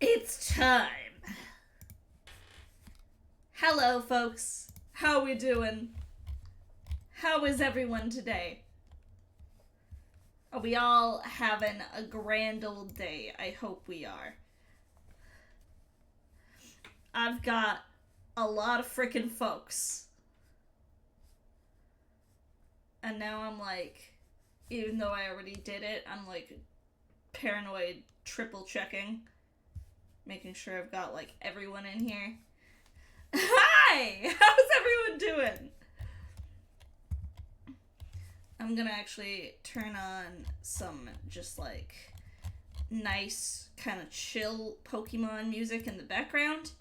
It's time. Hello, folks. How we doing? How is everyone today? Are we all having a grand old day? I hope we are. I've got a lot of frickin' folks. And now I'm like, even though I already did it, I'm like paranoid triple checking. Making sure I've got like everyone in here. Hi! How's everyone doing? I'm gonna actually turn on some just like nice kind of chill Pokemon music in the background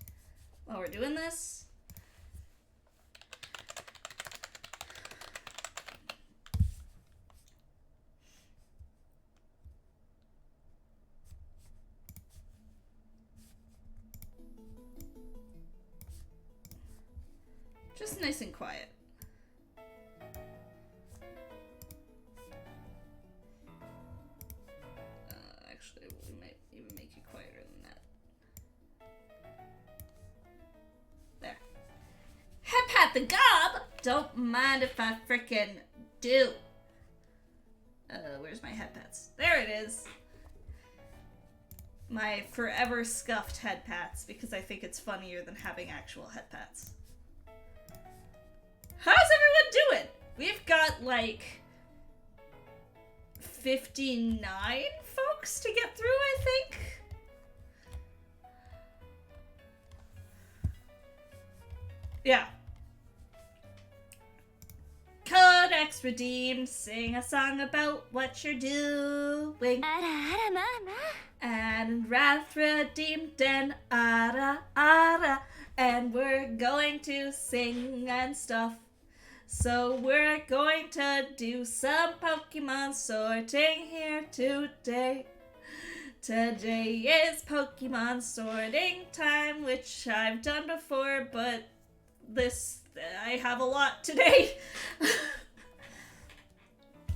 while we're doing this. Just nice and quiet. Actually, we might even make it quieter than that. There. Head pat the gob! Don't mind if I frickin' do. Where's my head pats? There it is. My forever scuffed head pats, because I think it's funnier than having actual head pats. How's everyone doing? We've got like 59 folks to get through, I think. Yeah. Codex redeemed, sing a song about what you're doing. And wrath redeemed and ara, and we're going to sing and stuff. So we're going to do some Pokemon sorting here today. Today is Pokemon sorting time, which I've done before, but I have a lot today.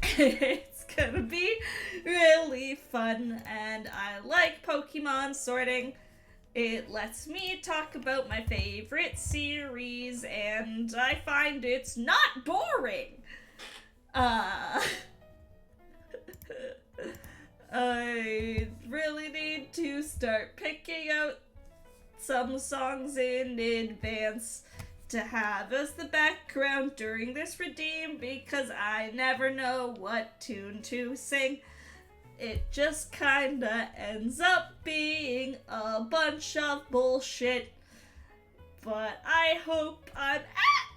It's gonna be really fun, and I like Pokemon sorting. It lets me talk about my favorite series, and I find it's not boring. I really need to start picking out some songs in advance to have as the background during this redeem, because I never know what tune to sing. It just kinda ends up being a bunch of bullshit. But I hope I'm at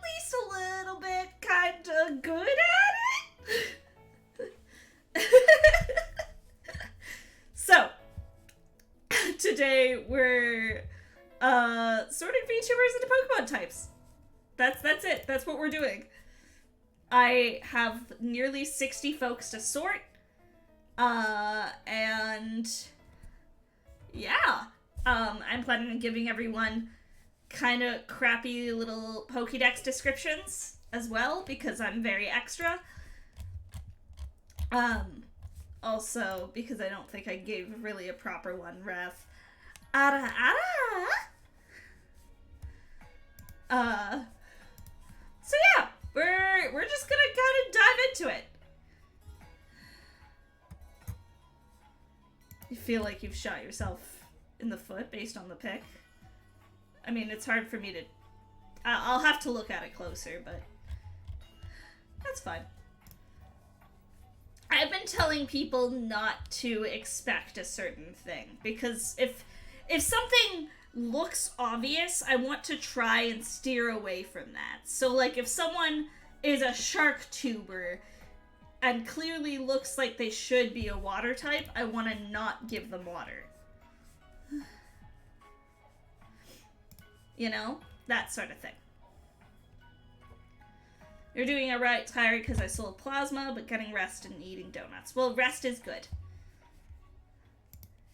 least a little bit kinda good at it. So, today we're sorting VTubers into Pokemon types. That's it. That's what we're doing. I have nearly 60 folks to sort. And yeah, I'm planning on giving everyone kind of crappy little Pokédex descriptions as well, because I'm very extra. Also, because I don't think I gave really a proper one, Ref. Ara ara! So yeah, we're just gonna kind of dive into it. You feel like you've shot yourself in the foot based on the pic? I mean, it's hard for me to... I'll have to look at it closer, but... that's fine. I've been telling people not to expect a certain thing, because if something looks obvious, I want to try and steer away from that. So, like, if someone is a shark tuber and clearly looks like they should be a water type, I want to not give them water. You know? That sort of thing. You're doing alright, tired because I sold plasma, but getting rest and eating donuts. Well, rest is good.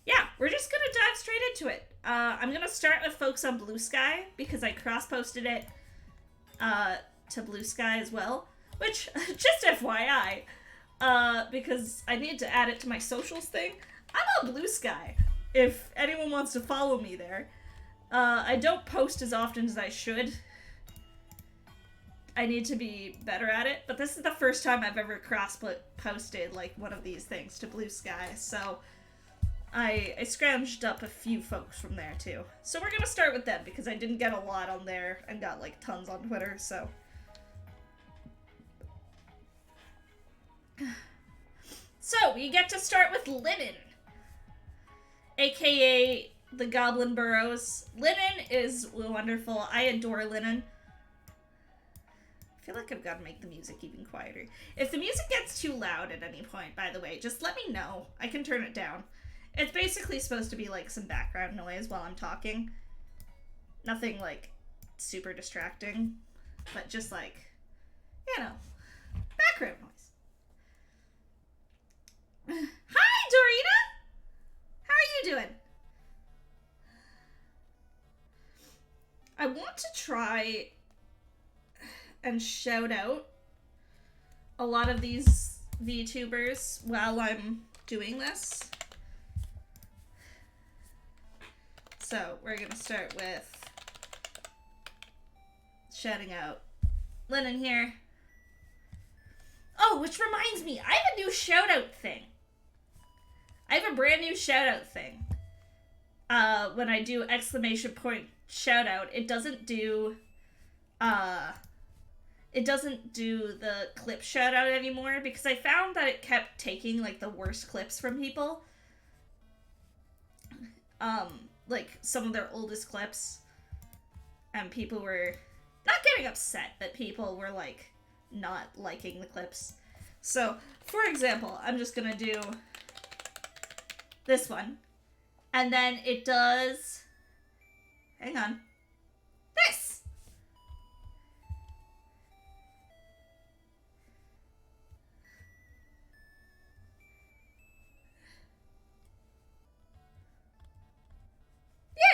Yeah, we're just gonna dive straight into it. I'm gonna start with folks on Blue Sky, because I cross-posted it to Blue Sky as well. Which, just FYI, because I need to add it to my socials thing, I'm on Blue Sky. if anyone wants to follow me there. I don't post as often as I should. I need to be better at it, but this is the first time I've ever cross-posted, like, one of these things to Blue Sky, so I scrounged up a few folks from there, too. So we're gonna start with them, because I didn't get a lot on there, and got, like, tons on Twitter, so... So, we get to start with Linen, aka the Goblin Burrows. Linen is wonderful. I adore Linen. I feel like I've got to make the music even quieter. If the music gets too loud at any point, by the way, just let me know. I can turn it down. It's basically supposed to be like some background noise while I'm talking. Nothing like super distracting, but just like, you know, background noise. Hi, Dorita! How are you doing? I want to try and shout out a lot of these VTubers while I'm doing this. So we're gonna start with shouting out Linen here. Oh, which reminds me, I have a new shout out thing. I have a brand new shout out thing. When I do exclamation point shout out, it doesn't do the clip shout out anymore because I found that it kept taking like the worst clips from people. Like some of their oldest clips, and people were not getting upset, but people were like not liking the clips. So, for example, I'm just gonna do this one, and then it does, hang on, this!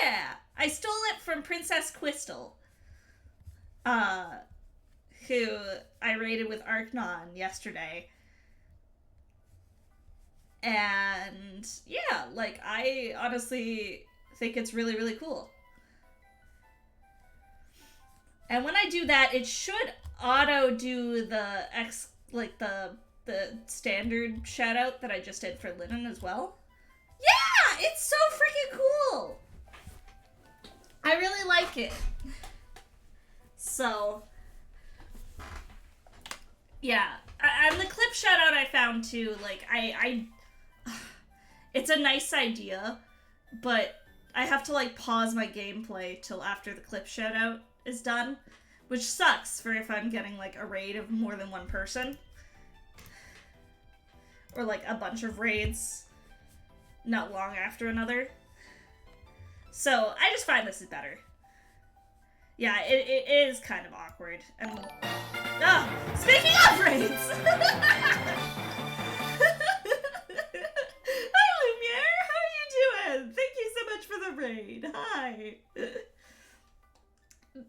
Yeah! I stole it from Princess Quistel, who I raided with Arknon yesterday. And yeah, like, I honestly think it's really, really cool. And when I do that, it should auto do the the standard shout out that I just did for Linen as well. Yeah, it's so freaking cool. I really like it. So, yeah. And the clip shout out I found too, like, it's a nice idea, but I have to, like, pause my gameplay till after the clip shout out is done, which sucks for if I'm getting, like, a raid of more than one person. Or, like, a bunch of raids not long after another. So, I just find this is better. Yeah, it is kind of awkward. And, speaking of raids! Hi, Lumiere! How are you doing? Thank you so much for the raid. Hi!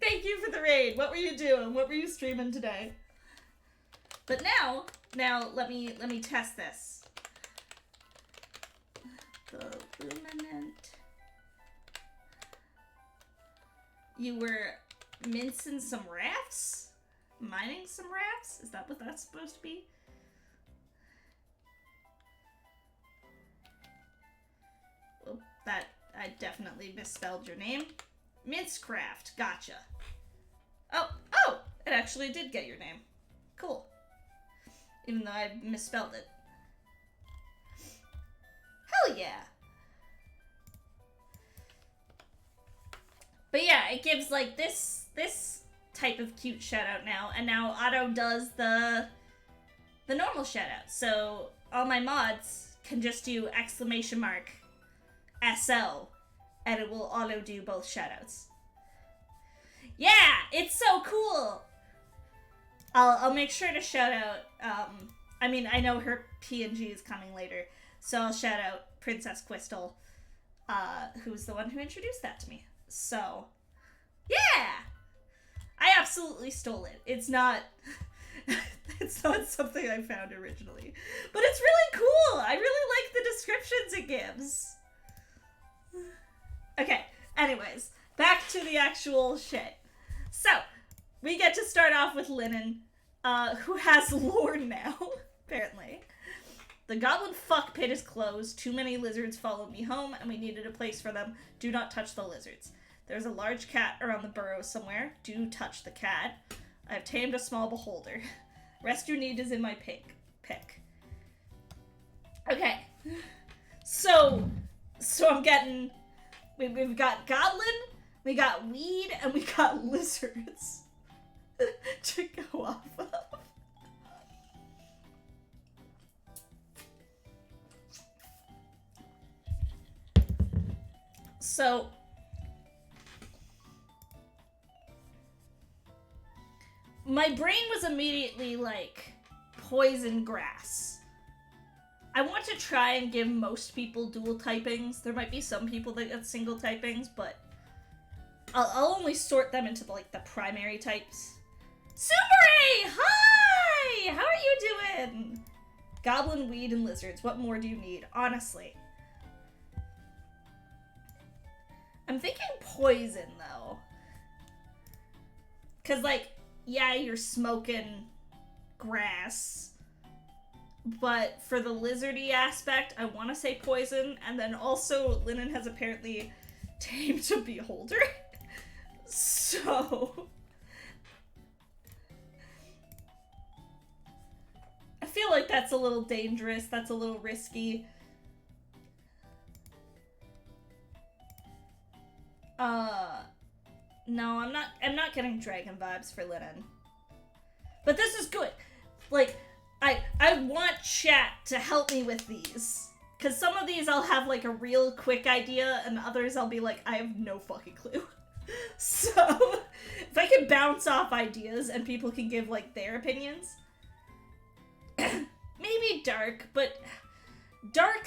Thank you for the raid. What were you doing? What were you streaming today? But now let me test this. The luminant. You were mincing some rafts? Mining some rafts? Is that what that's supposed to be? Well, that, I definitely misspelled your name. Mincecraft, gotcha. Oh, it actually did get your name. Cool. Even though I misspelled it. Hell yeah. But yeah, it gives like this type of cute shout out now, and now auto does the normal shout out. So all my mods can just do exclamation mark SO, and it will auto do both shout outs. Yeah, it's so cool. I'll make sure to shout out, I mean, I know her PNG is coming later, so I'll shout out Princess Quistel, who's the one who introduced that to me. So, yeah! I absolutely stole it. It's not something I found originally. But it's really cool! I really like the descriptions it gives. Okay, anyways, back to the actual shit. So, we get to start off with Linen, who has lore now, apparently. The goblin fuck pit is closed. Too many lizards followed me home, and we needed a place for them. Do not touch the lizards. There's a large cat around the burrow somewhere. Do touch the cat. I have tamed a small beholder. Rest you need is in my pick. Okay. So I'm getting... We've got goblin, we got weed, and we got lizards to go off of. So, my brain was immediately like, poison grass. I want to try and give most people dual typings. There might be some people that get single typings, but I'll only sort them into the primary types. Sumere! Hi! How are you doing? Goblin, weed, and lizards. What more do you need? Honestly. I'm thinking poison, though. Because, yeah, you're smoking grass. But for the lizardy aspect, I want to say poison. And then also, Linen has apparently tamed a beholder. So... I feel like that's a little dangerous. That's a little risky. No, I'm not getting dragon vibes for Linen. But this is good. I want chat to help me with these. Because some of these I'll have, a real quick idea, and others I'll be like, I have no fucking clue. So, if I can bounce off ideas and people can give, their opinions. Maybe dark, but dark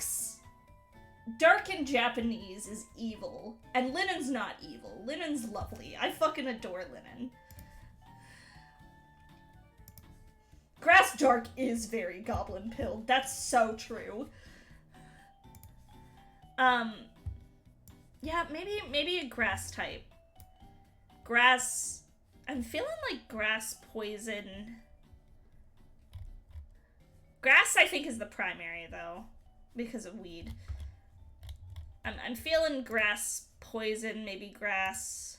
in Japanese is evil, and Linen's not evil. Linen's lovely. I fucking adore Linen. Grass dark is very goblin pilled. That's so true. Yeah, maybe a grass type. Grass. I'm feeling like grass poison. Grass, I think, is the primary, though, because of weed. I'm feeling grass poison, maybe grass.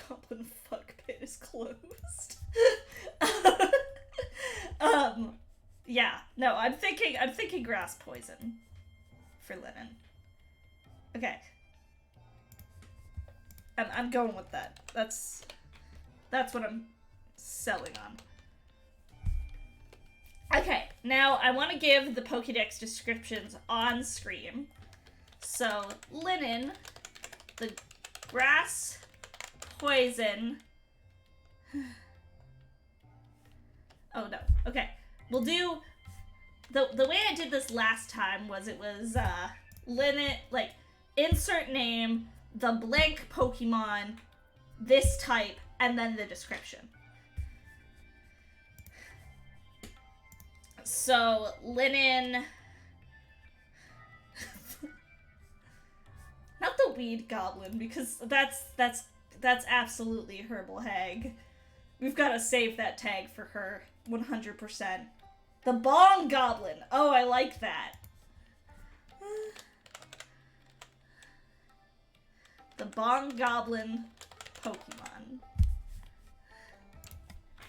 Goblin fuck pit is closed. Yeah, no, I'm thinking grass poison for Linen. Okay. I'm going with that. That's what I'm selling on. Okay, now I want to give the Pokédex descriptions on screen. So, Linen, the grass, poison. Oh no. Okay. We'll do the way I did this last time was Linen, insert name, the blank Pokemon, this type, and then the description. So, Linen... Not the weed goblin, because that's absolutely Herbal Hag. We've got to save that tag for her, 100%. The bong goblin! Oh, I like that. The bong goblin Pokemon.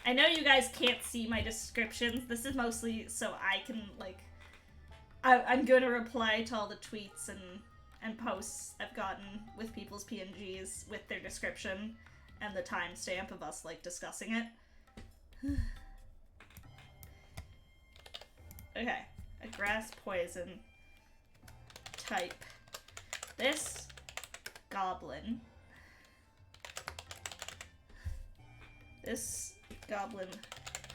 I know you guys can't see my descriptions. This is mostly so I can, I'm going to reply to all the tweets and posts I've gotten with people's PNGs with their description and the timestamp of us, discussing it. Okay. A grass poison type. This goblin. This goblin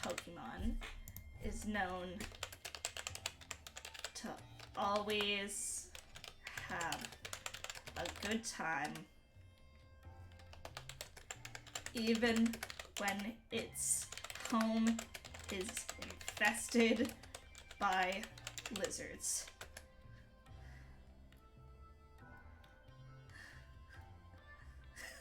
Pokemon is known to always have a good time, even when its home is infested by lizards.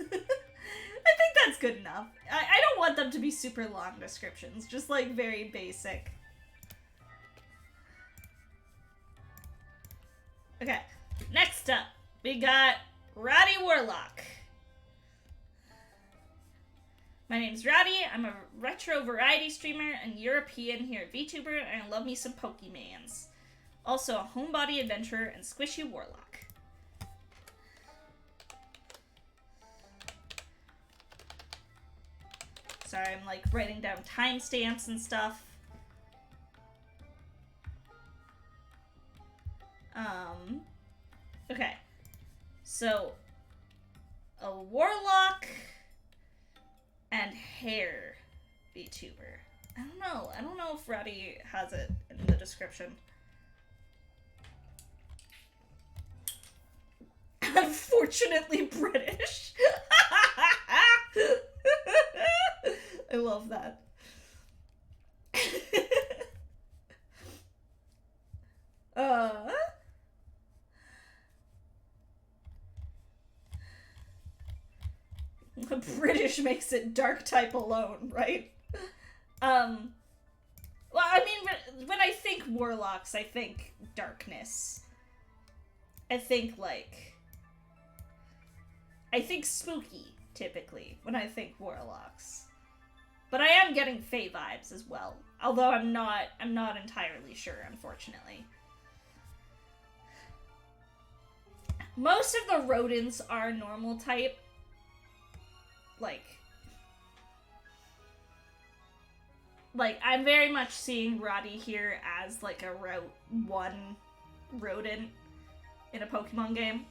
I think that's good enough. I don't want them to be super long descriptions, just like very basic. Okay, next up, we got Roddy Warlock. My name's Roddy, I'm a retro variety streamer and European here at VTuber, and I love me some Pokemans. Also a homebody adventurer and squishy warlock. Sorry, I'm like writing down timestamps and stuff. Okay. So, a warlock and hair VTuber. I don't know if Roddy has it in the description. Unfortunately British. I love that. British makes it dark type alone, right? Well, I mean, when I think warlocks, I think darkness. I think spooky, typically, when I think warlocks. But I am getting Fae vibes as well. Although I'm not entirely sure, unfortunately. Most of the rodents are normal type. Like, I'm very much seeing Roddy here as, like, a Route 1 rodent in a Pokemon game.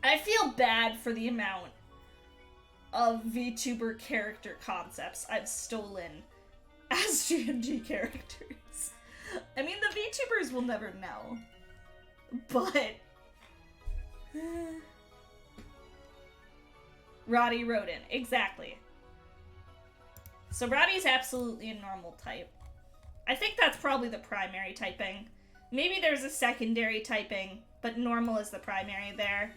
I feel bad for the amount of VTuber character concepts I've stolen as GMG characters. I mean, the VTubers will never know. But... Roddy Rodent, exactly. So Roddy's absolutely a normal type. I think that's probably the primary typing. Maybe there's a secondary typing, but normal is the primary there.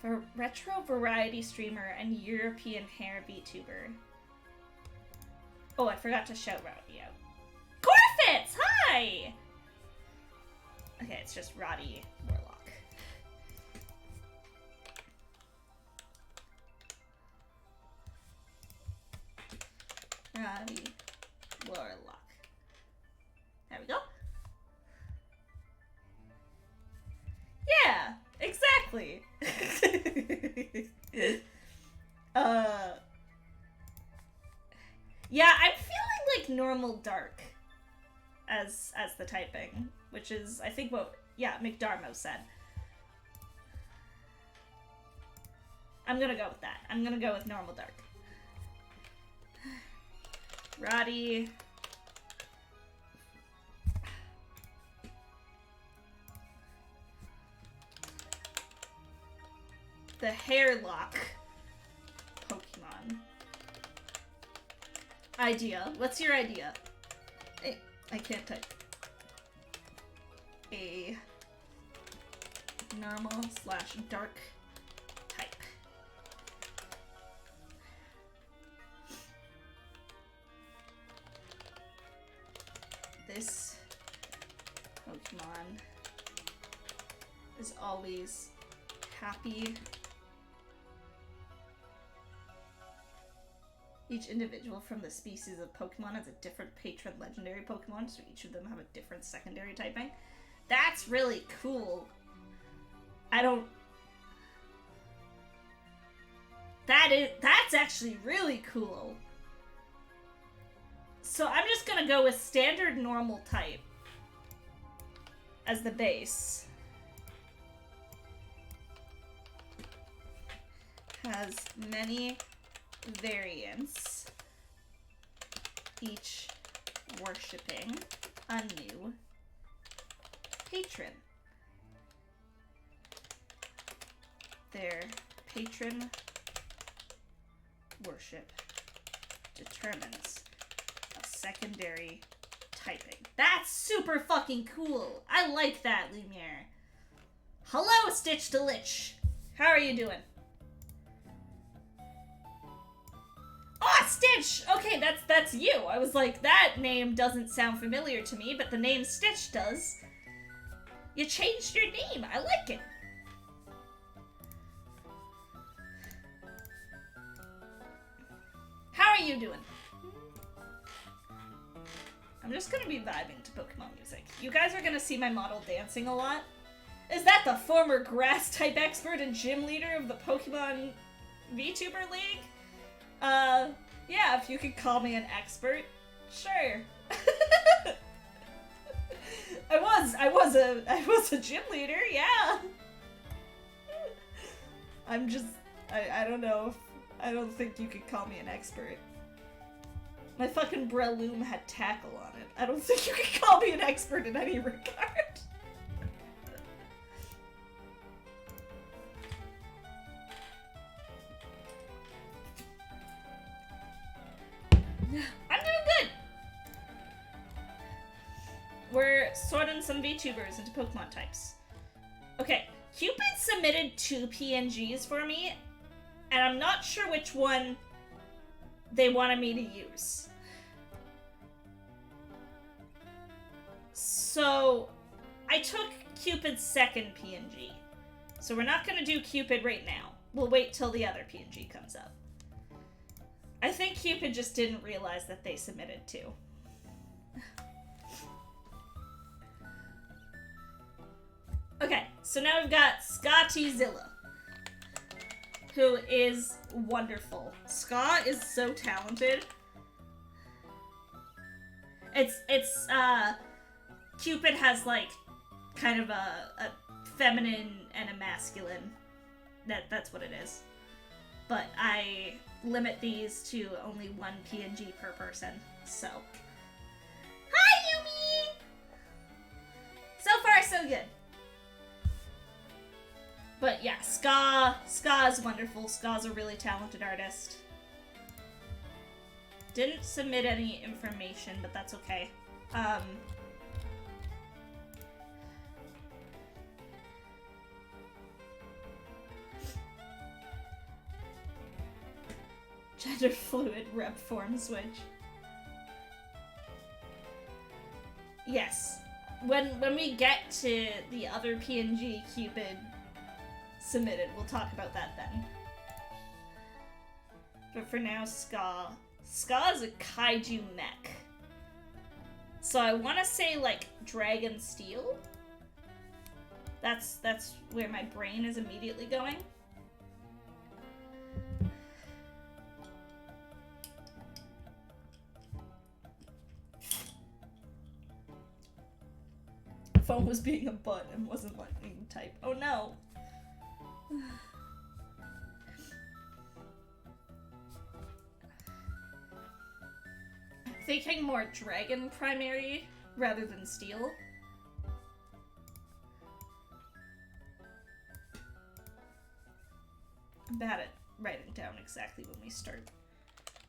For retro variety streamer and European hair VTuber. Oh, I forgot to shout Roddy out. Corfitz! Hi! Okay, it's just Roddy Warlock. Roddy Warlock. There we go. Yeah, exactly. Yeah, I'm feeling like normal dark as the typing, which is, I think, what, yeah, McDarmo said. I'm gonna go with that. I'm gonna go with normal dark. Roddy. The Hairlock Pokemon. Idea. What's your idea? I can't type. A normal / dark type. This Pokemon is always happy. Each individual from the species of Pokemon has a different patron legendary Pokemon, so each of them have a different secondary typing. That's really cool. That's actually really cool. So I'm just gonna go with standard normal type as the base. Has many variants, each worshipping a new patron. Their patron worship determines a secondary typing. That's super fucking cool. I like that, Lumiere. Hello, Stitch to Lich. How are you doing? Oh, Stitch! Okay, that's you. I was like, that name doesn't sound familiar to me, but the name Stitch does. You changed your name. I like it. How are you doing? I'm just gonna be vibing to Pokemon music. You guys are gonna see my model dancing a lot. Is that the former grass-type expert and gym leader of the Pokemon VTuber League? Yeah, if you could call me an expert, sure. I was a gym leader, yeah. I'm just, I don't know, I don't think you could call me an expert. My fucking Breloom had tackle on it. I don't think you could call me an expert in any regard. I'm doing good! We're sorting some VTubers into Pokemon types. Okay, Cupid submitted 2 PNGs for me, and I'm not sure which one they wanted me to use. So, I took Cupid's second PNG. So we're not gonna do Cupid right now. We'll wait till the other PNG comes up. I think Cupid just didn't realize that they submitted 2. Okay, so now we've got Scottyzilla, who is wonderful. Scott is so talented. Cupid has like kind of a feminine and a masculine. That's what it is. But I limit these to only 1 PNG per person, so. Hi, Yumi! So far, so good. But yeah, Ska is wonderful. Ska's a really talented artist. Didn't submit any information, but that's okay. Gender fluid rep form switch. Yes. When we get to the other PNG Cupid submitted, we'll talk about that then. But for now, Ska. Ska is a kaiju mech. So I want to say, like, Dragon Steel. That's where my brain is immediately going. Phone was being a butt and wasn't letting me type. Oh no! Thinking more dragon primary rather than steel. I'm bad at writing down exactly when we start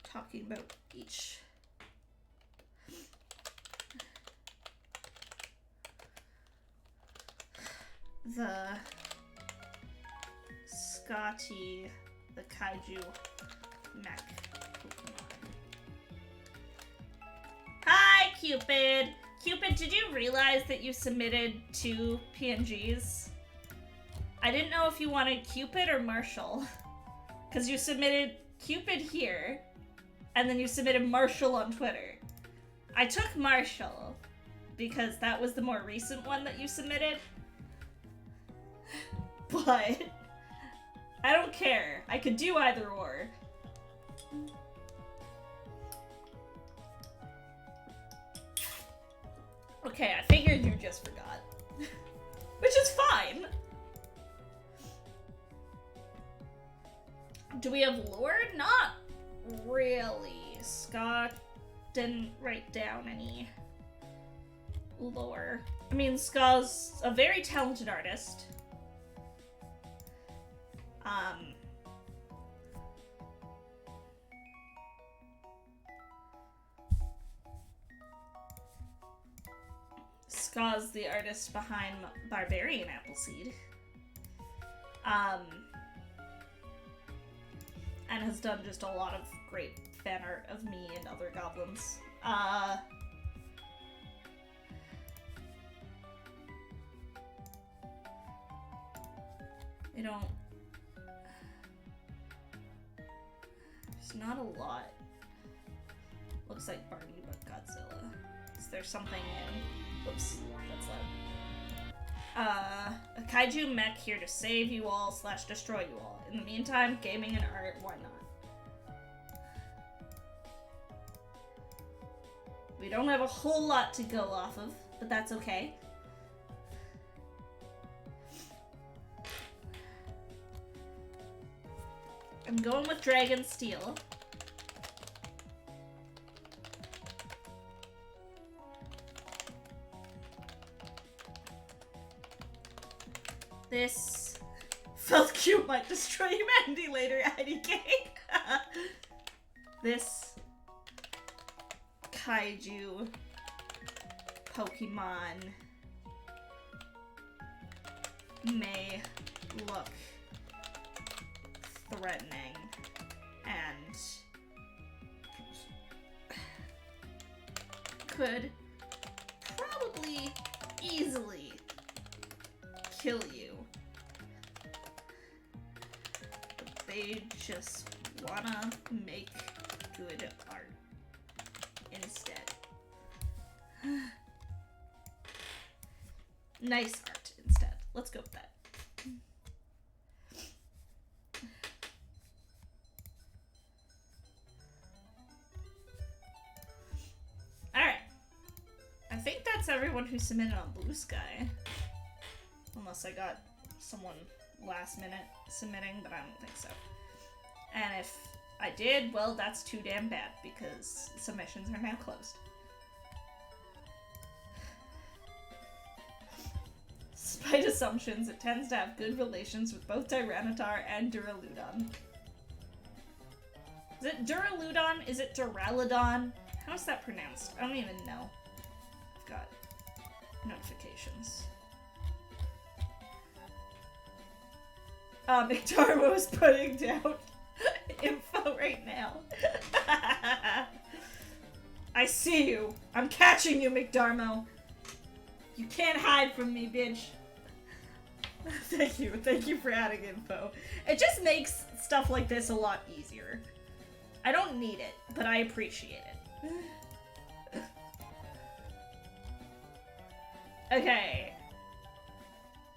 talking about each. The Scotty, the kaiju mech Pokemon. Hi, Cupid! Cupid, did you realize that you submitted 2 PNGs? I didn't know if you wanted Cupid or Marshall. Because you submitted Cupid here, and then you submitted Marshall on Twitter. I took Marshall, because that was the more recent one that you submitted. But I don't care. I could do either or. Okay, I figured you just forgot. Which is fine. Do we have lore? Not really. Scott didn't write down any lore. I mean, Ska's a very talented artist. Ska's the artist behind Barbarian Appleseed. And has done just a lot of great fan art of me and other goblins. I don't... There's not a lot. Looks like Barney but Godzilla. Is there something in... Oops, that's loud. A kaiju mech here to save you all / destroy you all. In the meantime, gaming and art, why not? We don't have a whole lot to go off of, but that's okay. I'm going with Dragon Steel. This felt cute might destroy humanity later, IDK. This kaiju Pokemon may look threatening and could probably easily kill you. But they just wanna make good art instead. Nice art instead. Let's go with that. Alright. I think that's everyone who submitted on Blue Sky. Unless I got someone last minute submitting, but I don't think so. And if I did, well, that's too damn bad, because submissions are now closed. Despite assumptions, it tends to have good relations with both Tyranitar and Duraludon. Is it Duraludon? Is it Duraludon? How is that pronounced? I don't even know. I've got notifications. McDarmo is putting down info right now. I see you. I'm catching you, McDarmo. You can't hide from me, bitch. Thank you. Thank you for adding info. It just makes stuff like this a lot easier. I don't need it, but I appreciate it. Okay.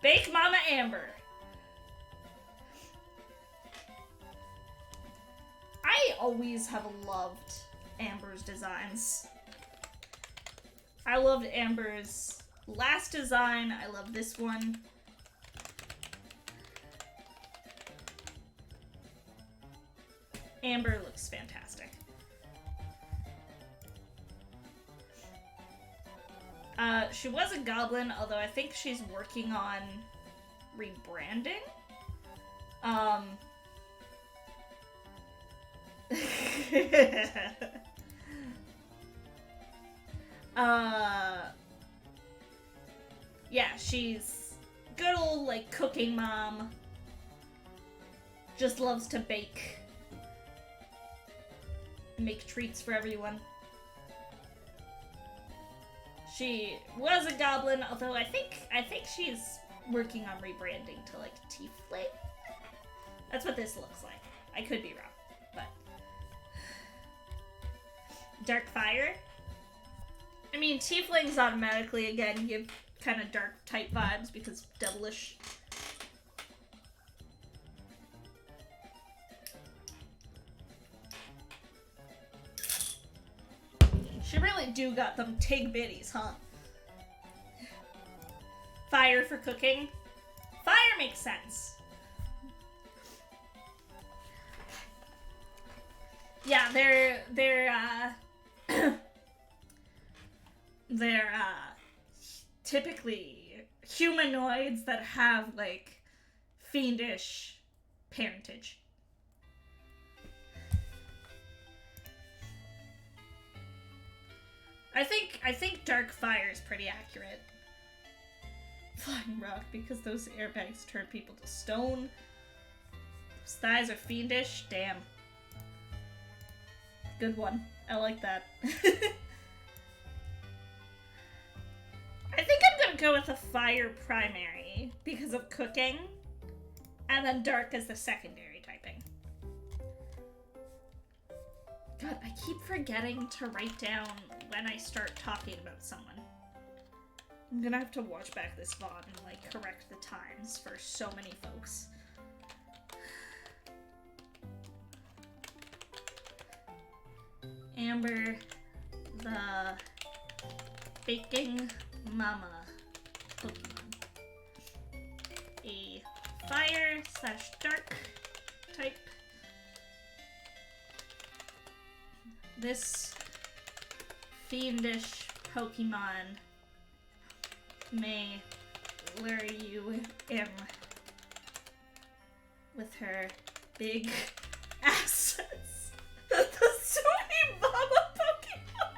Bake Mama Amber. I always have loved Amber's designs. I loved Amber's last design. I love this one. Amber looks fantastic. She was a goblin, although I think she's working on rebranding. Yeah, she's good old, like, cooking mom. Just loves to bake. Make treats for everyone. She was a goblin, although I think she's working on rebranding to, like, Tiefling. That's what this looks like. I could be wrong, but... Dark Fire? I mean, Tieflings automatically, again, give kind of dark type vibes because devilish. She really do got them tig bitties, huh? Fire for cooking. Fire makes sense. Yeah, they're typically humanoids that have, like, fiendish parentage. I think dark fire is pretty accurate. Flying rock, because those airbags turn people to stone. Those thighs are fiendish. Damn. Good one. I like that. I think I'm gonna go with a fire primary because of cooking, and then dark as the secondary typing. God, I keep forgetting to write down when I start talking about someone. I'm gonna have to watch back this VOD and, like, correct the times for so many folks. Amber, the baking mama Pokemon. A fire/dark type. This fiendish Pokemon may lure you in with her big assets. There's so many mama Pokemon!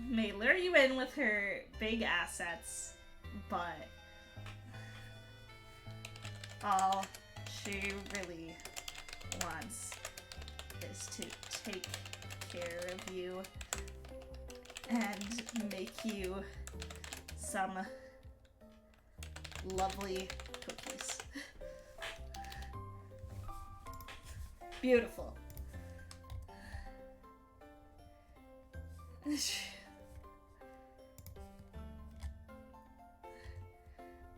May lure you in with her big assets, but all she really wants is to take care of you and make you some lovely cookies. Beautiful.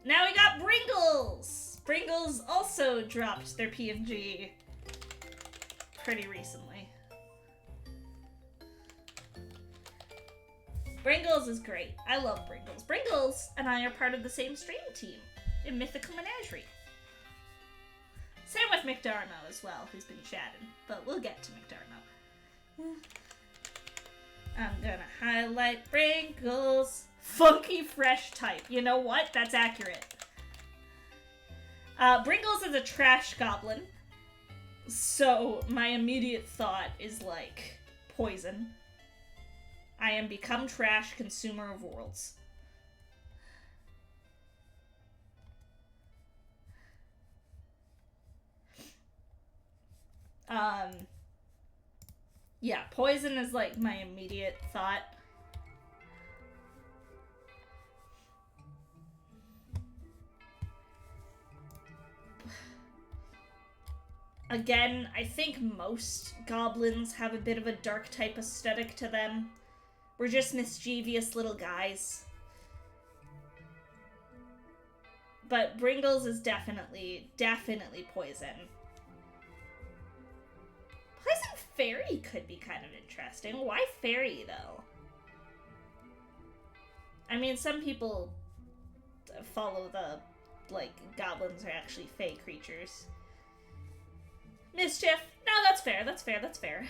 Now we got Bringles! Bringles also dropped their PNG pretty recently. Bringles is great. I love Bringles. Bringles and I are part of the same stream team in Mythical Menagerie. Same with McDarno as well, who's been chatting, but we'll get to McDarno. I'm gonna highlight Bringles. Funky fresh type. You know what? That's accurate. Bringles is a trash goblin, so my immediate thought is, like, poison. I am become trash, consumer of worlds. Yeah, poison is, like, my immediate thought. Again, I think most goblins have a bit of a dark type aesthetic to them. We're just mischievous little guys. But Bringles is definitely poison. Poison fairy could be kind of interesting. Why fairy, though? I mean, some people follow the, like, goblins are actually fey creatures. Mischief. No, that's fair, that's fair, that's fair.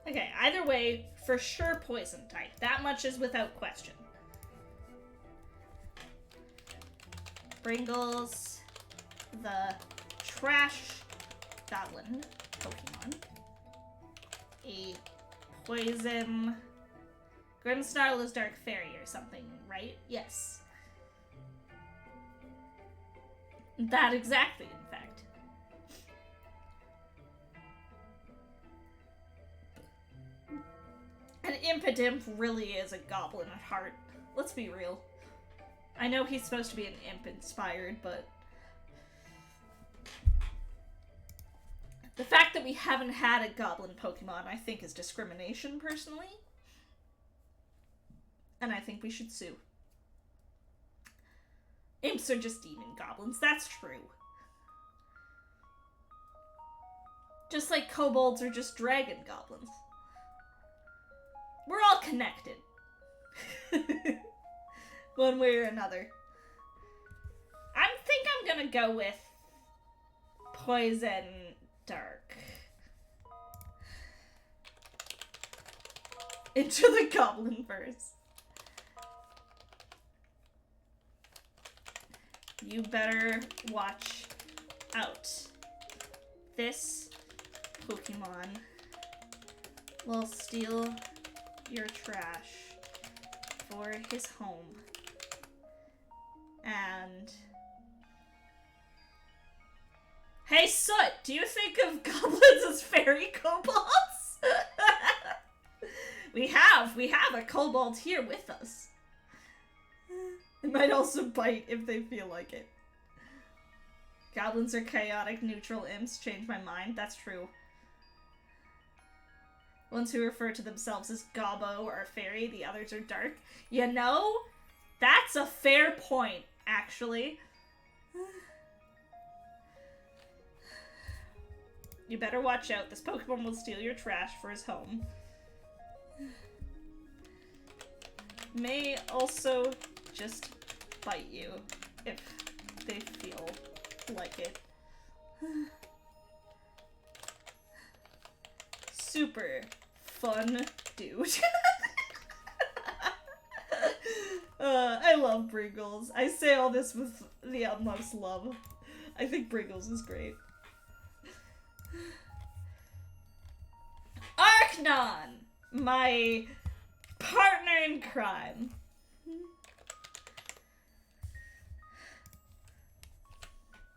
Okay, either way, for sure poison type. That much is without question. Bringles, the trash goblin Pokemon. A poison... Grimmsnarl is Dark Fairy or something, right? Yes. That exactly, in fact. And Impidimp really is a goblin at heart. Let's be real. I know he's supposed to be an imp-inspired, but... the fact that we haven't had a goblin Pokemon, I think, is discrimination, personally. And I think we should sue. Imps are just demon goblins, that's true. Just like kobolds are just dragon goblins. We're all connected. One way or another. I think I'm gonna go with Poison Dark. Into the Goblin Verse. You better watch out. This Pokemon will steal your trash for his home. And... Hey, Soot! Do you think of goblins as fairy kobolds? We have a kobold here with us. They might also bite if they feel like it. Goblins are chaotic, neutral imps. Change my mind. That's true. Ones who refer to themselves as gobbo are fairy, the others are dark. You know, that's a fair point, actually. You better watch out. This Pokemon will steal your trash for his home. May also just bite you if they feel like it. Super fun dude. I love Briggles. I say all this with the utmost love. I think Briggles is great. Arcnon! My partner in crime.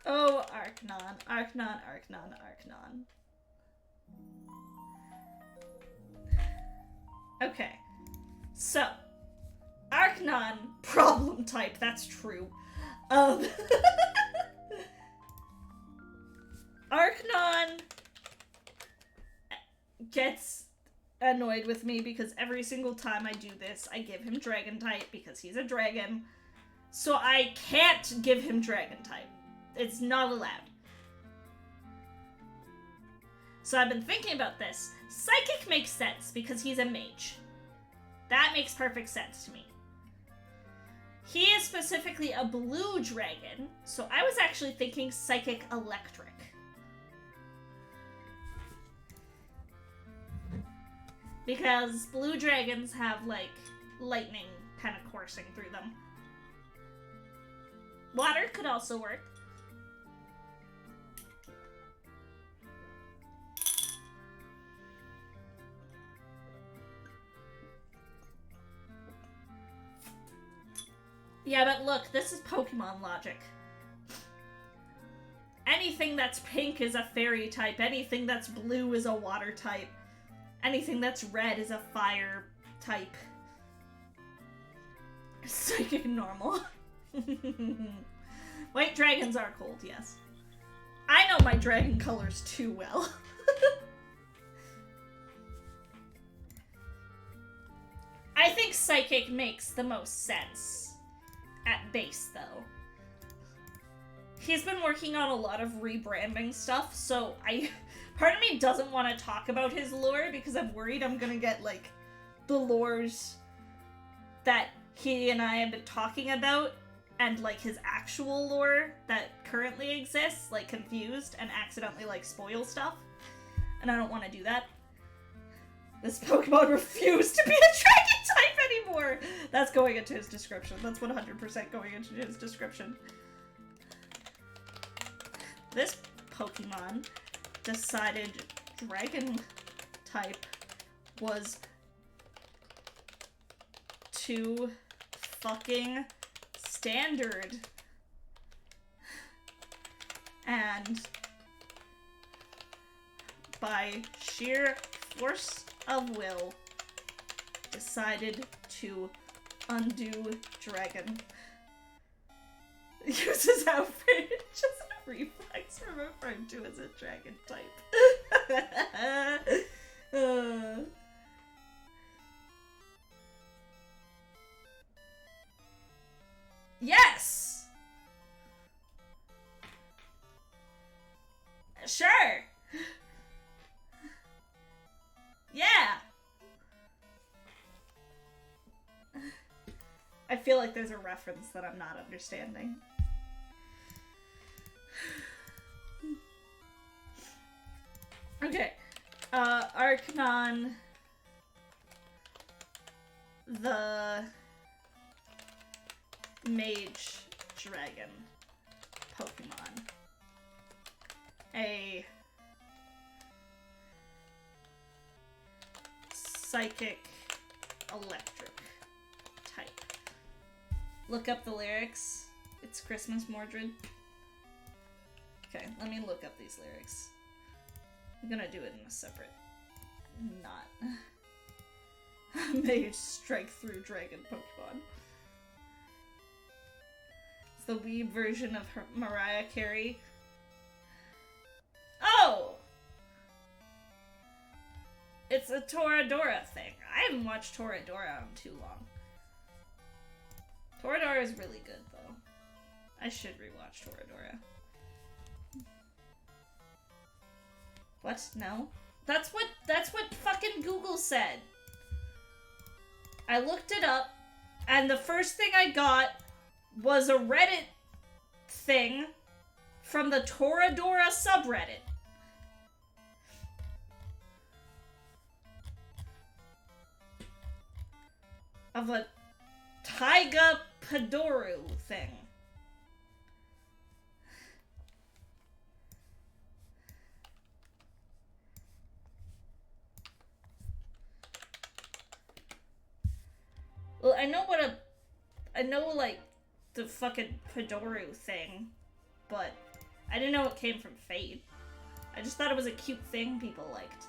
Oh, Arcnon. Arcnon, Arcnon, Arcnon. Okay. So, Arcnon, problem type, that's true. Arcnon gets annoyed with me because every single time I do this, I give him dragon type because he's a dragon. So I can't give him dragon type. It's not allowed. So I've been thinking about this. Psychic makes sense because he's a mage. That makes perfect sense to me. He is specifically a blue dragon, so I was actually thinking Psychic Electric. Because blue dragons have, like, lightning kind of coursing through them. Water could also work. Yeah, but look, this is Pokemon logic. Anything that's pink is a fairy type. Anything that's blue is a water type. Anything that's red is a fire type. Psychic normal. White dragons are cold, yes. I know my dragon colors too well. I think Psychic makes the most sense. At base, though. He's been working on a lot of rebranding stuff, so part of me doesn't want to talk about his lore because I'm worried I'm gonna get, like, the lores that he and I have been talking about and, like, his actual lore that currently exists, like, confused and accidentally, like, spoil stuff. And I don't want to do that. This Pokemon refused to be a dragon type anymore! That's going into his description. That's 100% going into his description. This Pokemon decided dragon type was too fucking standard. And by sheer force of will, decided to undo dragon. Uses outfit just a reflex from referring to as a dragon type. Yes! Sure! Yeah! I feel like there's a reference that I'm not understanding. Arcanon, the Mage Dragon Pokemon. A Psychic Electric type. Look up the lyrics. It's Christmas, Mordred. Okay, let me look up these lyrics. I'm gonna do it in a separate, not Mage Strike Through Dragon Pokemon. It's the weeb version of her Mariah Carey. Oh! It's a Toradora thing. I haven't watched Toradora in too long. Toradora is really good, though. I should rewatch Toradora. What? No? That's what fucking Google said. I looked it up, and the first thing I got was a Reddit thing from the Toradora subreddit. Of a Taiga Padoru thing. Well, I know like the fucking Padoru thing, but I didn't know it came from Fate. I just thought it was a cute thing people liked.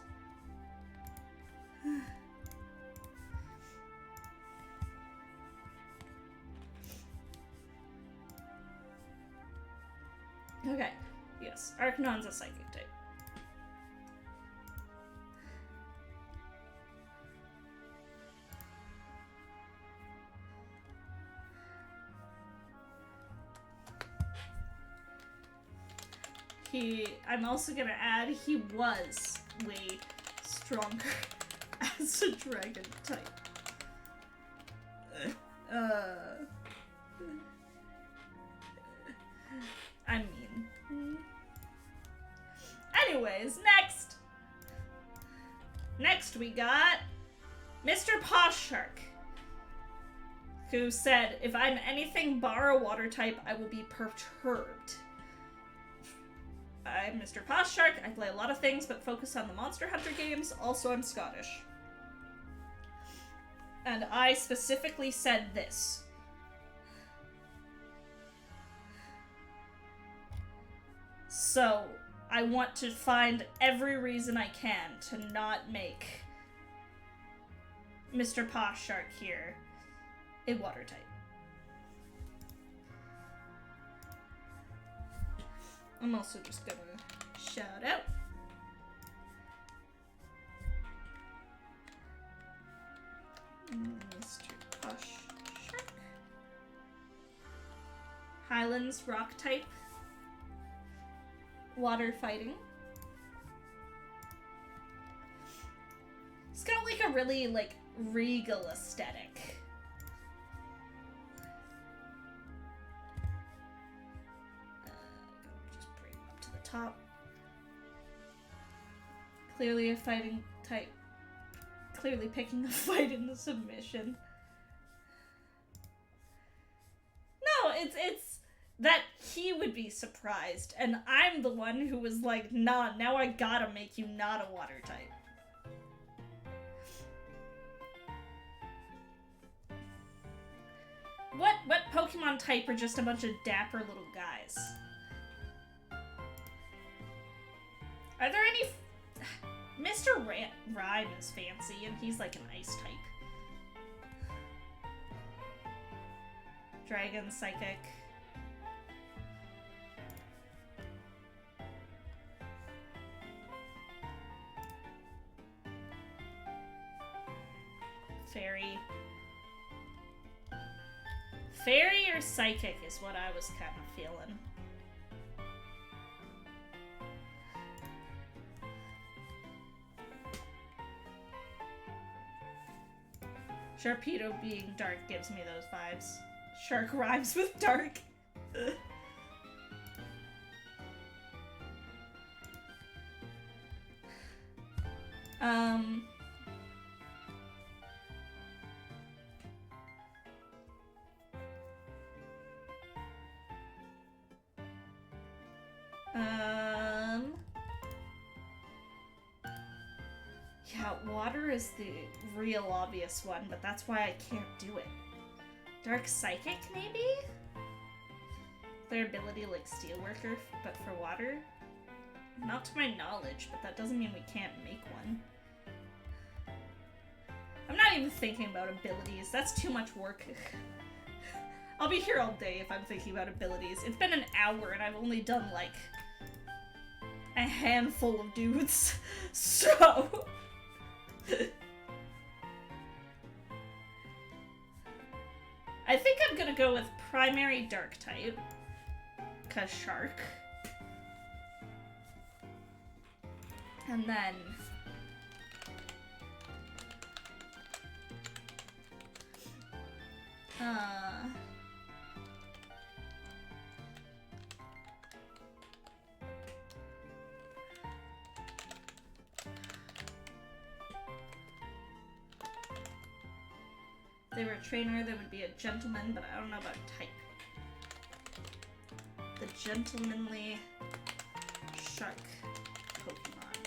Okay, yes, Arcanon's a psychic type. I'm also gonna add, he was way stronger as a dragon type. I mean. Anyways, next! Next we got Mr. Poshark, who said, if I'm anything bar a water type, I will be perturbed. I'm Mr. Poshark. I play a lot of things, but focus on the Monster Hunter games. Also, I'm Scottish. And I specifically said this. So, I want to find every reason I can to not make Mr. Poshark here a water type. I'm also just gonna shout out Mr. Poshark. Highlands rock type. Water fighting. It's got like a really like regal aesthetic. Top. Clearly a fighting type. Clearly picking a fight in the submission. No, it's that he would be surprised, and I'm the one who was like, nah, now I gotta make you not a water type. What Pokemon type are just a bunch of dapper little guys? Are there any... Mr. Rhyme is fancy, and he's like an ice type. Dragon, Psychic. Fairy. Fairy or Psychic is what I was kind of feeling. Sharpedo being dark gives me those vibes. Shark rhymes with dark. Um... Yeah, water is the real obvious one, but that's why I can't do it. Dark Psychic, maybe? Their ability like Steelworker, but for water? Not to my knowledge, but that doesn't mean we can't make one. I'm not even thinking about abilities. That's too much work. I'll be here all day if I'm thinking about abilities. It's been an hour and I've only done like a handful of dudes, so... I think I'm gonna go with primary dark type, cause shark. And then if they were a trainer, they would be a gentleman, but I don't know about type. The gentlemanly shark Pokemon.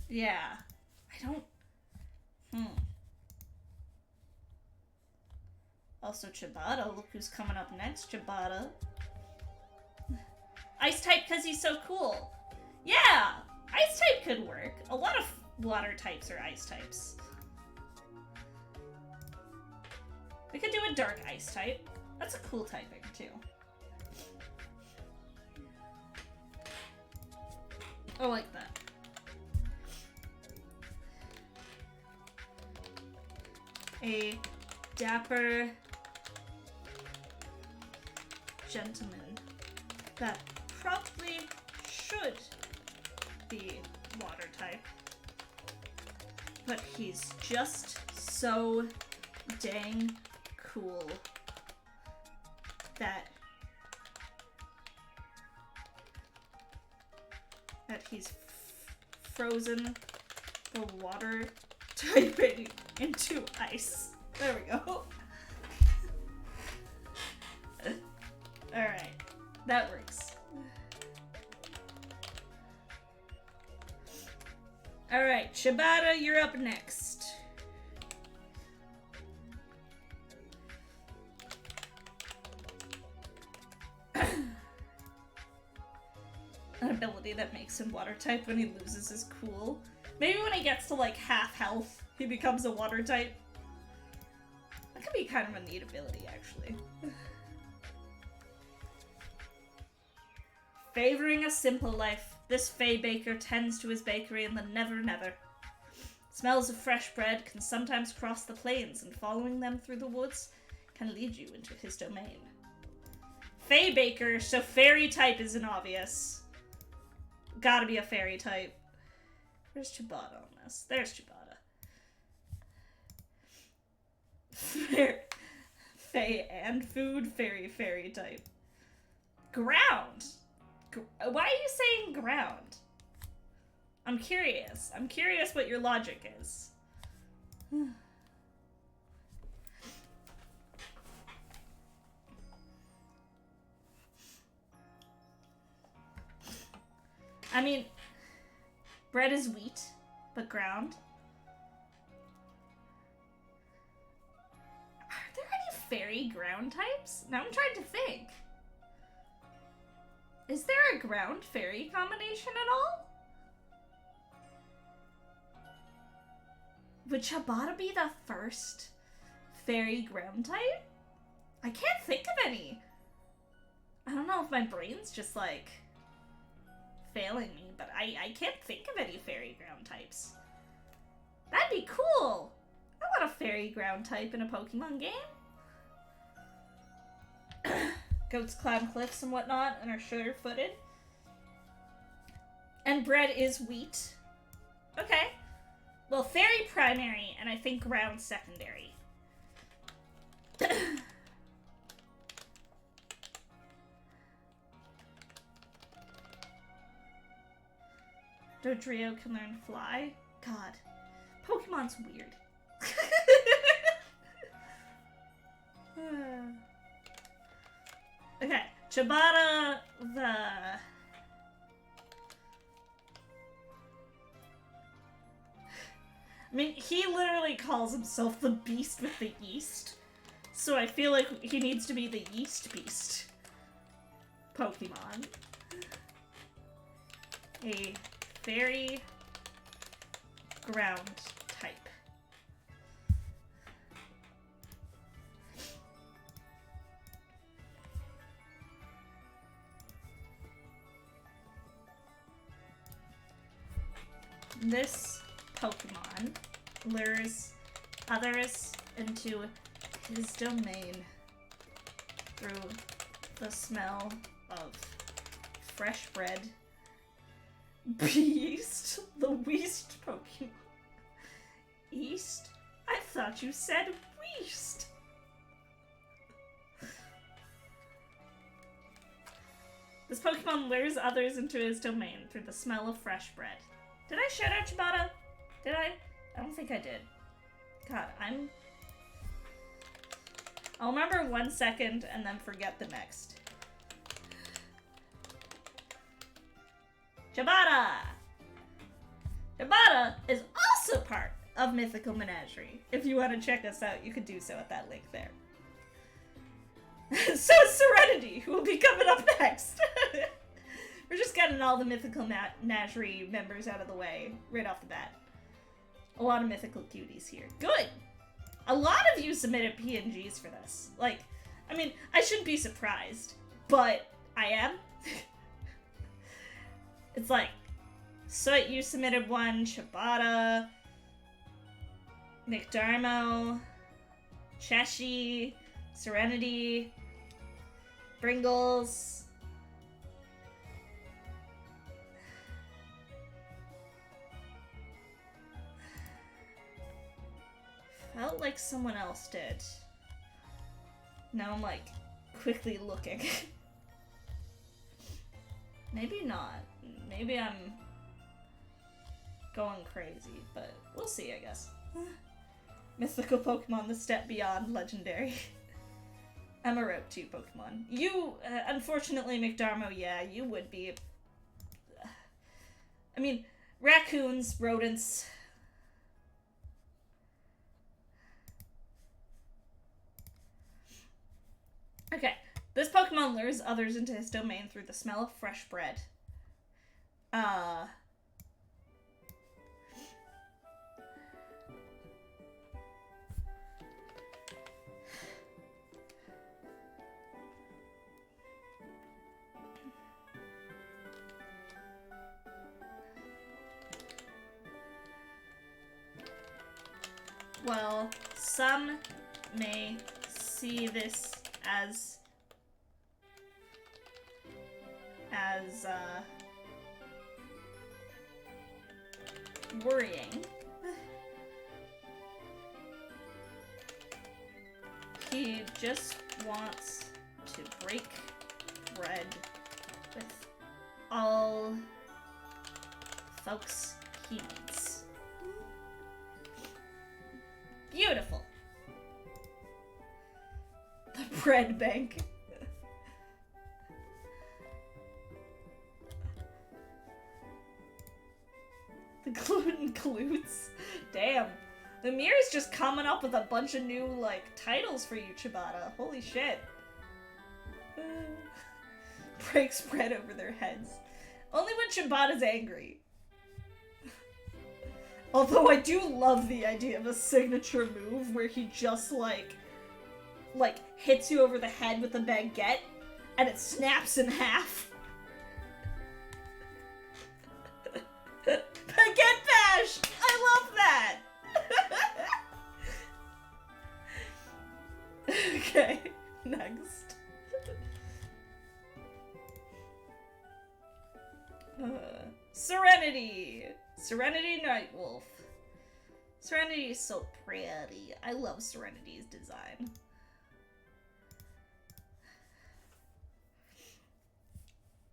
Yeah. I don't... Also Chibata, look who's coming up next, Chibata. Ice type because he's so cool. Yeah! Ice type could work. A lot of water types are ice types. We could do a dark ice type. That's a cool typing, too. I like that. A dapper gentleman that probably should be water type, but he's just so dang cool that he's frozen the water typing into ice. There we go. Alright, that works. Alright, Shibata, you're up next. An ability that makes him water type when he loses is cool. Maybe when he gets to like half health, he becomes a water type. That could be kind of a neat ability, actually. Favoring a simple life, this Fey baker tends to his bakery in the Never Never. Smells of fresh bread can sometimes cross the plains, and following them through the woods can lead you into his domain. Fey baker, so fairy type isn't obvious. Gotta be a fairy type. Where's Chibata on this? There's Chibata. Fey and food, fairy type. Ground! Why are you saying ground? I'm curious. I'm curious what your logic is. I mean, bread is wheat, but ground. Are there any fairy ground types? Now I'm trying to think. Is there a ground fairy combination at all? Would Chibata be the first fairy ground type? I can't think of any. I don't know if my brain's just like failing me, but I can't think of any fairy ground types. That'd be cool. I want a fairy ground type in a Pokemon game. Goats climb cliffs and whatnot and are sugar-footed. And bread is wheat. Okay. Well, fairy primary, and I think ground secondary. Dodrio can learn fly. God. Pokemon's weird. Okay, Ciabatta the... I mean, he literally calls himself the Beast with the Yeast. So I feel like he needs to be the Yeast Beast Pokemon. A fairy ground type. This Pokemon lures others into his domain through the smell of fresh bread. Beast? The Weast Pokemon. East? I thought you said Weast. This Pokemon lures others into his domain through the smell of fresh bread. Did I shout out Ciabatta? Did I? I don't think I did. God, I'll remember 1 second and then forget the next. Ciabatta! Ciabatta is also part of Mythical Menagerie. If you want to check us out, you can do so at that link there. So is Serenity, who will be coming up next. We're just getting all the Mythical Menagerie members out of the way right off the bat. A lot of mythical cuties here. Good! A lot of you submitted PNGs for this. Like, I mean, I shouldn't be surprised, but I am. It's like, Soot, you submitted one, Ciabatta, McDarmo, Cheshi, Serenity, Bringles. Felt like someone else did. Now I'm like quickly looking. Maybe not. Maybe I'm going crazy, but we'll see, I guess. Mythical Pokemon, the step beyond legendary. I'm a route 2 Pokemon. You, unfortunately, McDarmo, yeah, you would be. I mean, raccoons, rodents. Okay, this Pokemon lures others into his domain through the smell of fresh bread. Well, some may see this as worrying. He just wants to break bread with all folks he meets. Beautiful. The bread bank. The gluten glutes. Damn. The mirror's just coming up with a bunch of new, like, titles for you, Ciabatta. Holy shit. Breaks bread over their heads. Only when Ciabatta's angry. Although I do love the idea of a signature move where he just, like hits you over the head with a baguette and it snaps in half. Baguette bash! I love that! Okay, next. Serenity! Serenity Nightwolf. Serenity is so pretty. I love Serenity's design.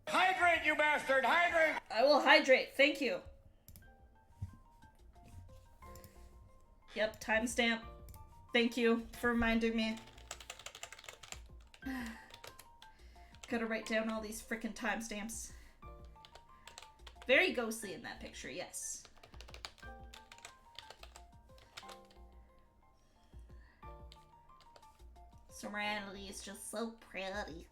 Hydrate, you bastard! Hydrate! I will hydrate, thank you. Yep, timestamp. Thank you for reminding me. Gotta write down all these frickin' timestamps. Very ghostly in that picture, yes. Serenity is just so pretty.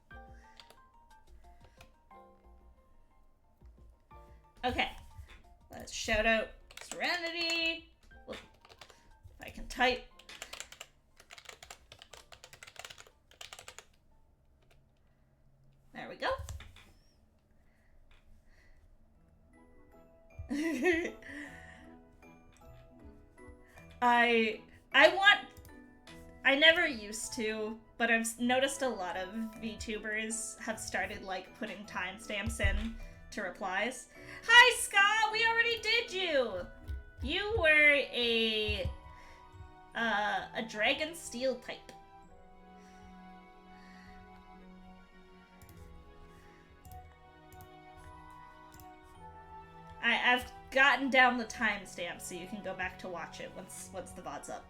Okay, let's shout out Serenity. If I can type. There we go. I never used to, but I've noticed a lot of VTubers have started like putting timestamps in to replies. Hi Scott, we already did you. You were a dragon steel type. I've gotten down the timestamp so you can go back to watch it once the VOD's up.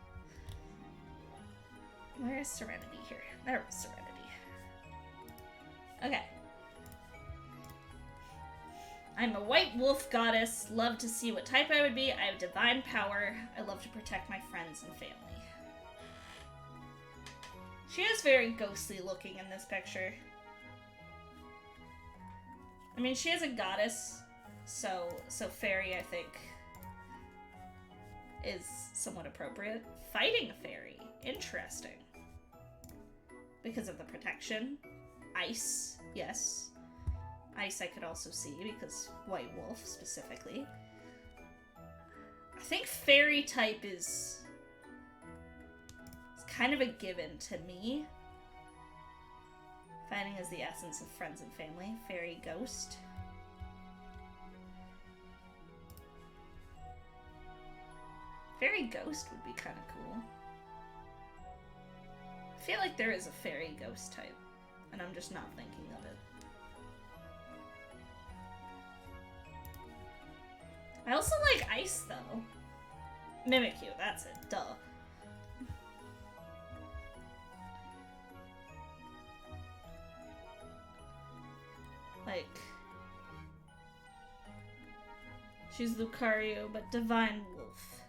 Where is Serenity here? There was Serenity. Okay. I'm a white wolf goddess. Love to see what type I would be. I have divine power. I love to protect my friends and family. She is very ghostly looking in this picture. I mean, she is a goddess, so fairy, I think, is somewhat appropriate. Fighting a fairy. Interesting. Because of the protection. Ice, yes. Ice I could also see, because White Wolf, specifically. I think fairy type is kind of a given to me. Fighting is the essence of friends and family. Fairy ghost. Fairy ghost would be kind of cool. I feel like there is a fairy ghost type, and I'm just not thinking of it. I also like ice, though. Mimikyu, that's it. Duh. Like... she's Lucario, but Divine Wolf.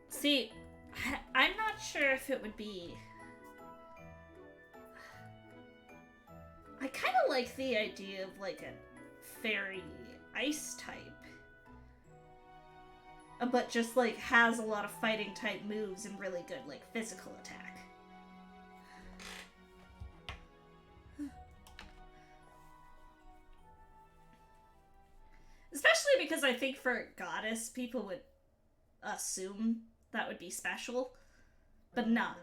See, I'm not sure if it would be... I kind of like the idea of, like, a fairy ice type. But just, like, has a lot of fighting type moves and really good, like, physical attack. Especially because I think for goddess, people would assume that would be special. But nah.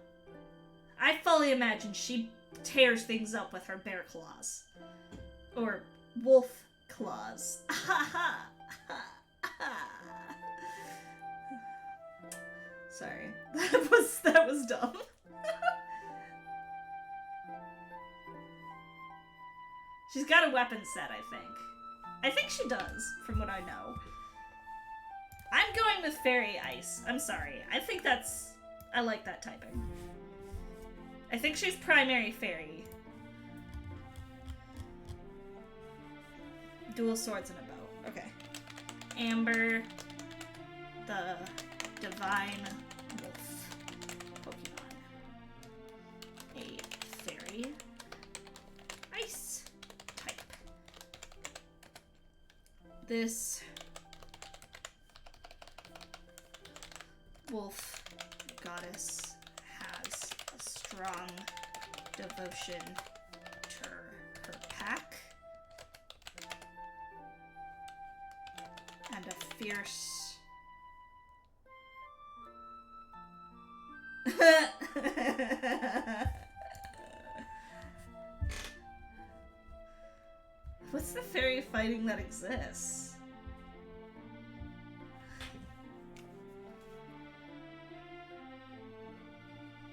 I fully imagine she tears things up with her bear claws. Or wolf claws. Sorry. That was dumb. She's got a weapon set, I think. I think she does, from what I know. I'm going with fairy ice. I'm sorry. I think that's... I like that typing. I think she's primary fairy. Dual swords and a bow. Okay. Amber, the divine wolf Pokemon. A fairy ice type. This wolf goddess has a strong devotion to her pack and a fierce What's the fairy fighting that exists?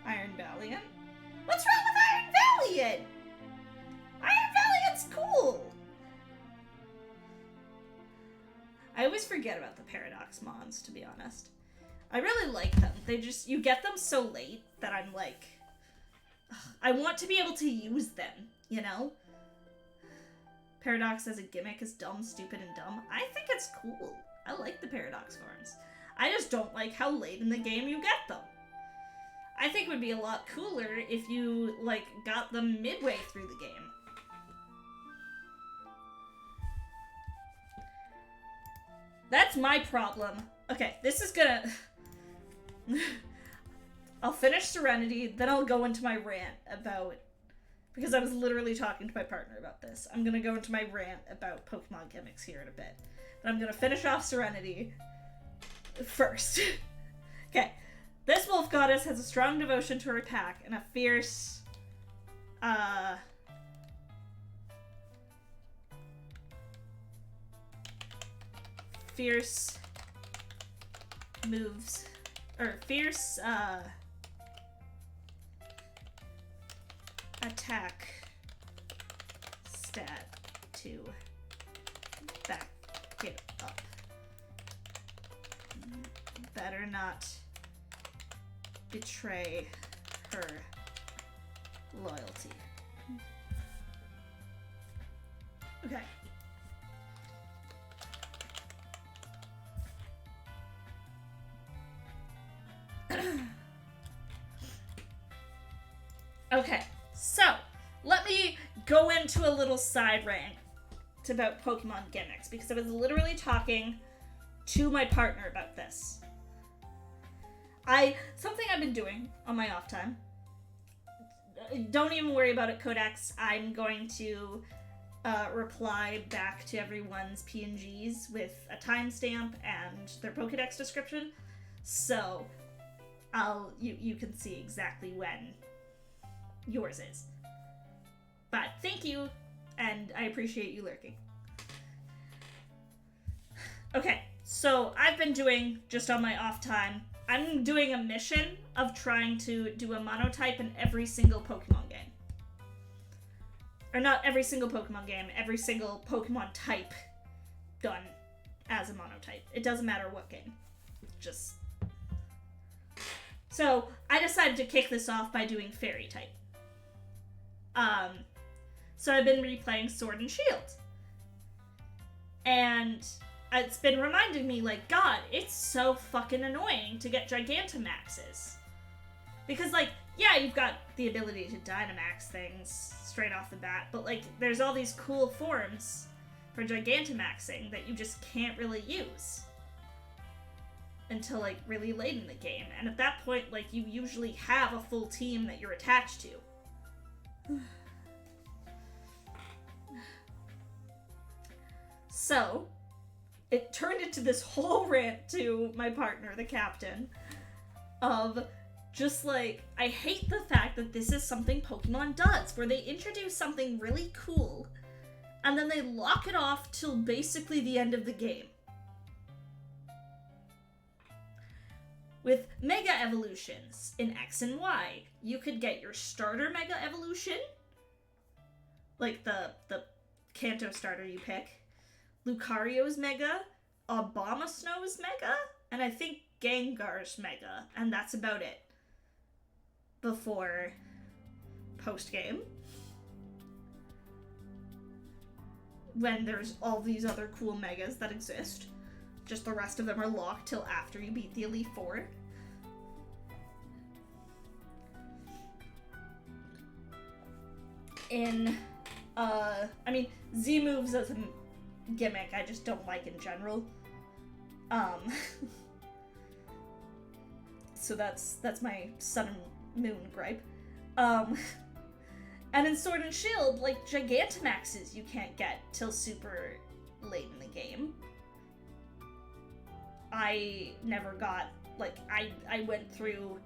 Iron Valiant? What's wrong with always forget about the Paradox Mons, to be honest. I really like them. You get them so late that I'm like, I want to be able to use them, you know? Paradox as a gimmick is dumb, stupid, and dumb. I think it's cool. I like the Paradox forms. I just don't like how late in the game you get them. I think it would be a lot cooler if you, like, got them midway through the game. That's my problem. Okay, this is gonna... I'll finish Serenity, then I'll go into my rant about... Because I was literally talking to my partner about this. I'm gonna go into my rant about Pokemon gimmicks here in a bit. But I'm gonna finish off Serenity first. Okay. This wolf goddess has a strong devotion to her pack and a fierce... fierce moves... Or fierce, attack stat to back it up. Better not betray her loyalty. Okay. Okay, so let me go into a little side rant about Pokemon gimmicks because I was literally talking to my partner about this. Something I've been doing on my off time. Don't even worry about it, Codex. I'm going to reply back to everyone's PNGs with a timestamp and their Pokedex description, so you can see exactly when yours is. But thank you, and I appreciate you lurking. Okay, so I've been doing, just on my off time, I'm doing a mission of trying to do a monotype in every single Pokemon game. Or not every single Pokemon game, every single Pokemon type done as a monotype. It doesn't matter what game. Just... So, I decided to kick this off by doing Fairy type. So I've been replaying Sword and Shield. And it's been reminding me, like, God, it's so fucking annoying to get Gigantamaxes. Because, like, yeah, you've got the ability to Dynamax things straight off the bat, but, like, there's all these cool forms for Gigantamaxing that you just can't really use until, like, really late in the game. And at that point, like, you usually have a full team that you're attached to. So, it turned into this whole rant to my partner, the captain, of just like, I hate the fact that this is something Pokemon does, where they introduce something really cool, and then they lock it off till basically the end of the game. With Mega Evolutions in X and Y, you could get your starter Mega Evolution, like the Kanto starter you pick, Lucario's Mega, Abomasnow's Mega, and I think Gengar's Mega, and that's about it. Before post-game, when there's all these other cool Megas that exist. Just the rest of them are locked till after you beat the Elite Four. I mean, Z moves as a gimmick I just don't like in general. So that's my Sun and Moon gripe. And in Sword and Shield, like, Gigantamaxes you can't get till super late in the game. I never got, like, I went through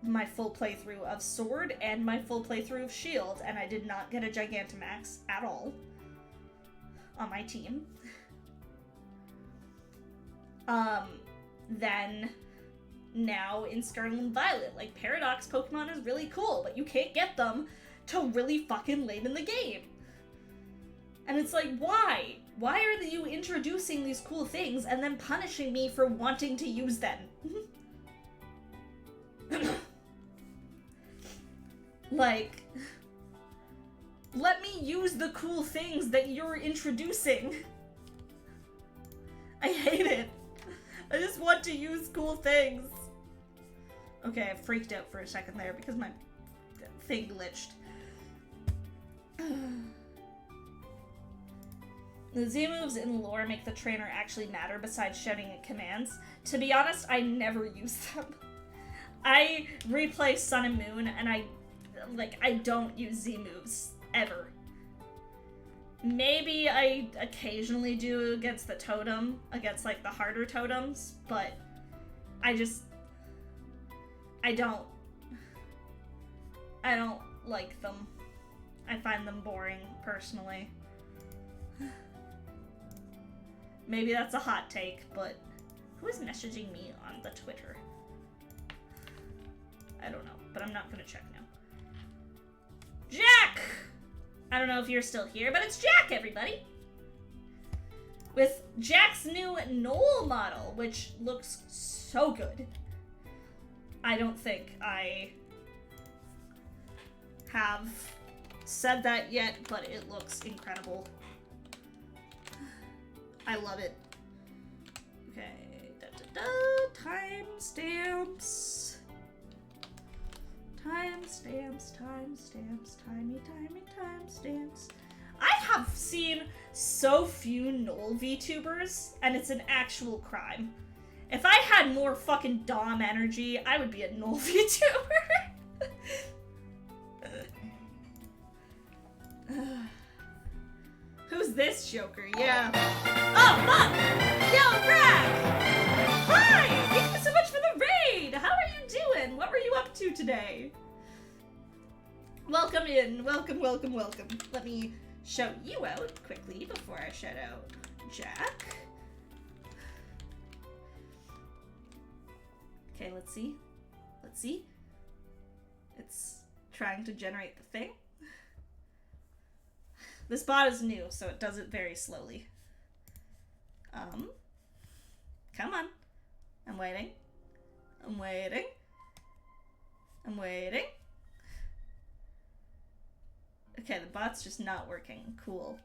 my full playthrough of Sword and my full playthrough of Shield, and I did not get a Gigantamax at all on my team. Then now in Scarlet and Violet, like, Paradox Pokemon is really cool, but you can't get them till really fucking late in the game. And it's like, why? Why are you introducing these cool things and then punishing me for wanting to use them? Like, let me use the cool things that you're introducing. I hate it. I just want to use cool things. Okay, I freaked out for a second there because my thing glitched. The Z moves in lore make the trainer actually matter besides shouting at commands. To be honest, I never use them. I replay Sun and Moon and I don't use Z moves ever. Maybe I occasionally do against the totem, against like the harder totems, but I don't like them. I find them boring, personally. Maybe that's a hot take, but who is messaging me on the Twitter? I don't know, but I'm not gonna check now. Jack! I don't know if you're still here, but it's Jack, everybody! With Jack's new Knoll model, which looks so good. I don't think I have said that yet, but it looks incredible. I love it. Okay, timestamps. Timestamps, timey timestamps. I have seen so few Knoll VTubers, and it's an actual crime. If I had more fucking Dom energy, I would be a Knoll VTuber. Who's this Joker? Yeah. Oh, fuck! Yo, Crack! Hi! Thank you so much for the raid! How are you doing? What were you up to today? Welcome in. Welcome, welcome, welcome. Let me shout you out quickly before I shout out Jack. Okay, let's see. Let's see. It's trying to generate the thing. This bot is new, so it does it very slowly. Come on. I'm waiting. I'm waiting. I'm waiting. Okay, the bot's just not working. Cool.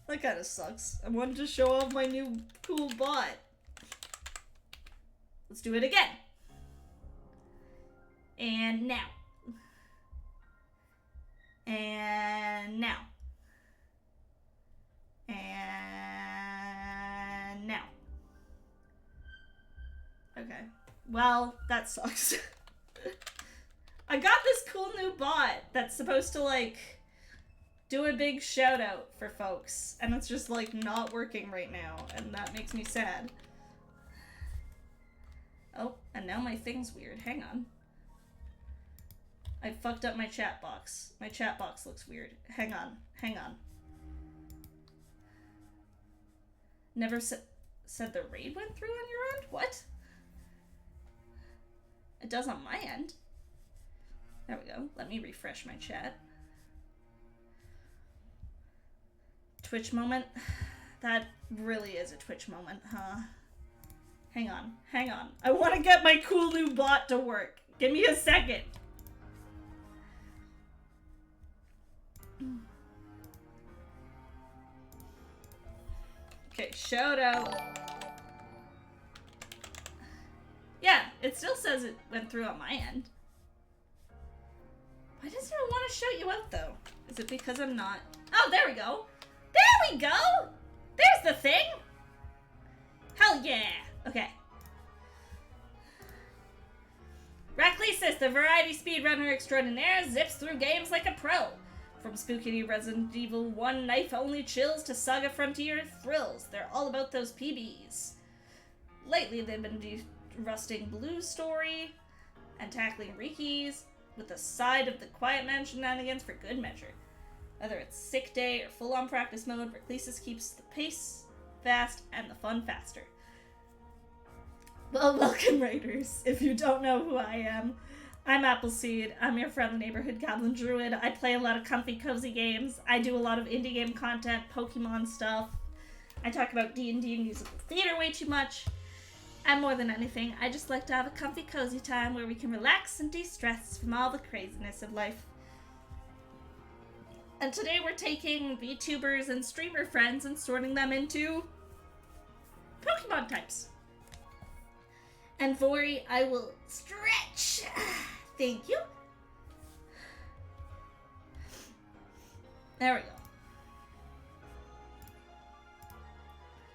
That kind of sucks. I wanted to show off my new cool bot. Let's do it again. And now. And now. And now. Okay. Well, that sucks. I got this cool new bot that's supposed to, like, do a big shout out for folks, and it's just, like, not working right now, and that makes me sad. Oh, and now my thing's weird. Hang on. I fucked up my chat box. My chat box looks weird. Hang on. Hang on. Never said the raid went through on your end? What? It does on my end. There we go. Let me refresh my chat. Twitch moment? That really is a Twitch moment, huh? Hang on. Hang on. I want to get my cool new bot to work. Give me a second. Okay, shout out. Yeah, it still says it went through on my end. Why does it want to shout you out, though? Is it because I'm not... Oh, there we go. There we go! There's the thing! Hell yeah! Okay. Raclesis, the variety speedrunner extraordinaire, zips through games like a pro. From spooky Resident Evil 1 knife-only chills to Saga Frontier thrills, they're all about those PBs. Lately, they've been rusting Blue's story and tackling Riki's with a side of the Quiet Man shenanigans for good measure. Whether it's sick day or full-on practice mode, Reclesis keeps the pace fast and the fun faster. Well, welcome, Raiders. If you don't know who I am, I'm Appleseed. I'm your friendly neighborhood goblin druid. I play a lot of comfy, cozy games. I do a lot of indie game content, Pokemon stuff. I talk about D&D and musical theater way too much. And more than anything, I just like to have a comfy, cozy time where we can relax and de-stress from all the craziness of life. And today we're taking VTubers and streamer friends and sorting them into Pokemon types. And Vori, I will stretch. Thank you. There we go.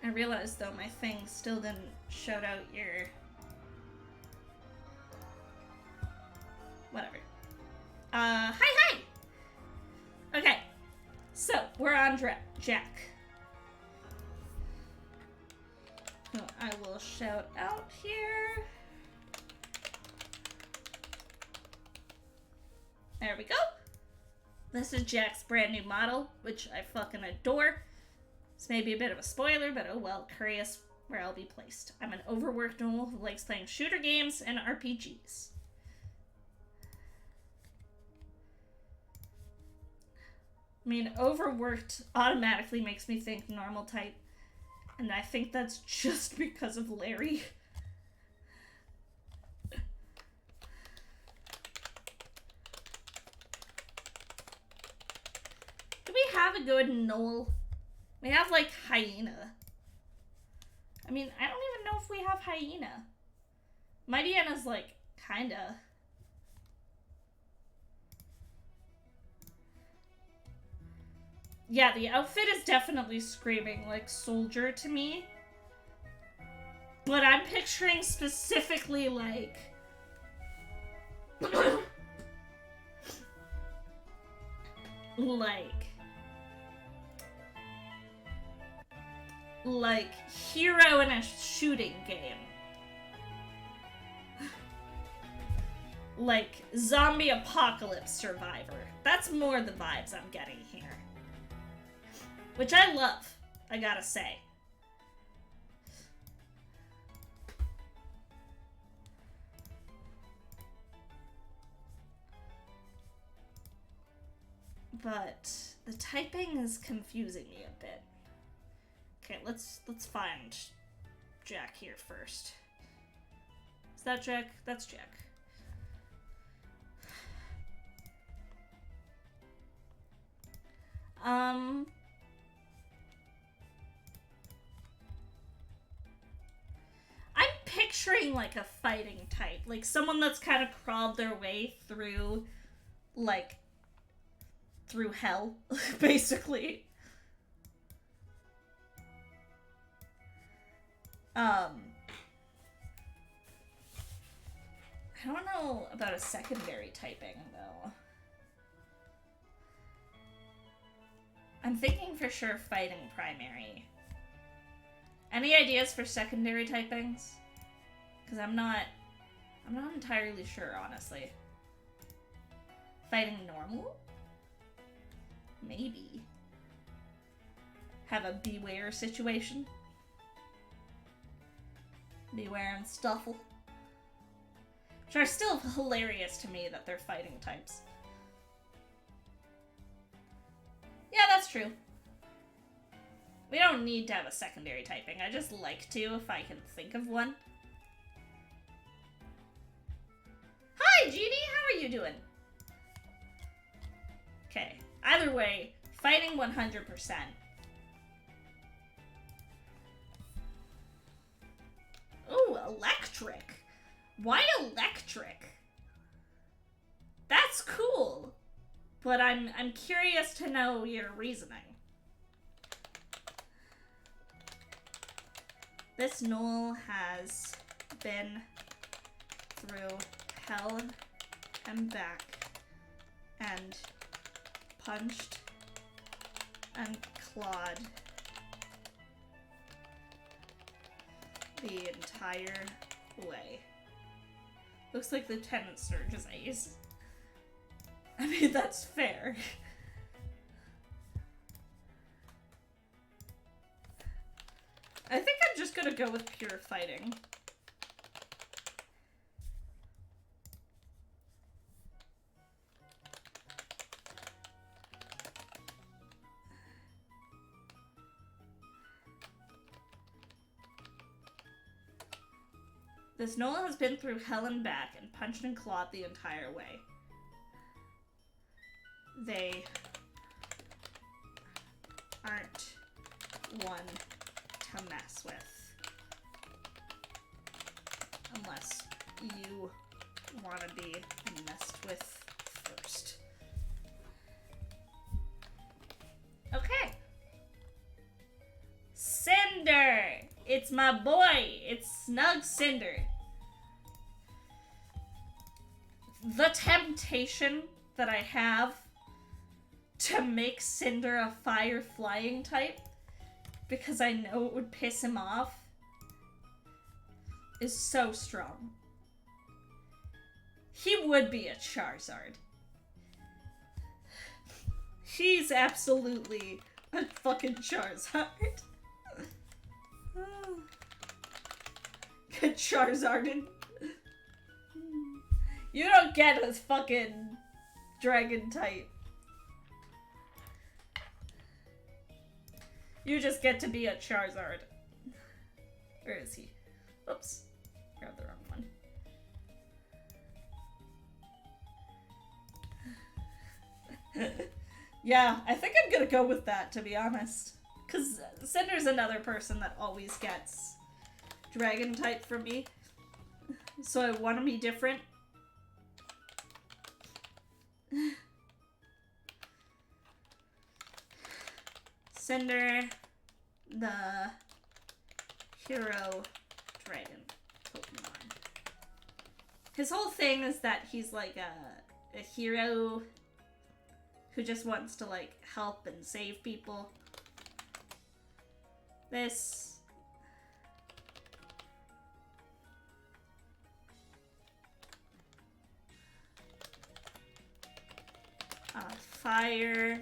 I realized though my thing still didn't shout out your... whatever. Hi! Okay, so we're on Jack. So I will shout out here. There we go. This is Jack's brand new model, which I fucking adore. This may be a bit of a spoiler, but oh well, curious where I'll be placed. I'm an overworked gnoll who likes playing shooter games and RPGs. I mean, overworked automatically makes me think normal type. And I think that's just because of Larry. Do we have a good gnoll? We have, like, hyena. I mean, I don't even know if we have hyena. Mightyana's, like, kinda. Yeah, the outfit is definitely screaming like soldier to me. But I'm picturing specifically like... like hero in a shooting game. Like zombie apocalypse survivor. That's more the vibes I'm getting here. Which I love, I gotta say. But the typing is confusing me a bit. Okay, let's find Jack here first. Is that Jack? That's Jack. I'm picturing like a fighting type, like someone that's kind of crawled their way through, like, through hell, basically. I don't know about a secondary typing, though. I'm thinking for sure fighting primary. Any ideas for secondary typings? Because I'm not entirely sure, honestly. Fighting normal? Maybe. Have a beware situation? Beware and Stuffle. Which are still hilarious to me that they're fighting types. Yeah, that's true. We don't need to have a secondary typing. I just like to if I can think of one. Hi, Jeannie! How are you doing? Okay. Either way, fighting 100%. Ooh, electric. Why electric? That's cool. But I'm curious to know your reasoning. This gnoll has been through hell and back and punched and clawed the entire way. Looks like Lieutenant Surge's ace. I mean, that's fair. I think I'm just gonna go with pure fighting. This Nola has been through hell and back and punched and clawed the entire way. They aren't one to mess with. Unless you want to be messed with first. Okay. Cinder! It's my boy! It's Snug Cinder. The temptation that I have to make Cinder a fire flying type, because I know it would piss him off, is so strong. He would be a Charizard. He's absolutely a fucking Charizard. Get Charizarded. You don't get a fucking dragon type. You just get to be a Charizard. Where is he? Oops. Grabbed the wrong one. Yeah, I think I'm gonna go with that, to be honest. Because Cinder's another person that always gets dragon type from me. So I want to be different. Cinder, the hero dragon Pokemon. His whole thing is that he's like a hero who just wants to like help and save people. This fire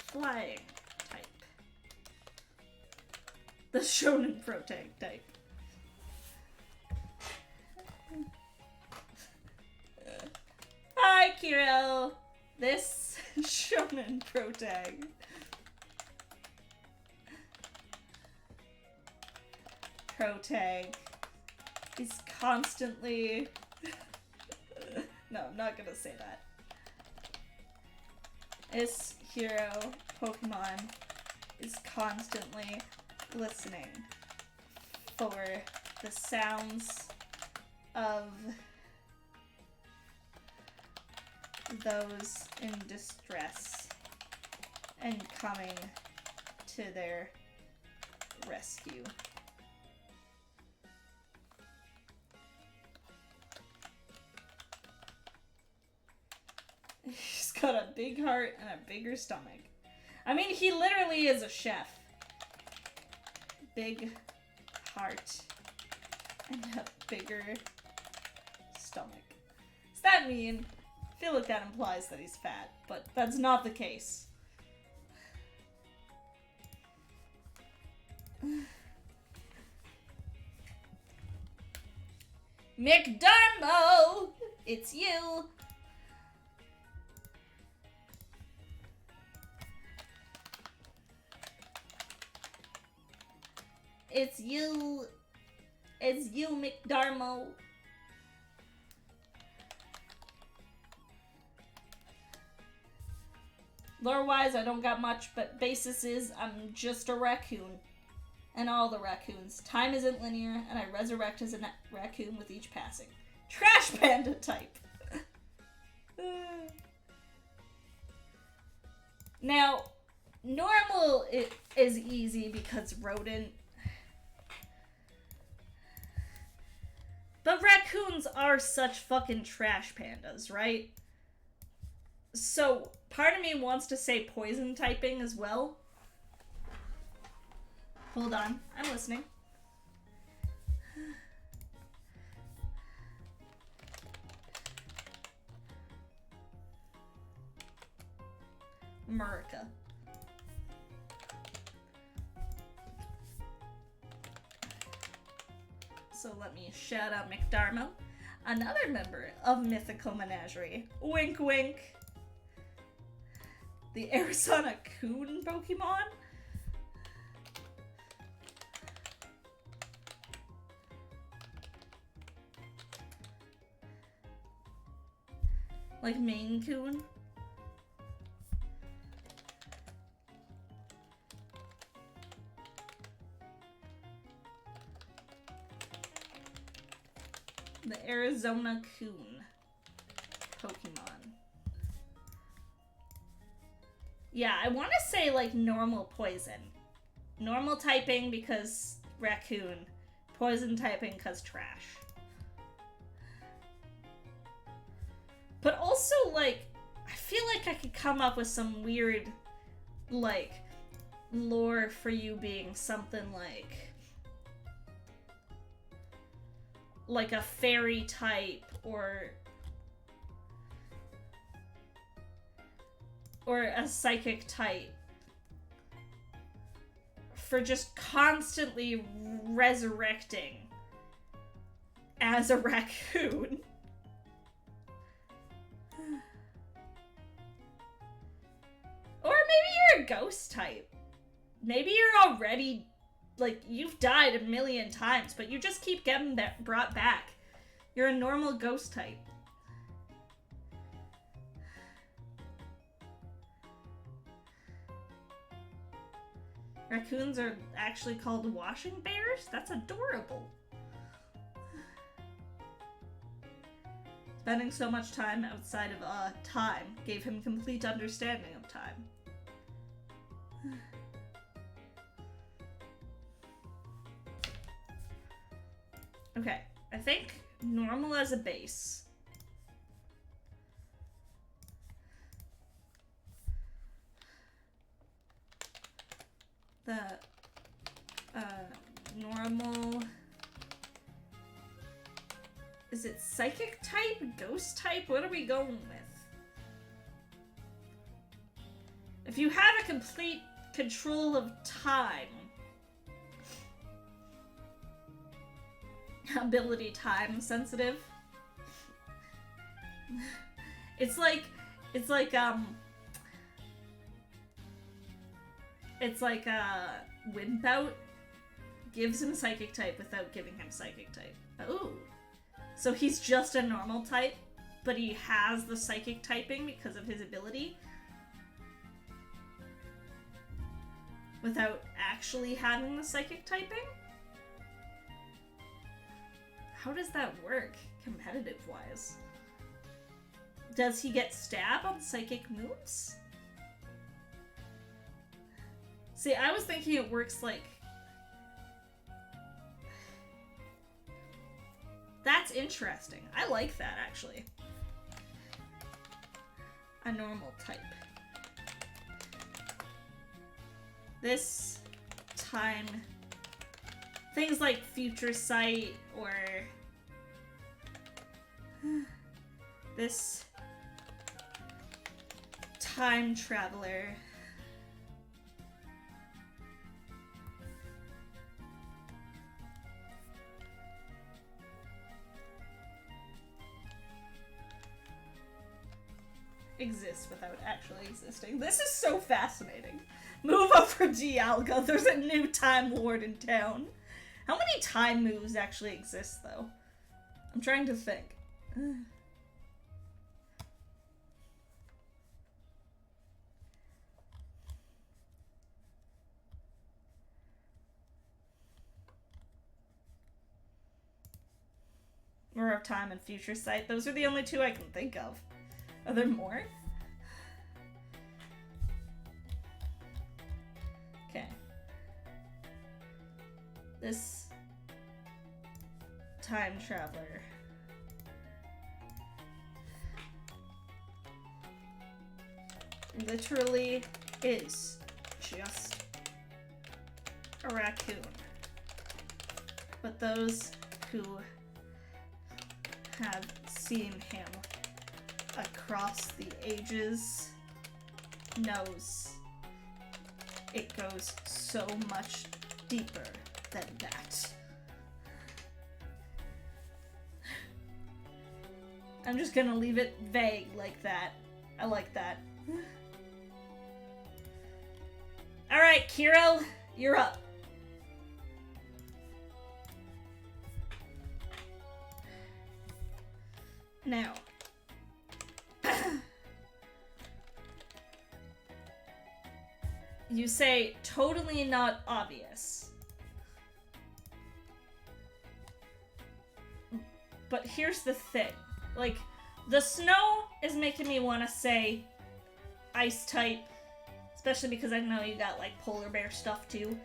flying type. The Shonen Protag type. Hi, Kiro! This Shonen Protag. Protag is constantly... No, I'm not gonna say that. This hero Pokemon is constantly listening for the sounds of those in distress and coming to their rescue. He's got a big heart and a bigger stomach. I mean, he literally is a chef. Big heart and a bigger stomach. Does that mean? I feel like that implies that he's fat, but that's not the case. McDermo! It's you! It's you. It's you, McDermo. Lore-wise, I don't got much, but basis is I'm just a raccoon. And all the raccoons. Time isn't linear, and I resurrect as a raccoon with each passing. Trash panda type. Now, normal is easy because rodent. But raccoons are such fucking trash pandas, right? So, part of me wants to say poison typing as well. Hold on, I'm listening. America. So let me shout out McDermo, another member of Mythical Menagerie. Wink wink. The Arizona Coon Pokemon? Like Maine Coon? The Arizona Coon Pokemon. Yeah, I want to say like normal poison. Normal typing because raccoon. Poison typing because trash. But also, like, I feel like I could come up with some weird, like, lore for you being something like a fairy type or a psychic type for just constantly resurrecting as a raccoon. Or maybe you're a ghost type. Maybe you're already, like, you've died a million times, but you just keep getting brought back. You're a normal ghost type. Raccoons are actually called washing bears? That's adorable. Spending so much time outside of time gave him complete understanding of time. Okay, I think normal as a base. The normal, is it psychic type, ghost type? What are we going with? If you have a complete control of time, ability time sensitive. It's like Wimpout gives him psychic type without giving him psychic type. Oh. So he's just a normal type, but he has the psychic typing because of his ability. Without actually having the psychic typing? How does that work, competitive-wise? Does he get stab on psychic moves? See, I was thinking it works like... That's interesting. I like that, actually. A normal type. This time... Things like Future Sight or... this... Time Traveler... exists without actually existing. This is so fascinating. Move over, Dialga. There's a new Time Lord in town. How many time moves actually exist, though? I'm trying to think. Mirror of Time and Future Sight. Those are the only two I can think of. Are there more? Okay. This time traveler. Literally is just a raccoon. But those who have seen him across the ages knows it goes so much deeper than that. I'm just gonna leave it vague like that. I like that. Alright, Kiro, you're up. Now, You say, totally not obvious. But here's the thing. Like, the snow is making me want to say ice type. Especially because I know you got, like, polar bear stuff, too.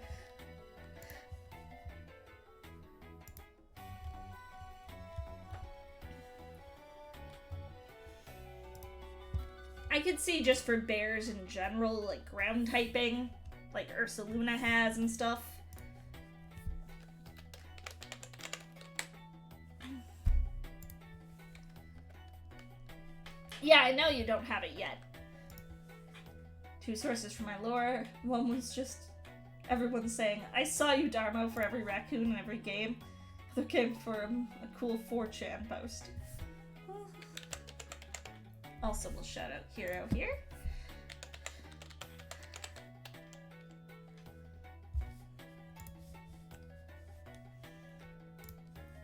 I could see just for bears in general, like ground typing, like Ursaluna has and stuff. Yeah, I know you don't have it yet. 2 sources for my lore. One was just everyone saying, I saw you, Darmo, for every raccoon in every game. The other came from a cool 4chan post. Also, we'll shout out Hero here.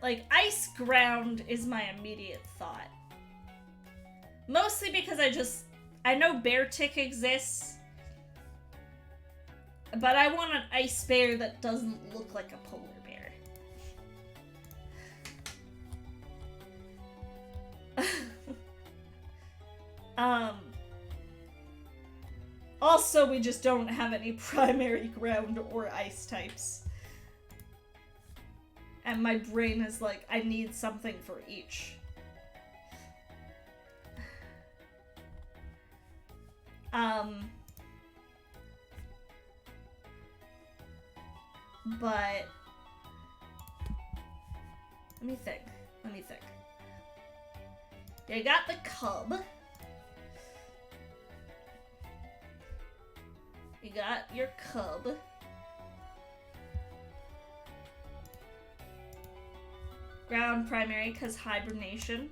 Like, ice ground is my immediate thought. Mostly because I know bear tick exists, but I want an ice bear that doesn't look like a polar bear. Also, we just don't have any primary ground or ice types. And my brain is like, I need something for each. But let me think. You got the cub. You got your cub. Ground primary, because hibernation.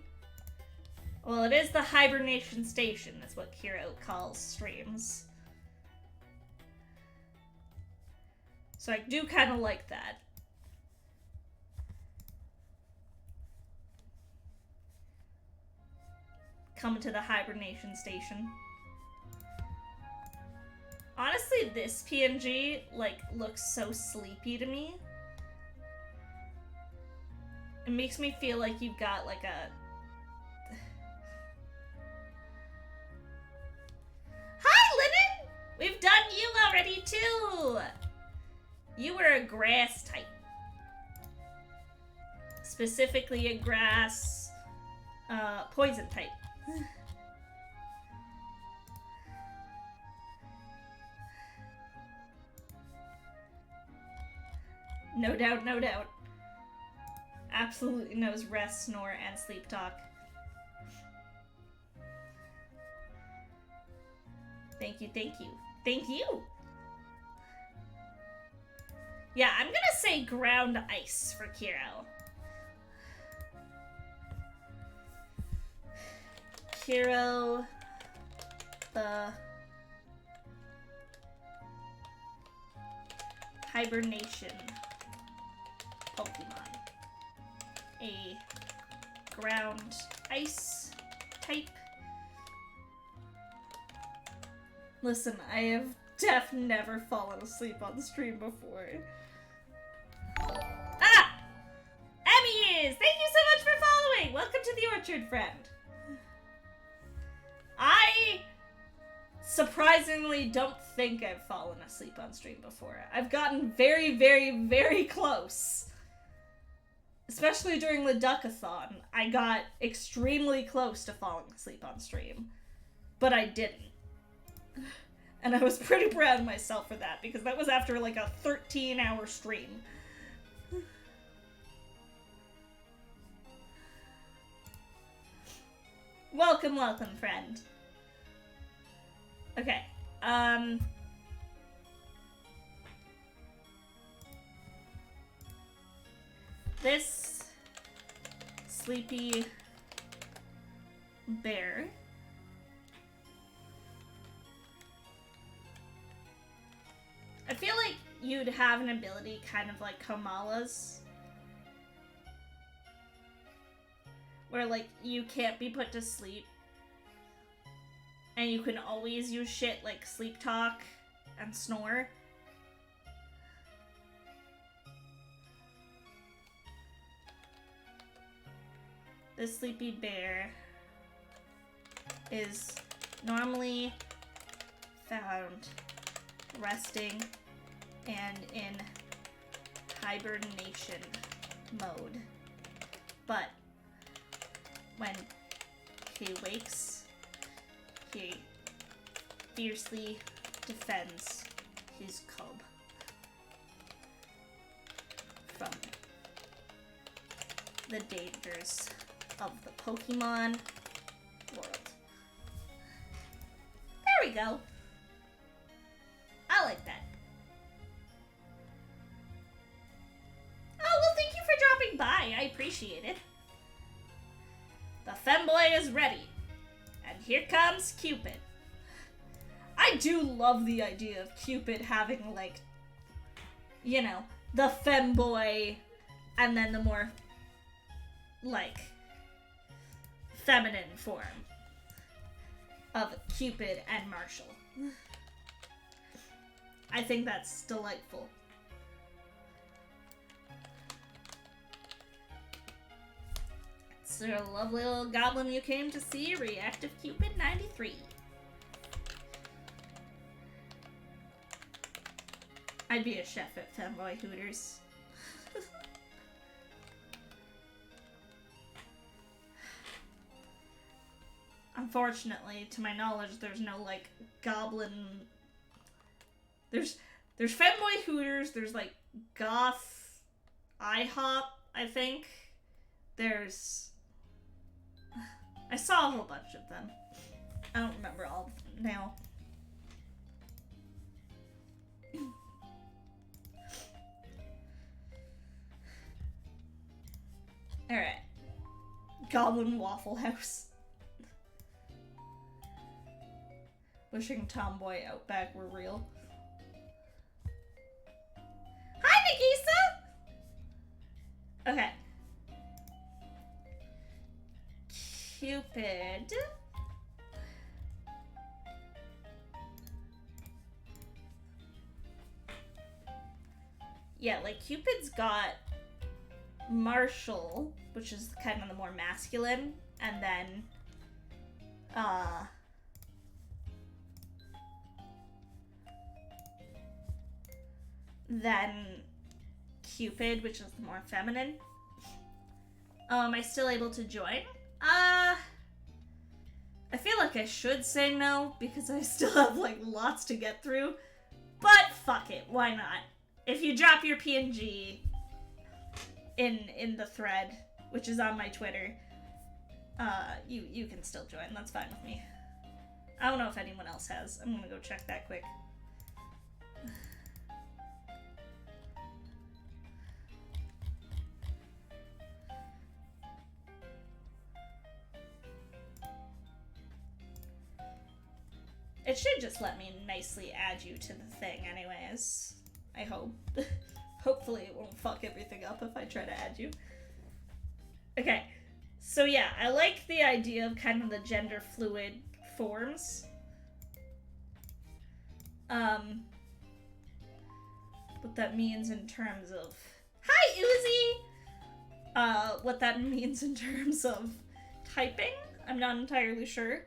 Well, it is the hibernation station, that's what Kiro calls streams. So I do kind of like that. Coming to the hibernation station. Honestly, this PNG, like, looks so sleepy to me. It makes me feel like you've got, like, a... Hi, Linen! We've done you already, too! You were a grass type. Specifically a grass, poison type. No doubt, no doubt. Absolutely knows rest, snore, and sleep talk. Thank you, thank you. Thank you! Yeah, I'm gonna say ground ice for Kiro. Kiro, the hibernation Pokemon. A ground ice type. Listen, I have never fallen asleep on stream before. Ah! Emmy is! Thank you so much for following! Welcome to the Orchard, friend. I surprisingly don't think I've fallen asleep on stream before. I've gotten very, very, very close. Especially during the Duckathon, I got extremely close to falling asleep on stream. But I didn't. And I was pretty proud of myself for that, because that was after like a 13-hour stream. Welcome, welcome, friend. Okay, this sleepy bear I feel like you'd have an ability kind of like Kamala's, where like you can't be put to sleep and you can always use shit like sleep talk and snore. This sleepy bear is normally found resting and in hibernation mode. But when he wakes, he fiercely defends his cub from the dangers of the Pokemon world. There we go. I like that. Oh, well, thank you for dropping by. I appreciate it. The femboy is ready. And here comes Cupid. I do love the idea of Cupid having, like, you know, the femboy and then the more, like, feminine form of Cupid and Marshall. I think that's delightful. It's a lovely little goblin you came to see, Reactive Cupid 93. I'd be a chef at Femboy Hooters. Unfortunately, to my knowledge, there's no, like, goblin... There's Femboy Hooters, there's, like, Goth IHOP, I think. There's... I saw a whole bunch of them. I don't remember all of them now. Alright. Goblin Waffle House. Wishing Tomboy Outback were real. Hi, Nagisa! Okay. Cupid. Yeah, like, Cupid's got Marshall, which is kind of the more masculine, and then Cupid, which is the more feminine. Am I still able to join? I feel like I should say no, because I still have, like, lots to get through. But fuck it, why not? If you drop your PNG in the thread, which is on my Twitter, you can still join. That's fine with me. I don't know if anyone else has. I'm gonna go check that quick. It should just let me nicely add you to the thing anyways. I hope. Hopefully it won't fuck everything up if I try to add you. Okay, so yeah, I like the idea of kind of the gender fluid forms. What that means in terms of... Hi, Uzi! What that means in terms of typing, I'm not entirely sure.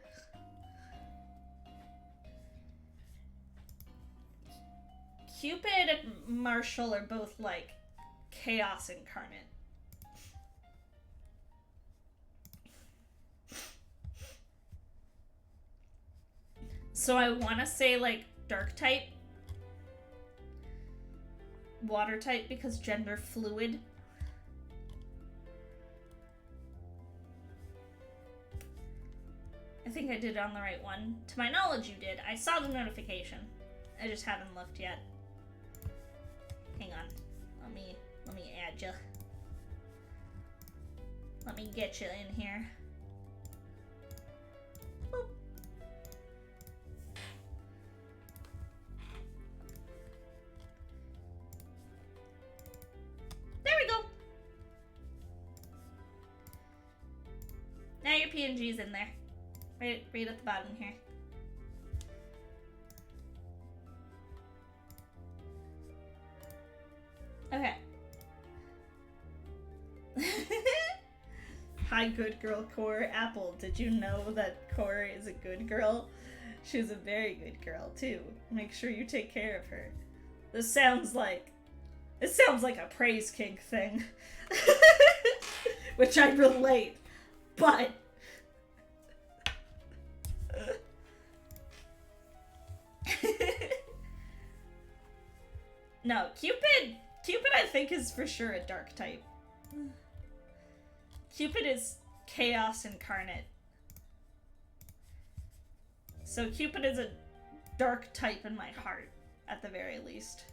Cupid and Marshall are both, like, chaos incarnate. So I want to say, like, dark type. Water type, because gender fluid. I think I did it on the right one. To my knowledge, you did. I saw the notification. I just haven't looked yet. Hang on. Let me add you. Let me get you in here. Boop. There we go. Now your PNG's in there. Right at the bottom here. Okay. Hi, good girl, Core. Apple, did you know that Core is a good girl? She's a very good girl, too. Make sure you take care of her. This sounds like a praise kink thing. Which I relate, but... No, Cupid I think is for sure a dark type. Cupid is chaos incarnate. So Cupid is a dark type in my heart, at the very least.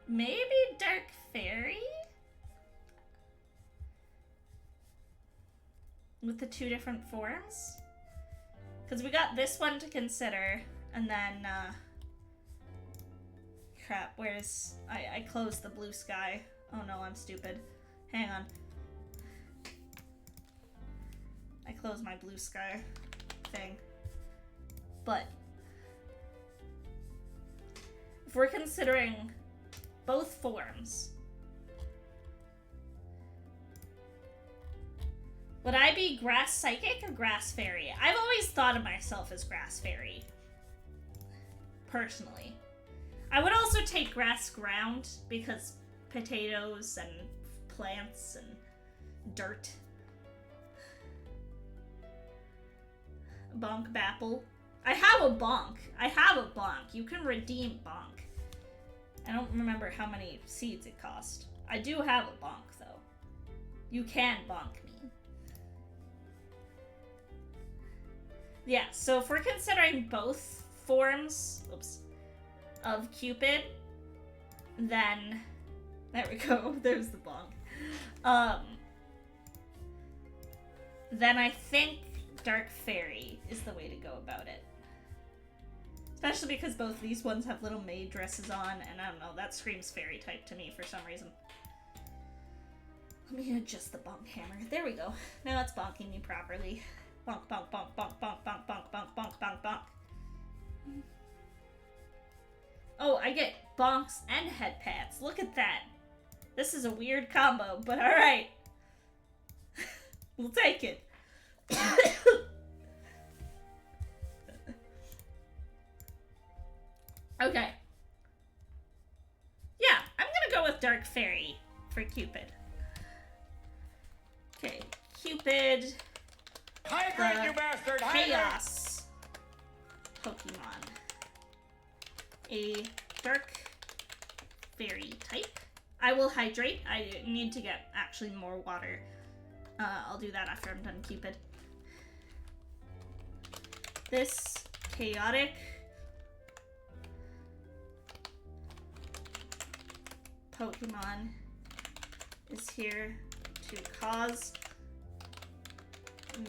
Maybe Dark Fairy? With the two different forms? Because we got this one to consider, and then, crap, where's... I closed the blue sky. Oh no, I'm stupid. Hang on. I closed my blue sky thing. But... if we're considering both forms, would I be Grass Psychic or Grass Fairy? I've always thought of myself as Grass Fairy. Personally. I would also take Grass Ground because potatoes and plants and dirt. Bonk Bapple. I have a bonk. You can redeem bonk. I don't remember how many seeds it cost. I do have a bonk, though. You can bonk me. Yeah, so if we're considering both forms, of Cupid, then... there we go, there's the bonk. Then I think Dark Fairy is the way to go about it. Especially because both these ones have little maid dresses on, and I don't know, that screams fairy type to me for some reason. Let me adjust the bonk hammer. There we go. Now it's bonking me properly. Bonk, bonk, bonk, bonk, bonk, bonk, bonk, bonk, bonk, bonk, bonk. Oh, I get bonks and head pats. Look at that. This is a weird combo, but alright. We'll take it. Okay. Yeah, I'm gonna go with Dark Fairy for Cupid. Okay, Cupid. Hydrate, you bastard! Chaos Pokemon. A Dark Fairy type. I will hydrate. I need to get actually more water. I'll do that after I'm done Cupid. This chaotic Pokemon is here to cause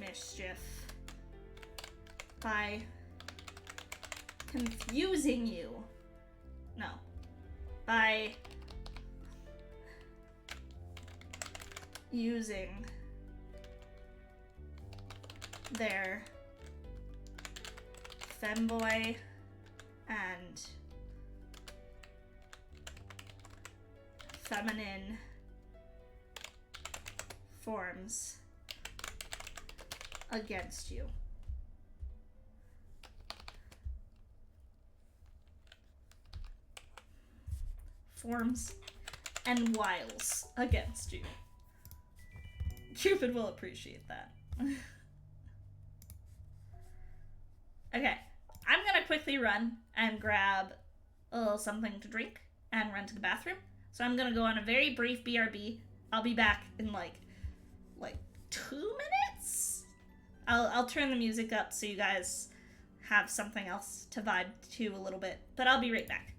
mischief by confusing you. No. By using their femboy and feminine forms against you. Forms and wiles against you. Cupid will appreciate that. Okay, I'm gonna quickly run and grab a little something to drink and run to the bathroom. So I'm gonna go on a very brief BRB. I'll be back in like 2 minutes? I'll turn the music up so you guys have something else to vibe to a little bit, but I'll be right back.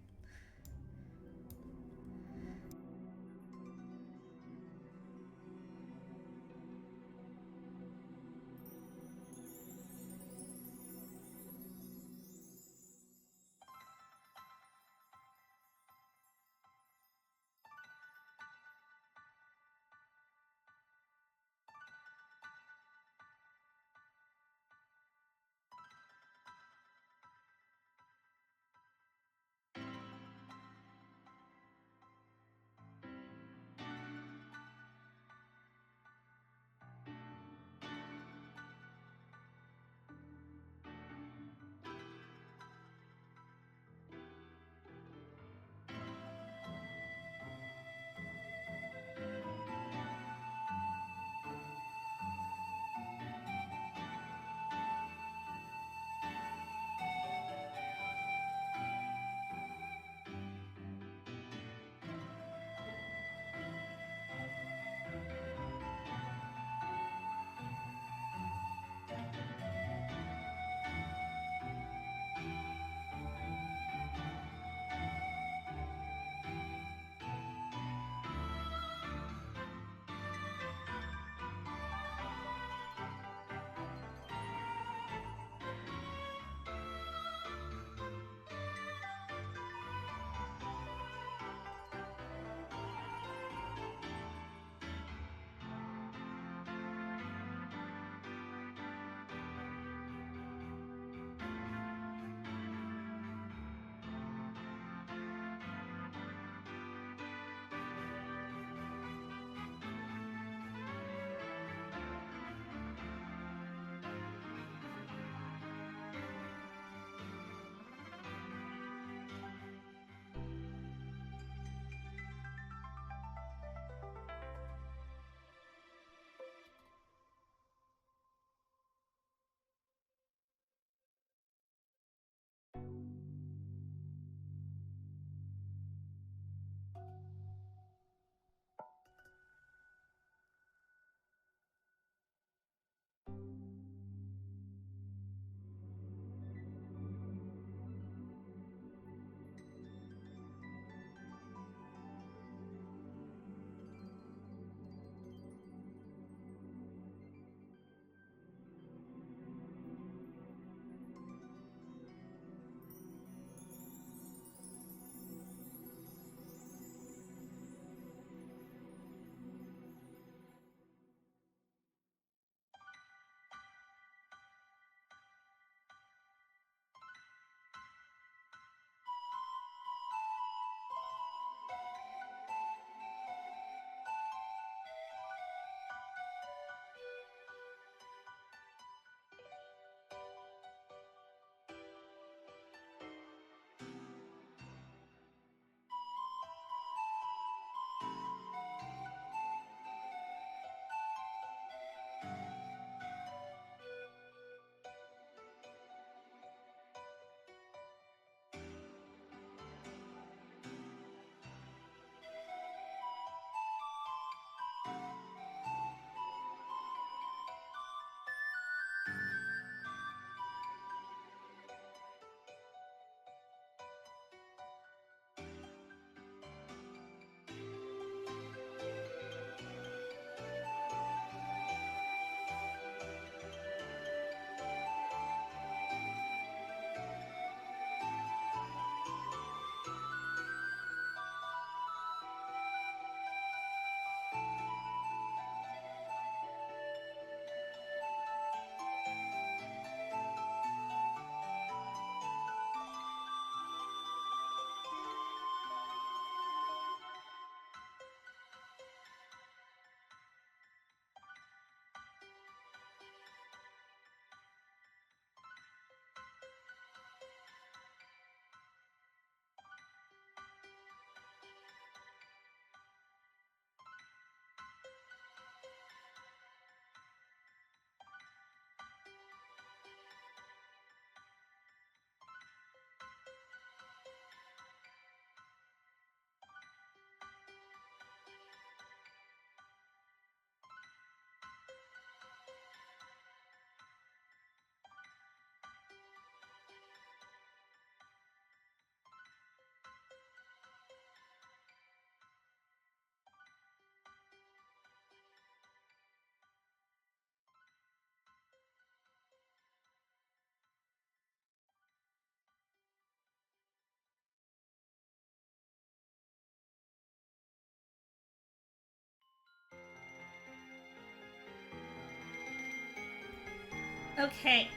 Okay.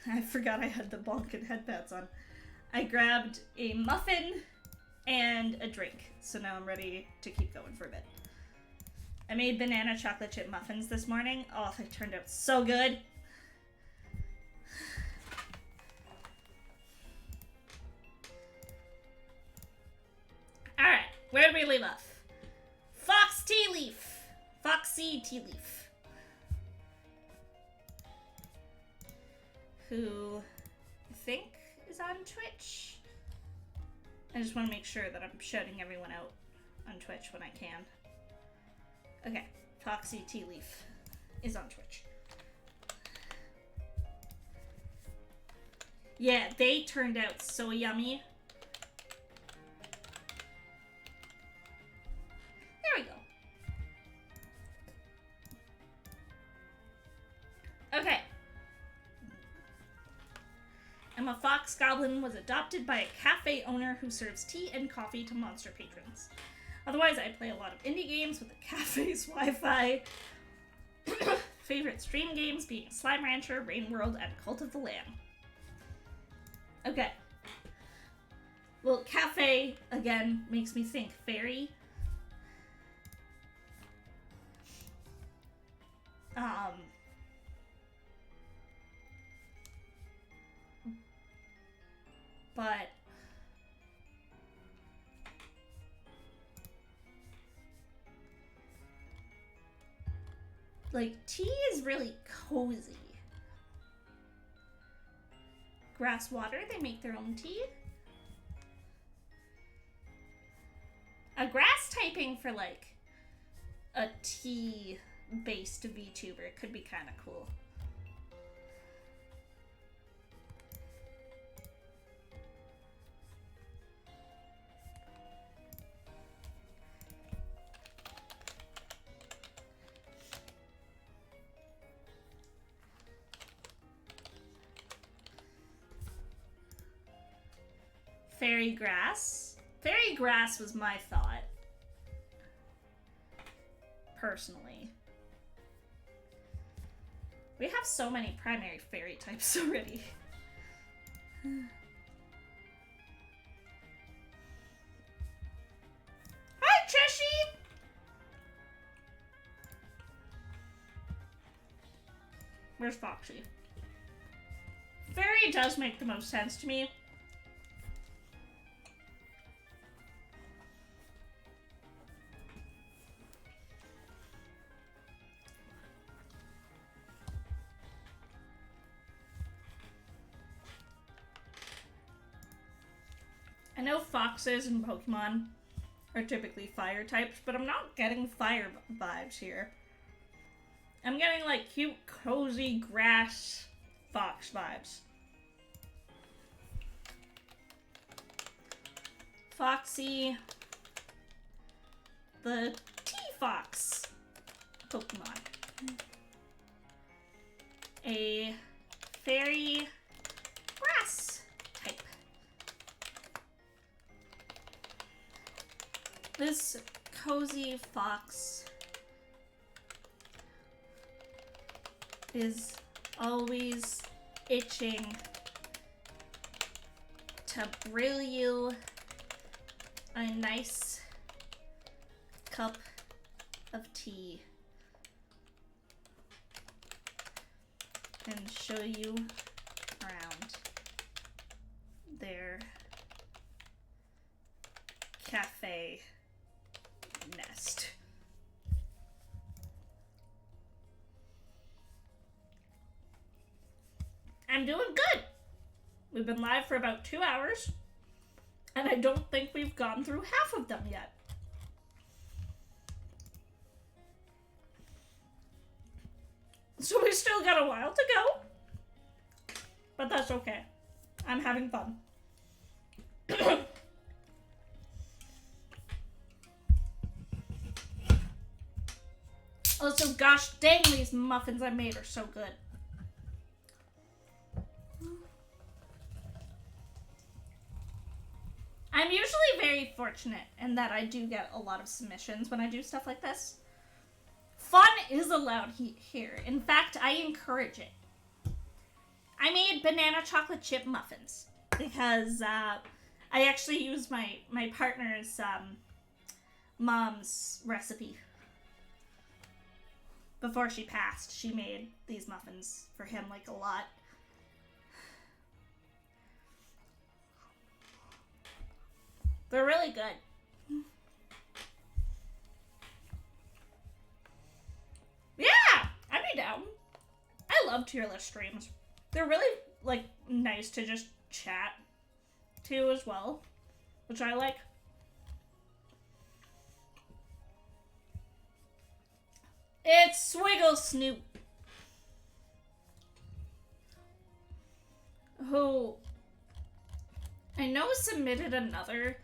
I forgot I had the bonkin headpads on. I grabbed a muffin and a drink, so now I'm ready to keep going for a bit. I made banana chocolate chip muffins this morning. Oh, they turned out so good. Alright, where did we leave off? Foxy Tea Leaf. Who I think is on Twitch. I just want to make sure that I'm shouting everyone out on Twitch when I can. Okay, Foxy Tea Leaf is on Twitch. Yeah, they turned out so yummy. There we go. Okay. Emma Fox Goblin was adopted by a cafe owner who serves tea and coffee to monster patrons. Otherwise, I play a lot of indie games with the cafe's Wi-Fi. Favorite stream games being Slime Rancher, Rain World, and Cult of the Lamb. Okay. Well, cafe, again, makes me think fairy. But like, tea is really cozy. Grass water, they make their own tea. A grass typing for like a tea-based VTuber could be kind of cool. Fairy grass. Fairy grass was my thought. Personally. We have so many primary fairy types already. Hi, Cheshie! Where's Foxy? Fairy does make the most sense to me. I know foxes in Pokemon are typically fire types, but I'm not getting fire vibes here. I'm getting like cute, cozy grass fox vibes. Foxy, the T-Fox Pokemon. A fairy grass type. This cozy fox is always itching to brew you a nice cup of tea and show you around their cafe nest. I'm doing good. We've been live for about 2 hours, and I don't think we've gone through half of them yet. So we still got a while to go, but that's okay. I'm having fun. Also, gosh dang, these muffins I made are so good. I'm usually very fortunate in that I do get a lot of submissions when I do stuff like this. Fun is allowed here. In fact, I encourage it. I made banana chocolate chip muffins because I actually used my partner's mom's recipe. Before she passed, she made these muffins for him like a lot. They're really good. Yeah, I'd be down. I love tier list streams. They're really, like, nice to just chat to as well, which I like. It's Swiggle Snoop, who I know submitted another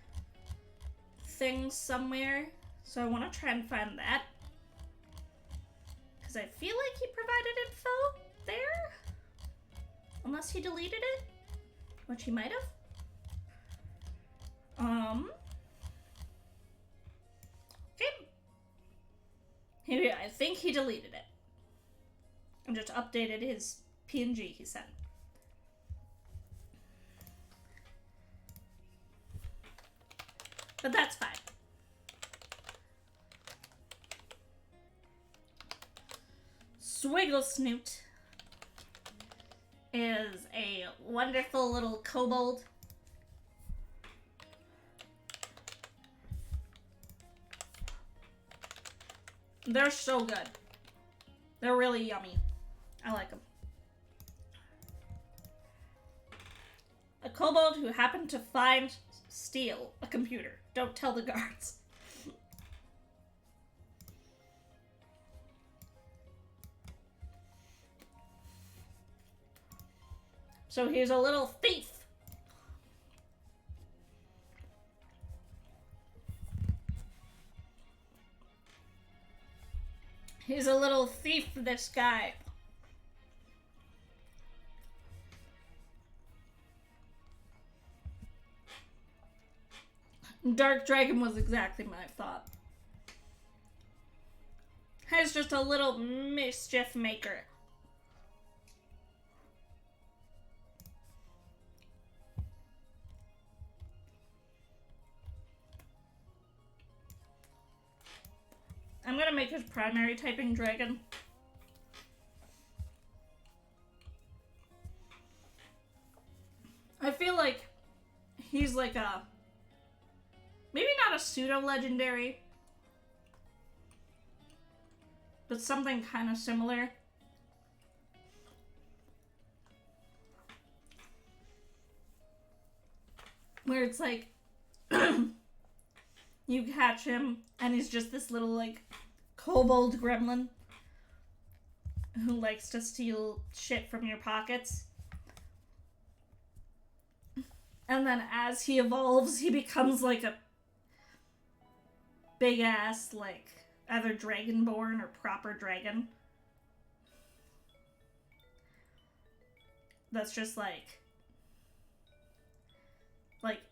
thing somewhere, so I want to try and find that, because I feel like he provided info there, unless he deleted it, which he might have. Okay. I think he deleted it and just updated his PNG he sent. But that's fine. Swiggle Snoot is a wonderful little kobold. They're so good. They're really yummy. I like them. A kobold who happened to steal a computer. Don't tell the guards. So he's a little thief. He's a little thief, this guy. Dark Dragon was exactly my thought. He's just a little mischief maker. I'm gonna make his primary typing dragon. I feel like he's like a, maybe not a pseudo-legendary, but something kind of similar. Where it's like, you catch him, and he's just this little, like, kobold gremlin who likes to steal shit from your pockets. And then as he evolves, he becomes, like, a big-ass, like, either dragonborn or proper dragon. That's just, like,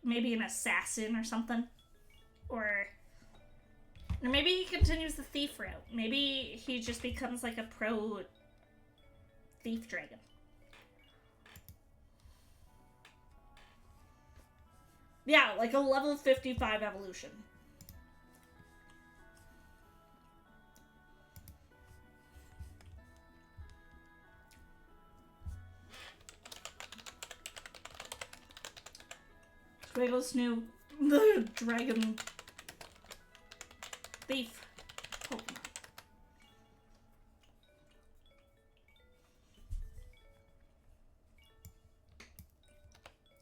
maybe an assassin or something. Or maybe he continues the thief route. Maybe he just becomes like a pro thief dragon. Yeah, like a level 55 evolution. Swiggle Snoop, the dragon thief Pokemon.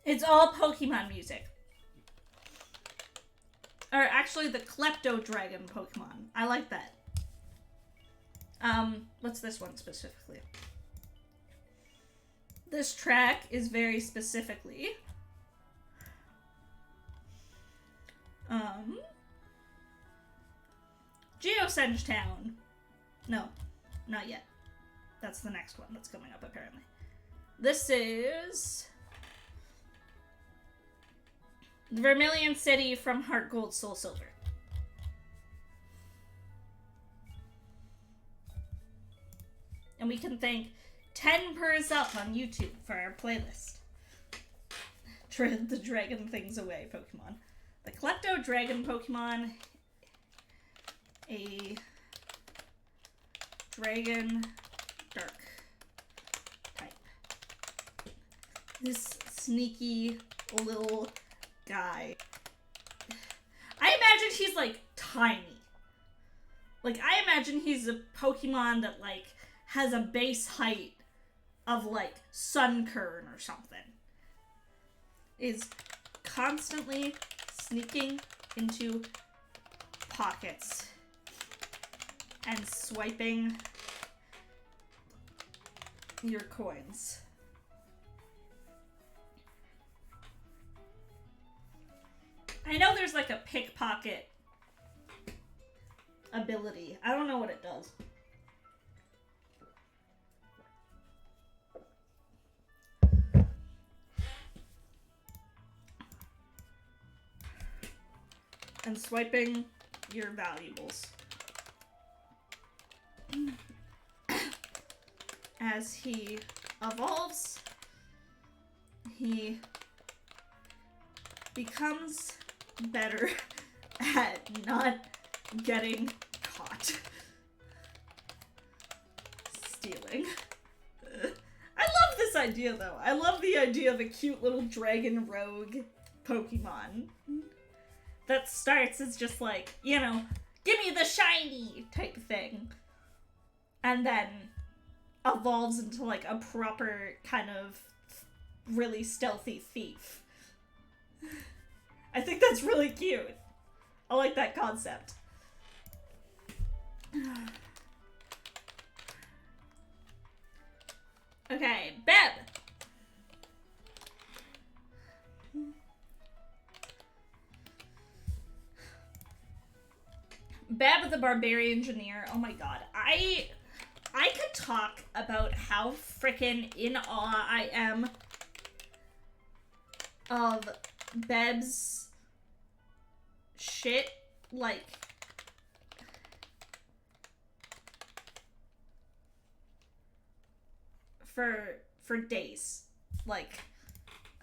It's all Pokemon music. Or actually the Klepto Dragon Pokemon. I like that. What's this one specifically? This track is very specifically Geosenge Town. No, not yet. That's the next one that's coming up, apparently. This is Vermilion City from Heart Gold Soul Silver. And we can thank 10 purrs up on YouTube for our playlist. Tread the dragon things away, Pokemon. The Klepto Dragon Pokemon, a Dragon Dark type. This sneaky little guy. I imagine he's like tiny. Like, I imagine he's a Pokemon that like has a base height of like Sunkern or something. Is constantly sneaking into pockets and swiping your coins. I know there's like a pickpocket ability. I don't know what it does. And swiping your valuables. As he evolves, he becomes better at not getting caught stealing. I love this idea though. I love the idea of a cute little dragon rogue Pokemon that starts as just like, you know, give me the shiny type thing. And then evolves into like a proper kind of really stealthy thief. I think that's really cute. I like that concept. Okay, Beb. Beb the Barbarian Engineer. Oh my god. I could talk about how frickin' in awe I am of Beb's shit, like, for days. Like,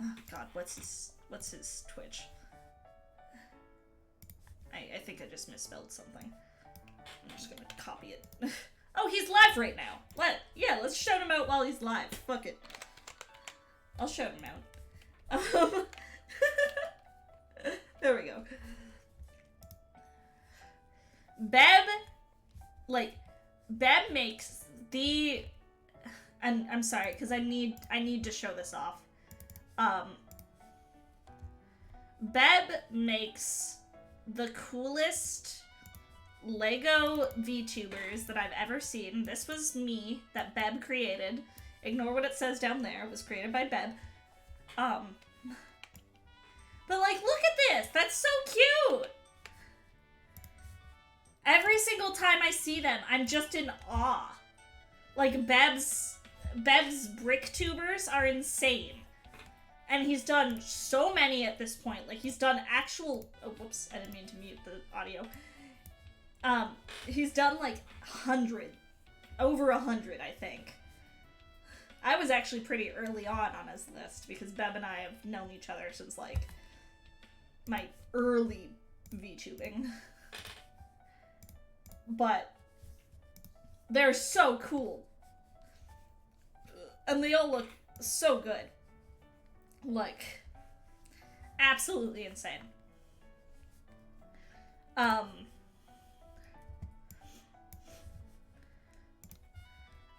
oh god, what's his Twitch? I think I just misspelled something. I'm just gonna copy it. Oh, he's live right now. Let's shout him out while he's live. Fuck it. I'll shout him out. There we go. Beb makes the, and I'm sorry, because I need to show this off. Beb makes the coolest Lego VTubers that I've ever seen. This was me that Beb created. Ignore what it says down there. It was created by Beb. But like, look at this! That's so cute! Every single time I see them, I'm just in awe. Like, Beb's Bricktubers are insane. And he's done so many at this point. Like, he's done actual... Oh, whoops. I didn't mean to mute the audio. He's done, like, 100. Over 100, I think. I was actually pretty early on his list, because Beb and I have known each other since, like, my early VTubing. But they're so cool. And they all look so good. Like, absolutely insane.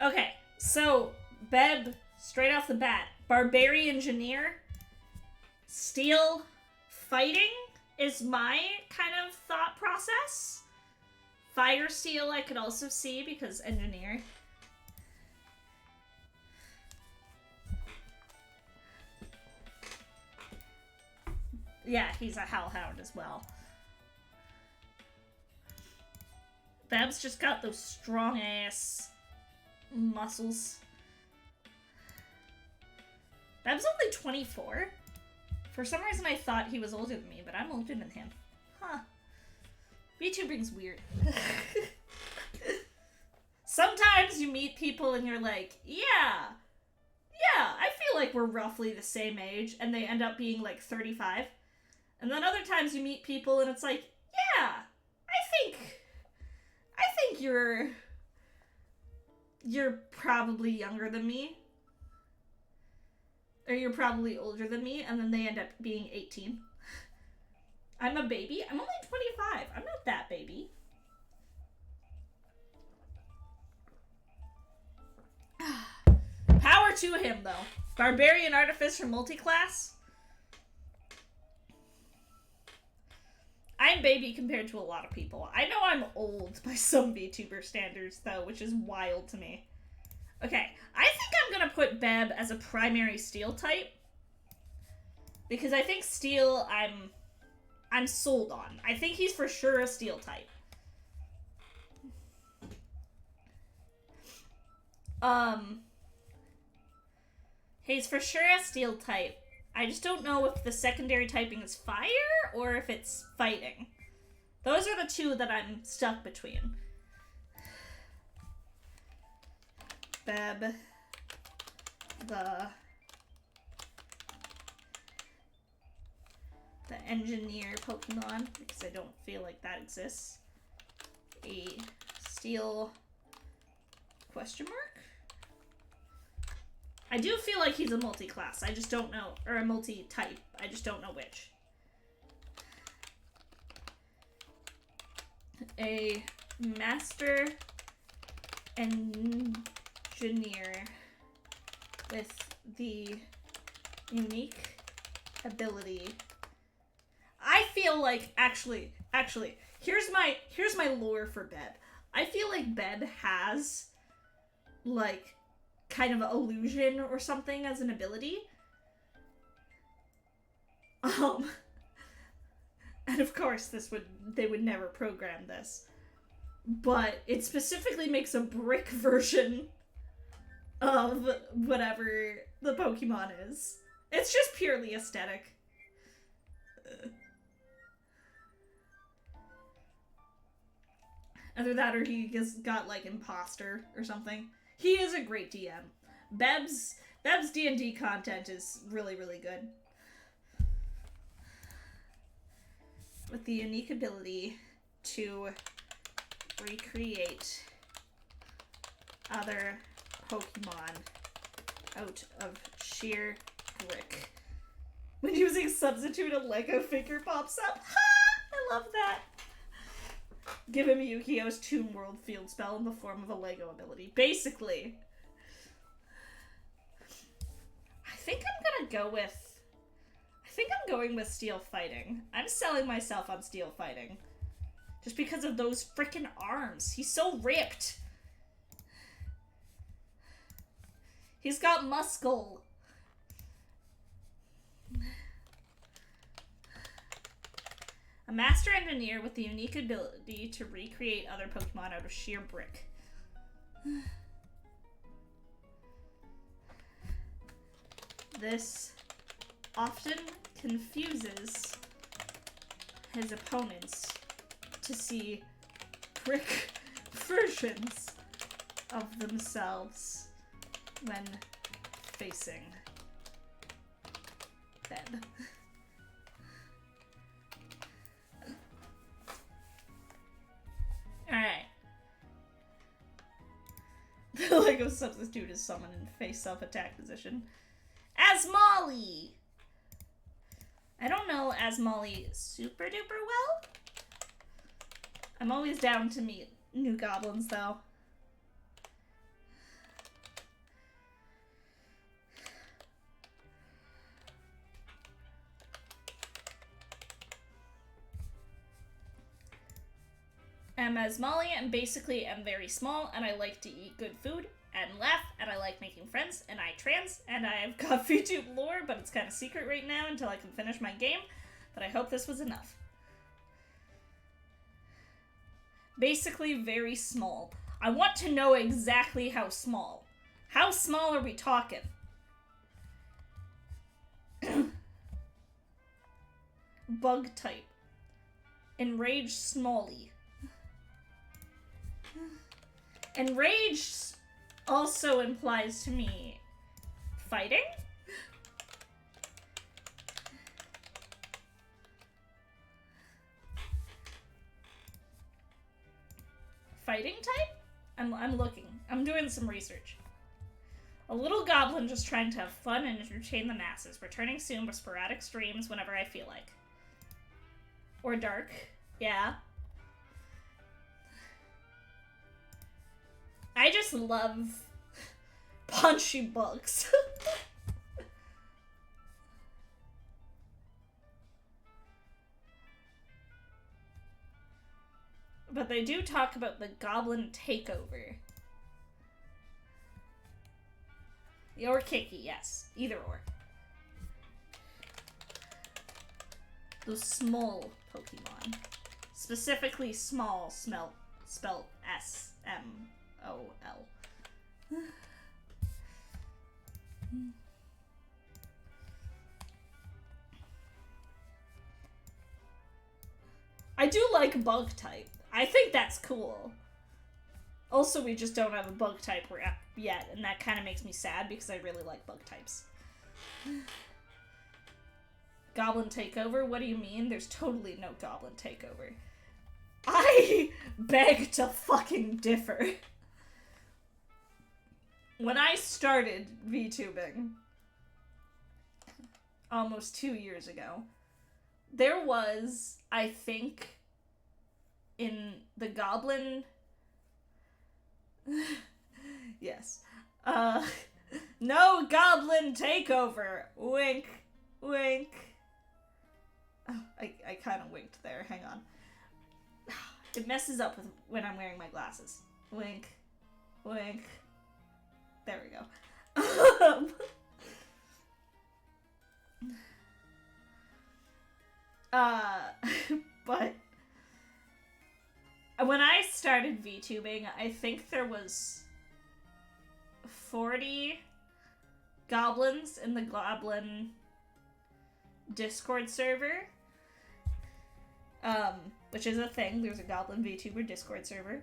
Okay, so Beb, straight off the bat, Barbarian Engineer, Steel Fighting is my kind of thought process. Fire Steel I could also see because Engineer. Yeah, he's a Hellhound as well. Beb's just got those strong ass muscles. Beb's only 24. For some reason I thought he was older than me, but I'm older than him. Huh. VTubering's weird. Sometimes you meet people and you're like, yeah, I feel like we're roughly the same age, and they end up being like 35. And then other times you meet people and it's like, yeah, I think you're probably younger than me. Or you're probably older than me, and then they end up being 18. I'm a baby? I'm only 25. I'm not that baby. Power to him, though. Barbarian Artificer Multiclass. I'm baby compared to a lot of people. I know I'm old by some VTuber standards, though, which is wild to me. Okay, I think I'm gonna put Beb as a primary steel type. Because I think steel, I'm sold on. I think he's for sure a steel type. He's for sure a steel type. I just don't know if the secondary typing is fire or if it's fighting. Those are the two that I'm stuck between. Beb, the engineer Pokemon, because I don't feel like that exists. A steel question mark? I do feel like he's a multi-class. I just don't know, or a multi-type. I just don't know which. A master engineer with the unique ability. I feel like actually here's my lore for Beb. I feel like Beb has like kind of illusion or something as an ability. And of course they would never program this. But it specifically makes a brick version of whatever the Pokemon is. It's just purely aesthetic. Either that or he just got like imposter or something. He is a great DM. Beb's D&D content is really, really good. With the unique ability to recreate other Pokemon out of sheer brick. When using substitute, a Lego figure pops up. Ha! I love that. Give him Yu-Gi-Oh's Toon World field spell in the form of a Lego ability. Basically. I think I'm going with Steel Fighting. I'm selling myself on Steel Fighting. Just because of those freaking arms. He's so ripped. He's got muscle. A master engineer with the unique ability to recreate other Pokemon out of sheer brick. This often confuses his opponents to see brick versions of themselves when facing them. Alright. The Lego substitute is summoned in face-up attack position. As Molly! I don't know as Molly super duper well. I'm always down to meet new goblins though. I'm as Molly and basically am very small and I like to eat good food and laugh and I like making friends and I trans and I've got VTube lore, but it's kind of secret right now until I can finish my game, but I hope this was enough. Basically very small. I want to know exactly how small. How small are we talking? bug type. Enraged Smalley. Enraged also implies to me fighting? Fighting type? I'm looking. I'm doing some research. A little goblin just trying to have fun and entertain the masses, returning soon with sporadic streams whenever I feel like. Or dark. Yeah. I just love punchy bugs. But they do talk about the goblin takeover. Or Kiki, yes. Either or. Those small Pokemon. Specifically small, spelled S-M-O-L. I do like bug type. I think that's cool. Also, we just don't have a bug type yet, and that kind of makes me sad because I really like bug types. Goblin takeover? What do you mean? There's totally no goblin takeover. I beg to fucking differ. When I started VTubing almost 2 years ago, there was, I think, in the goblin... yes. No goblin takeover! Wink. Wink. Oh, I kind of winked there. Hang on. It messes up when I'm wearing my glasses. Wink. Wink. There we go. But when I started VTubing, I think there was 40 goblins in the goblin Discord server. Which is a thing. There's a goblin VTuber Discord server.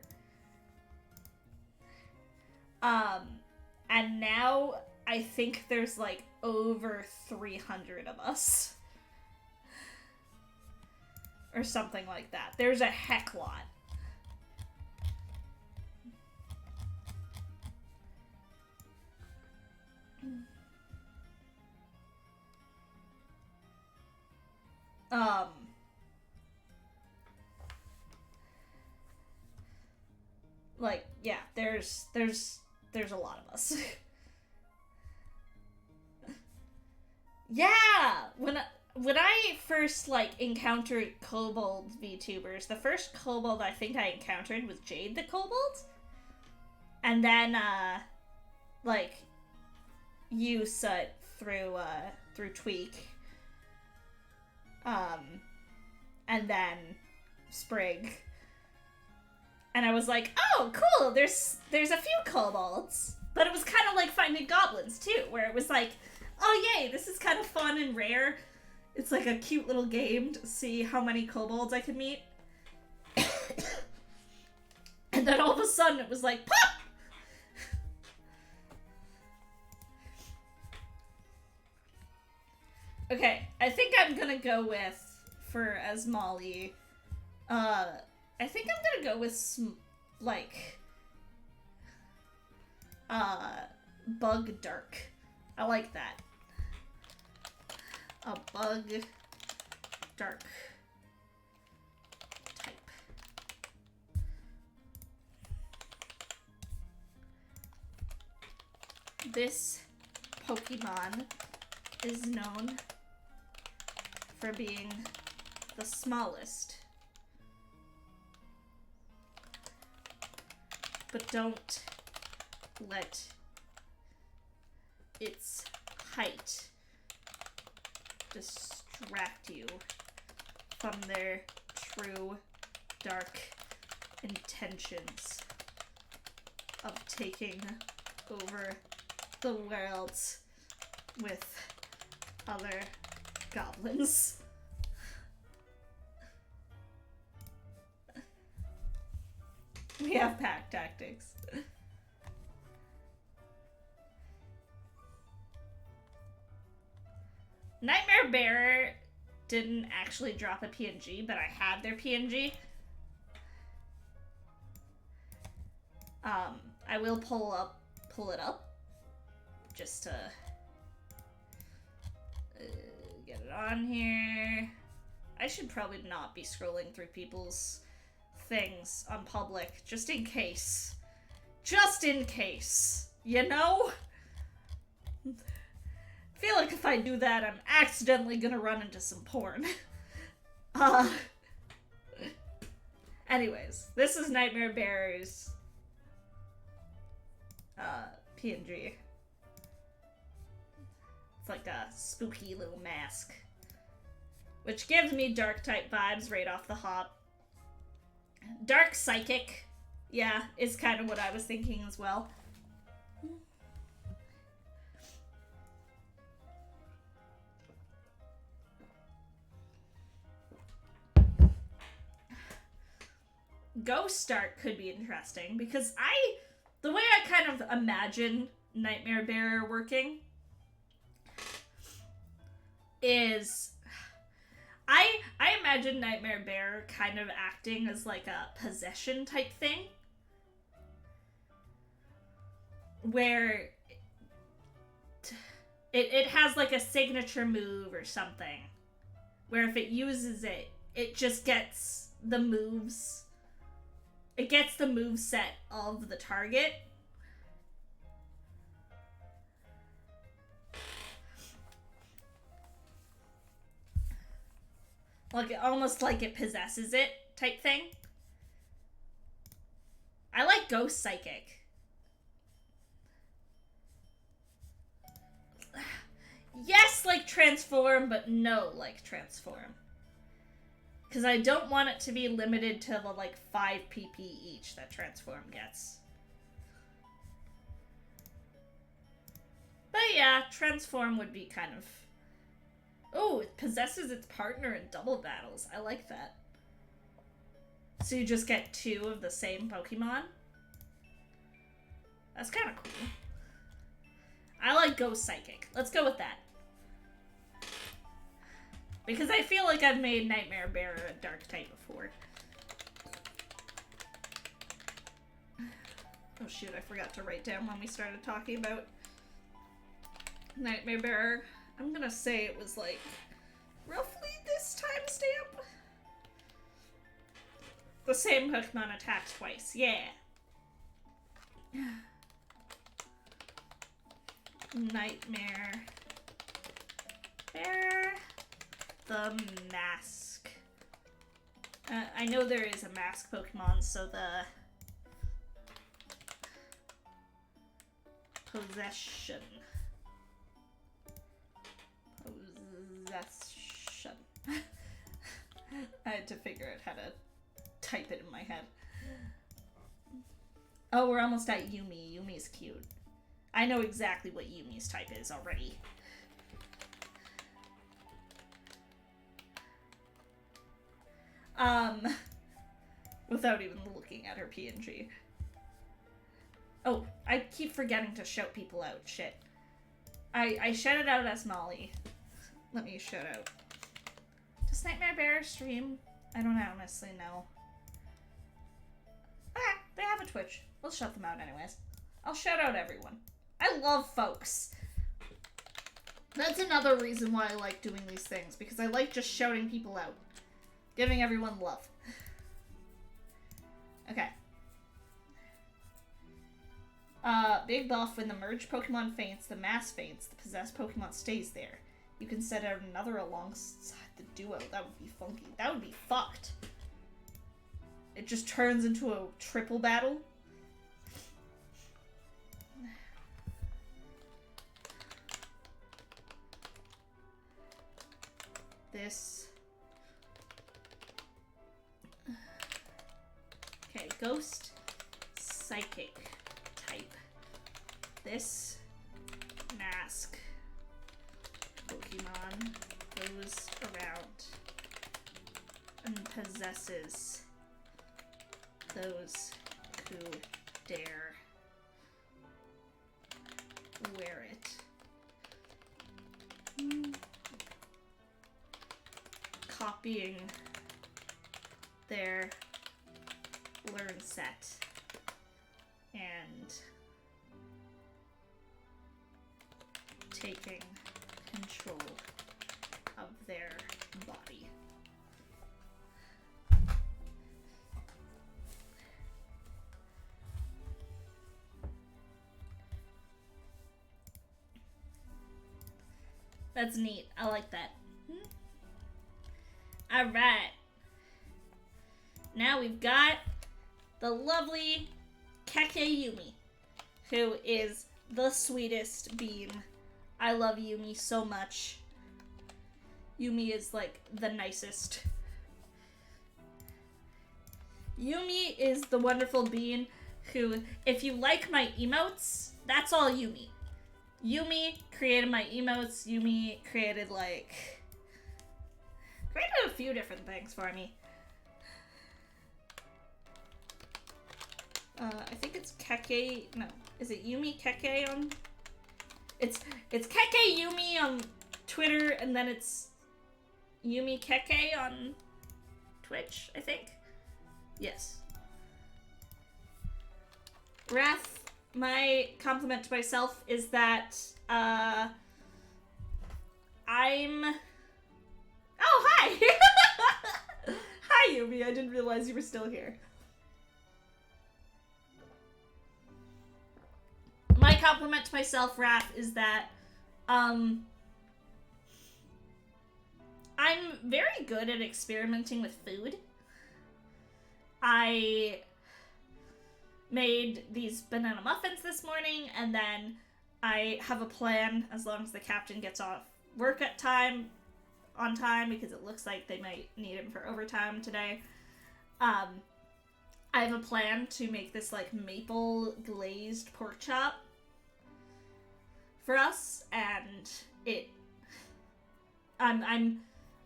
And now I think there's like over 300 of us. Or something like that. There's a heck lot. Like, yeah, there's a lot of us. Yeah! When I first, like, encountered kobold VTubers, the first kobold I think I encountered was Jade the Kobold. And then, like, you saw it through Tweak. And then Sprig. And I was like, oh, cool, there's a few kobolds. But it was kind of like finding goblins, too, where it was like, oh, yay, this is kind of fun and rare. It's like a cute little game to see how many kobolds I could meet. And then all of a sudden it was like, pop! Okay, I think I'm gonna go with, for Asmali, I think I'm gonna go with, Bug Dark. I like that. A Bug Dark type. This Pokemon is known for being the smallest. But don't let its height distract you from their true dark intentions of taking over the world with other goblins. We have pack tactics. Nightmare Bearer didn't actually drop a PNG, but I have their PNG. I will pull it up, just to get it on here. I should probably not be scrolling through people's things on public, just in case. Just in case, you know? I feel like if I do that, I'm accidentally gonna run into some porn. Anyways, this is Nightmare Bearer's PNG. It's like a spooky little mask, which gives me dark type vibes right off the hop. Dark psychic, yeah, is kind of what I was thinking as well. Ghost Start could be interesting because the way I kind of imagine Nightmare Bearer working is I imagine Nightmare Bearer kind of acting as like a possession type thing where it has like a signature move or something where if it uses it, it just gets the moves. It gets the move set of the target. Like, almost like it possesses it type thing. I like Ghost Psychic. Yes, like Transform, but no, like Transform. Because I don't want it to be limited to the, like, 5 PP each that Transform gets. But yeah, Transform would be kind of... Oh, it possesses its partner in double battles. I like that. So you just get 2 of the same Pokemon? That's kind of cool. I like Ghost Psychic. Let's go with that. Because I feel like I've made Nightmare Bearer a dark type before. Oh shoot, I forgot to write down when we started talking about Nightmare Bearer. I'm gonna say it was like roughly this timestamp. The same Pokemon attacks twice, yeah. Nightmare Bearer. The mask. I know there is a mask Pokemon, so the possession. I had to figure out how to type it in my head. Oh, we're almost at Yumi. Yumi's cute. I know exactly what Yumi's type is already. Without even looking at her PNG. Oh, I keep forgetting to shout people out. Shit. I shouted out as Molly. Let me shout out. Does Nightmare Bearer stream? I don't honestly know. Ah, they have a Twitch. We'll shut them out anyways. I'll shout out everyone. I love folks. That's another reason why I like doing these things, because I like just shouting people out. Giving everyone love. Okay. Big buff, when the merged Pokemon faints, the mass faints, the possessed Pokemon stays there. You can set out another alongside the duo. That would be funky. That would be fucked. It just turns into a triple battle. This. Okay, Ghost Psychic type. This mask Pokemon goes around and possesses those who dare wear it. Copying their learn set and taking control of their body. That's neat. I like that. Alright. Now we've got the lovely Yumi, who is the sweetest bean. I love Yumi so much. Yumi is like the nicest. Yumi is the wonderful bean who, if you like my emotes, that's all Yumi. Yumi created my emotes. Yumi created a few different things for me. I think it's Keke. No, is it Yumi Keke on? It's Keke Yumi on Twitter, and then it's Yumi Keke on Twitch, I think. Yes. Wrath, my compliment to myself is that I'm... Oh, hi! Hi, Yumi. I didn't realize you were still here. My compliment to myself, Wrath, is that I'm very good at experimenting with food. I made these banana muffins this morning, and then I have a plan as long as the captain gets off work on time, because it looks like they might need him for overtime today. I have a plan to make this like maple glazed pork chop for us, and I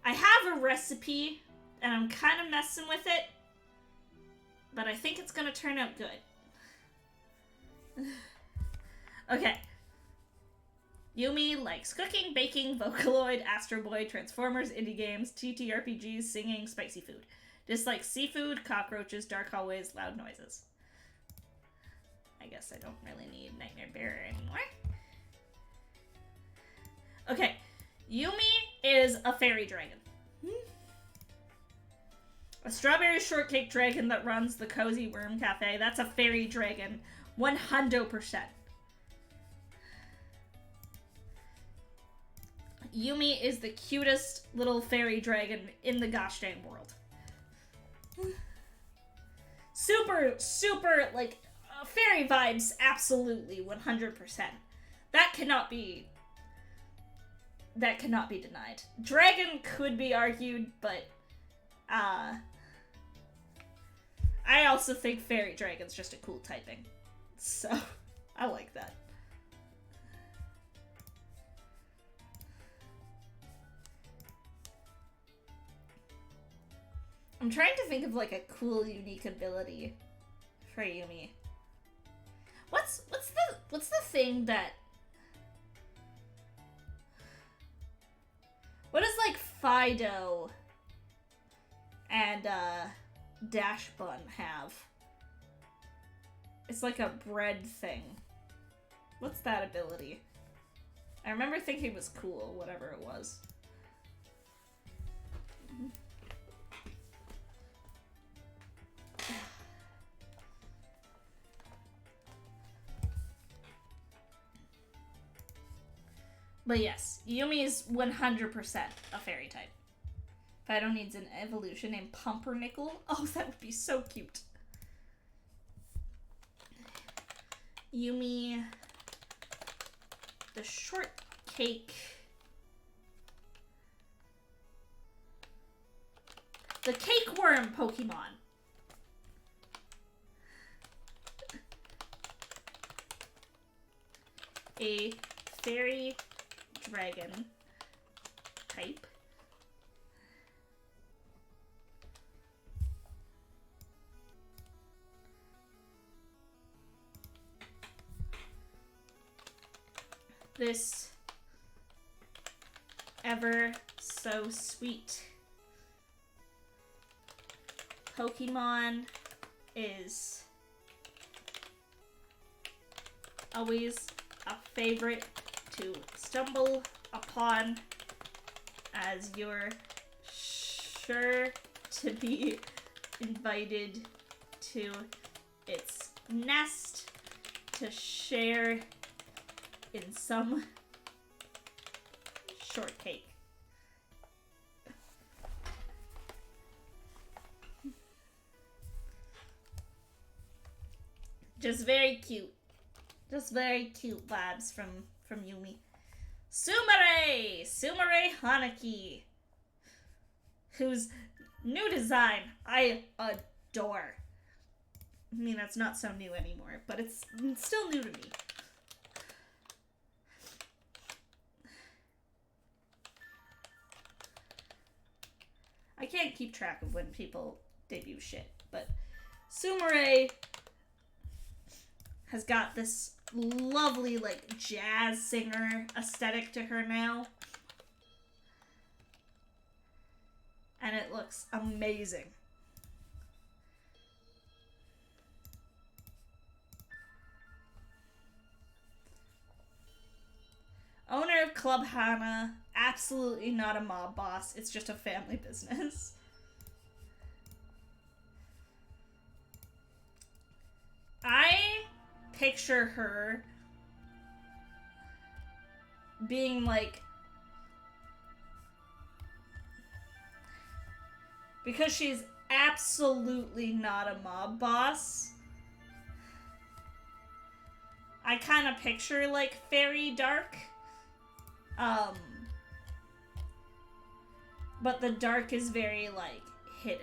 have a recipe, and I'm kind of messing with it, but I think it's gonna turn out good. Okay. Yumi likes cooking, baking, Vocaloid, Astro Boy, Transformers, indie games, TTRPGs, singing, spicy food. Dislikes seafood, cockroaches, dark hallways, loud noises. I guess I don't really need Nightmare Bear anymore. Okay. Yumi is a fairy dragon. A strawberry shortcake dragon that runs the Cozy Worm Cafe. That's a fairy dragon. 100%. Yumi is the cutest little fairy dragon in the gosh dang world. Super, super, like, fairy vibes, absolutely, 100%. That cannot be denied. Dragon could be argued, but, I also think fairy dragon's just a cool typing. So, I like that. I'm trying to think of like a cool, unique ability for Yumi. What's the thing that... What does like Fido and Dash Bun have? It's like a bread thing. What's that ability? I remember thinking it was cool, whatever it was. But yes, Yumi is 100% a fairy type. Fido needs an evolution named Pumpernickel. Oh, that would be so cute. Yumi, the shortcake, the cake worm Pokemon. A fairy dragon type. this ever so sweet Pokemon is always a favorite to stumble upon, as you're sure to be invited to its nest to share in some shortcake. Just very cute. Just very cute vibes from Yumi. Sumare Hanaki, whose new design I adore. I mean, it's not so new anymore, but it's still new to me. I can't keep track of when people debut shit, but Sumare has got this lovely, like, jazz singer aesthetic to her now. And it looks amazing. Owner of Club Hana, absolutely not a mob boss, it's just a family business. I picture her being like, because she's absolutely not a mob boss, I kind of picture like Fairy Dark. But the dark is very like hidden.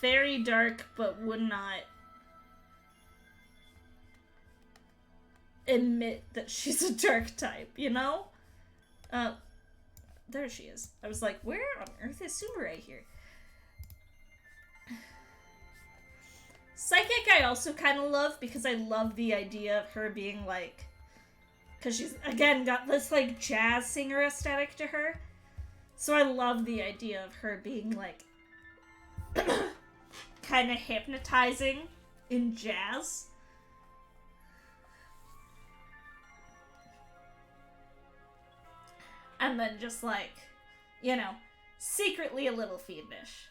Very dark, but would not admit that she's a dark type, you know? There she is. I was like, where on earth is Sumare here? Psychic I also kind of love, because I love the idea of her being like, because she's, again, got this like jazz singer aesthetic to her. So I love the idea of her being like kind of hypnotizing in jazz. And then just like, you know, secretly a little fiendish.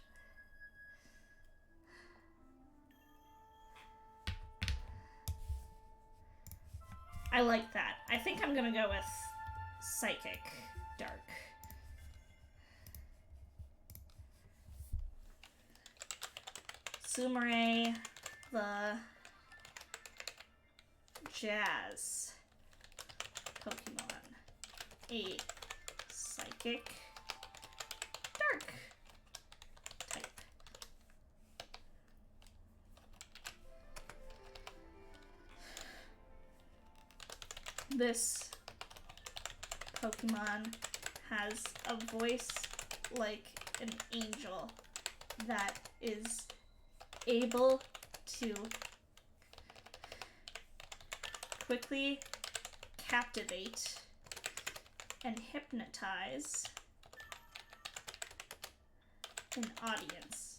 I like that. I think I'm gonna go with Psychic Dark. Sumare, the jazz Pokemon. A Psychic Dark type. This Pokemon has a voice like an angel that is able to quickly captivate and hypnotize an audience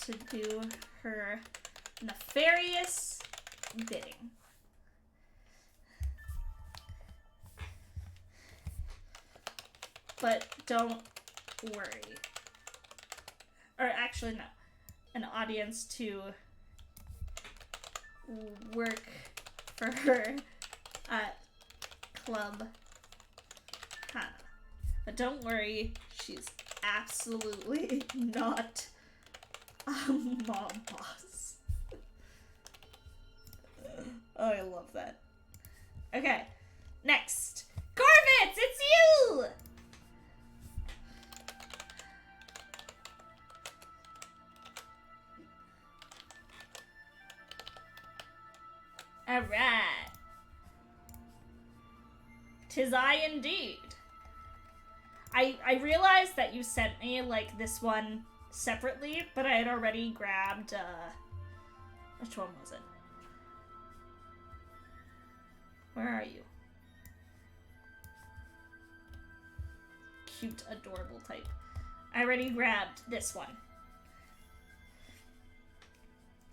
to do her nefarious bidding. But don't worry. Or actually, no. An audience to work for her at Club Hana. But don't worry, she's absolutely not a mob boss. Oh, I love that. Okay, next. Corvitz, it's you! Alright. 'Tis I indeed. I realized that you sent me, like, this one separately, but I had already grabbed, which one was it? Where are you? Cute, adorable type. I already grabbed this one.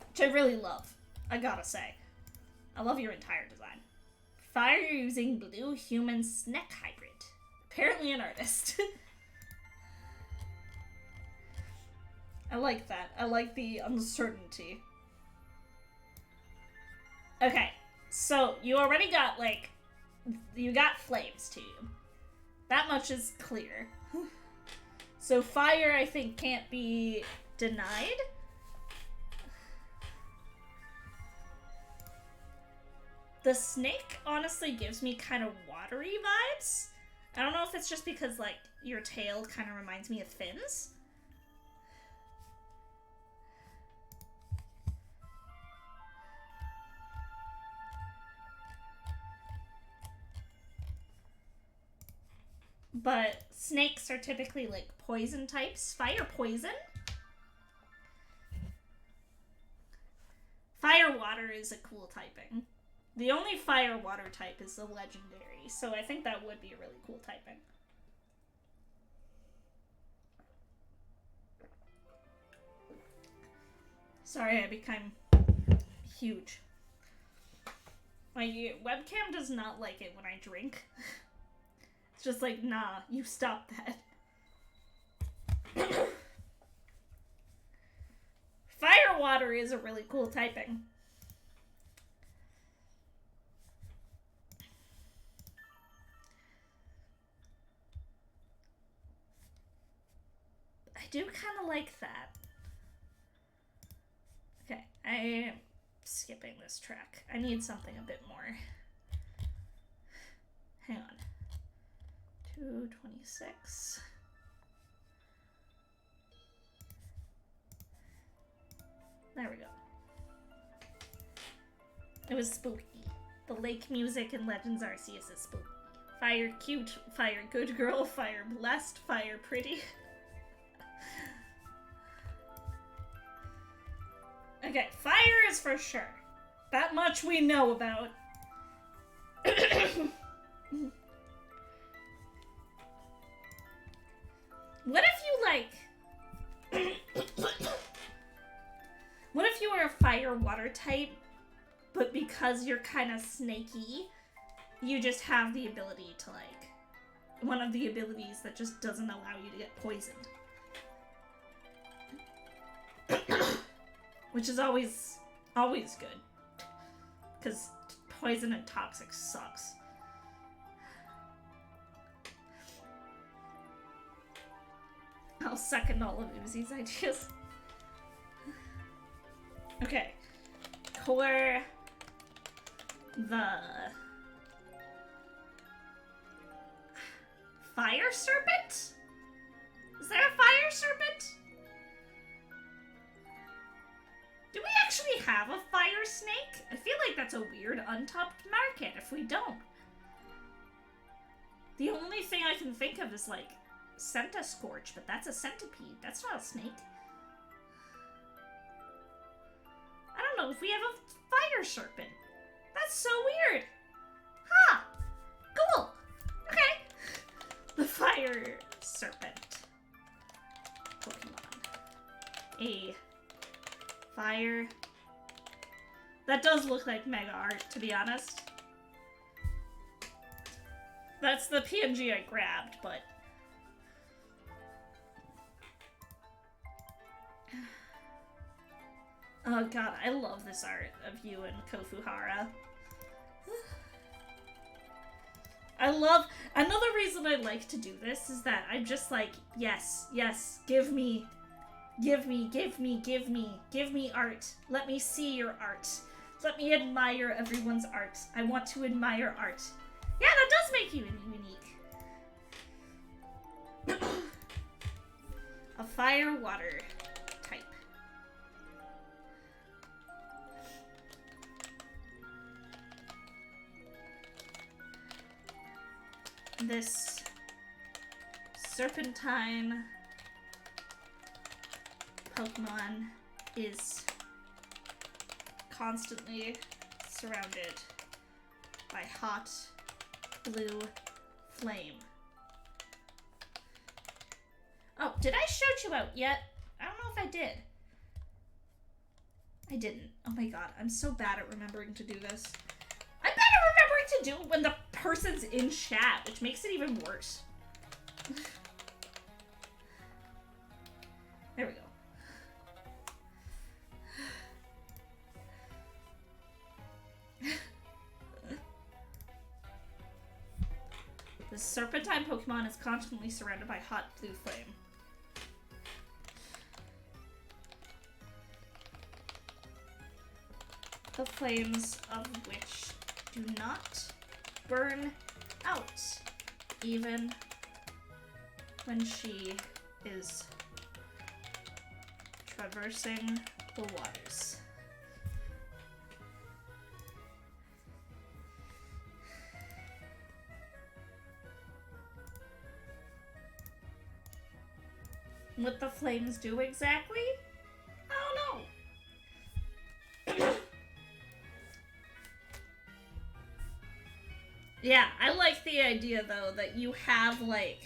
Which I really love, I gotta say. I love your entire design. Fire using blue human snack hybrid. Apparently an artist. I like that. I like the uncertainty. Okay, so you already got, like, you got flames to you. That much is clear. So fire, I think, can't be denied. The snake honestly gives me kind of watery vibes. I don't know if it's just because, like, your tail kind of reminds me of fins. But snakes are typically, like, poison types. Fire poison? Fire water is a cool typing. The only fire water type is the legendary, so I think that would be a really cool typing. Sorry, I became huge. My webcam does not like it when I drink. It's just like, nah, you stop that. Fire water is a really cool typing. I do kind of like that. Okay, I am skipping this track. I need something a bit more. Hang on. 226. There we go. It was spooky. The lake music in Legends Arceus is spooky. Fire cute, fire good girl, fire blessed, fire pretty. Okay, fire is for sure. That much we know about. What if you, like... What if you were a fire water type, but because you're kind of snaky, you just have the ability to, like... One of the abilities that just doesn't allow you to get poisoned. Which is always good. Because poison and toxic sucks. I'll second all of Uzi's ideas. Okay. Core the fire serpent? Is there a fire serpent? Do we actually have a fire snake? I feel like that's a weird untapped market if we don't. The only thing I can think of is, like, Centiscorch, but that's a centipede. That's not a snake. I don't know if we have a fire serpent. That's so weird. Huh. Cool. Okay. The fire serpent. Pokemon. A fire. That does look like mega art, to be honest. That's the PNG I grabbed, but... Oh god, I love this art of you and Kofuhara. I love... Another reason I like to do this is that I'm just like, yes, yes, give me art. Let me see your art. Let me admire everyone's art. I want to admire art. Yeah, that does make you unique. A fire water type. This serpentine Pokemon is constantly surrounded by hot blue flame. Oh, did I shout you out yet? I don't know if I did. I didn't. Oh my god, I'm so bad at remembering to do this. I'm bad at remembering to do it when the person's in chat, which makes it even worse. There we go. The Serpentine Pokemon is constantly surrounded by hot blue flame. The flames of which do not burn out, even when she is traversing the waters. What the flames do exactly? I don't know. Yeah, I like the idea though that you have like...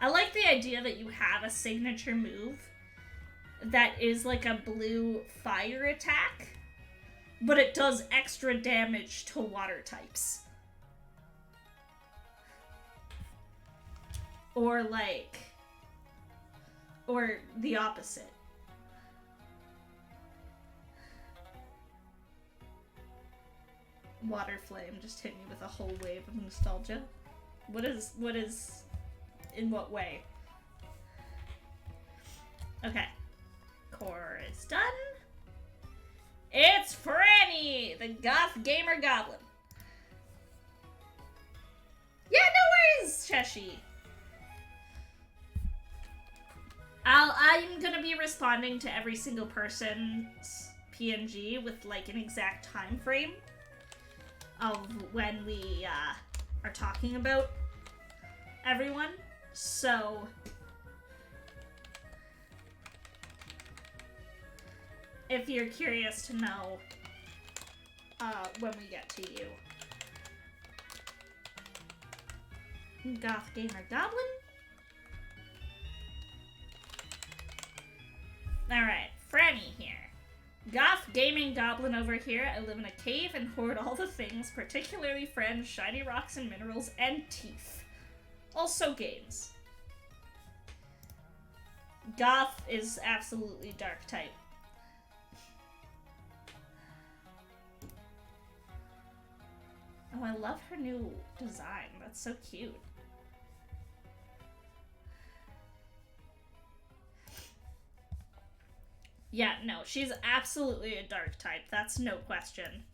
I like the idea that you have a signature move that is like a blue fire attack, but it does extra damage to water types. Or like, or the opposite. Water Flame just hit me with a whole wave of nostalgia. What is, in what way? Okay. Core is done. It's Franny, the goth gamer goblin. Yeah, no worries, Cheshi. I'm gonna be responding to every single person's PNG with like an exact time frame of when we are talking about everyone. So if you're curious to know when we get to you. Goth Gamer Goblin. Alright, Franny here. Goth Gaming Goblin over here. I live in a cave and hoard all the things, particularly friends, shiny rocks and minerals, and teeth. Also games. Goth is absolutely dark type. Oh, I love her new design. That's so cute. Yeah, no, she's absolutely a dark type. That's no question.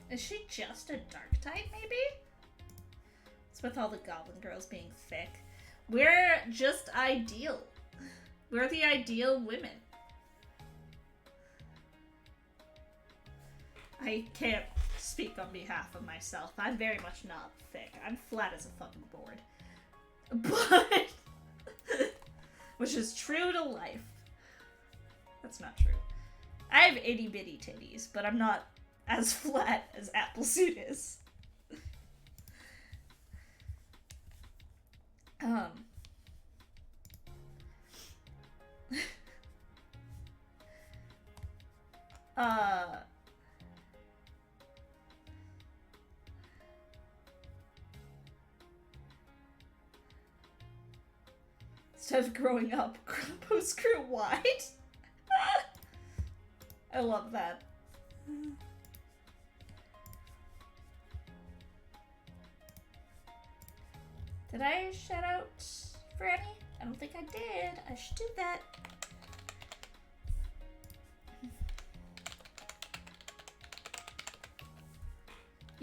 Is she just a dark type, maybe? It's with all the goblin girls being thick. We're just ideal. We're the ideal women. I can't speak on behalf of myself. I'm very much not thick. I'm flat as a fucking board. But... which is true to life. That's not true. I have itty bitty titties, but I'm not as flat as Applesuit is. Instead of growing up, Grumpos grew wide. I love that. Did I shout out Franny? I don't think I did. I should do that.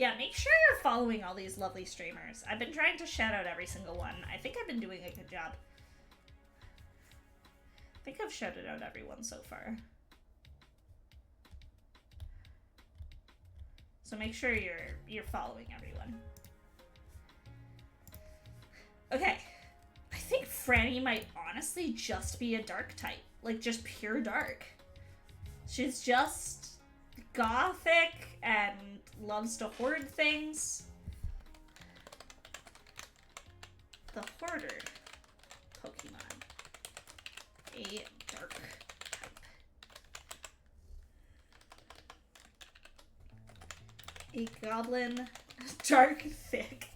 Yeah, make sure you're following all these lovely streamers. I've been trying to shout out every single one. I think I've been doing a good job. I think I've shouted out everyone so far. So make sure you're following everyone. Okay. I think Franny might honestly just be a dark type. Like, just pure dark. She's just gothic and loves to hoard things. The Hoarder Pokemon. A dark type. A goblin. Dark thick.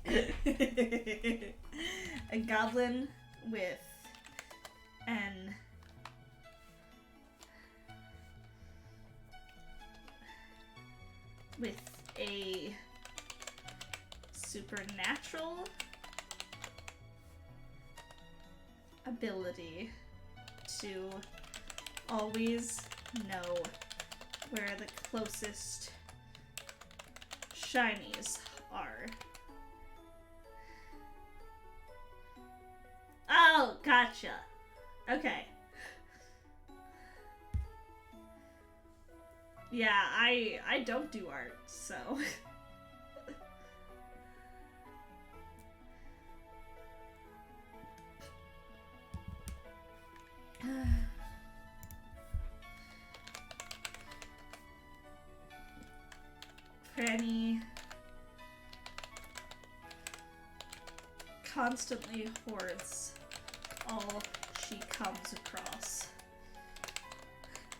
A goblin with an a supernatural ability to always know where the closest shinies are. Oh, gotcha. Okay. Yeah, I don't do art, so. Franny constantly hoards all she comes across.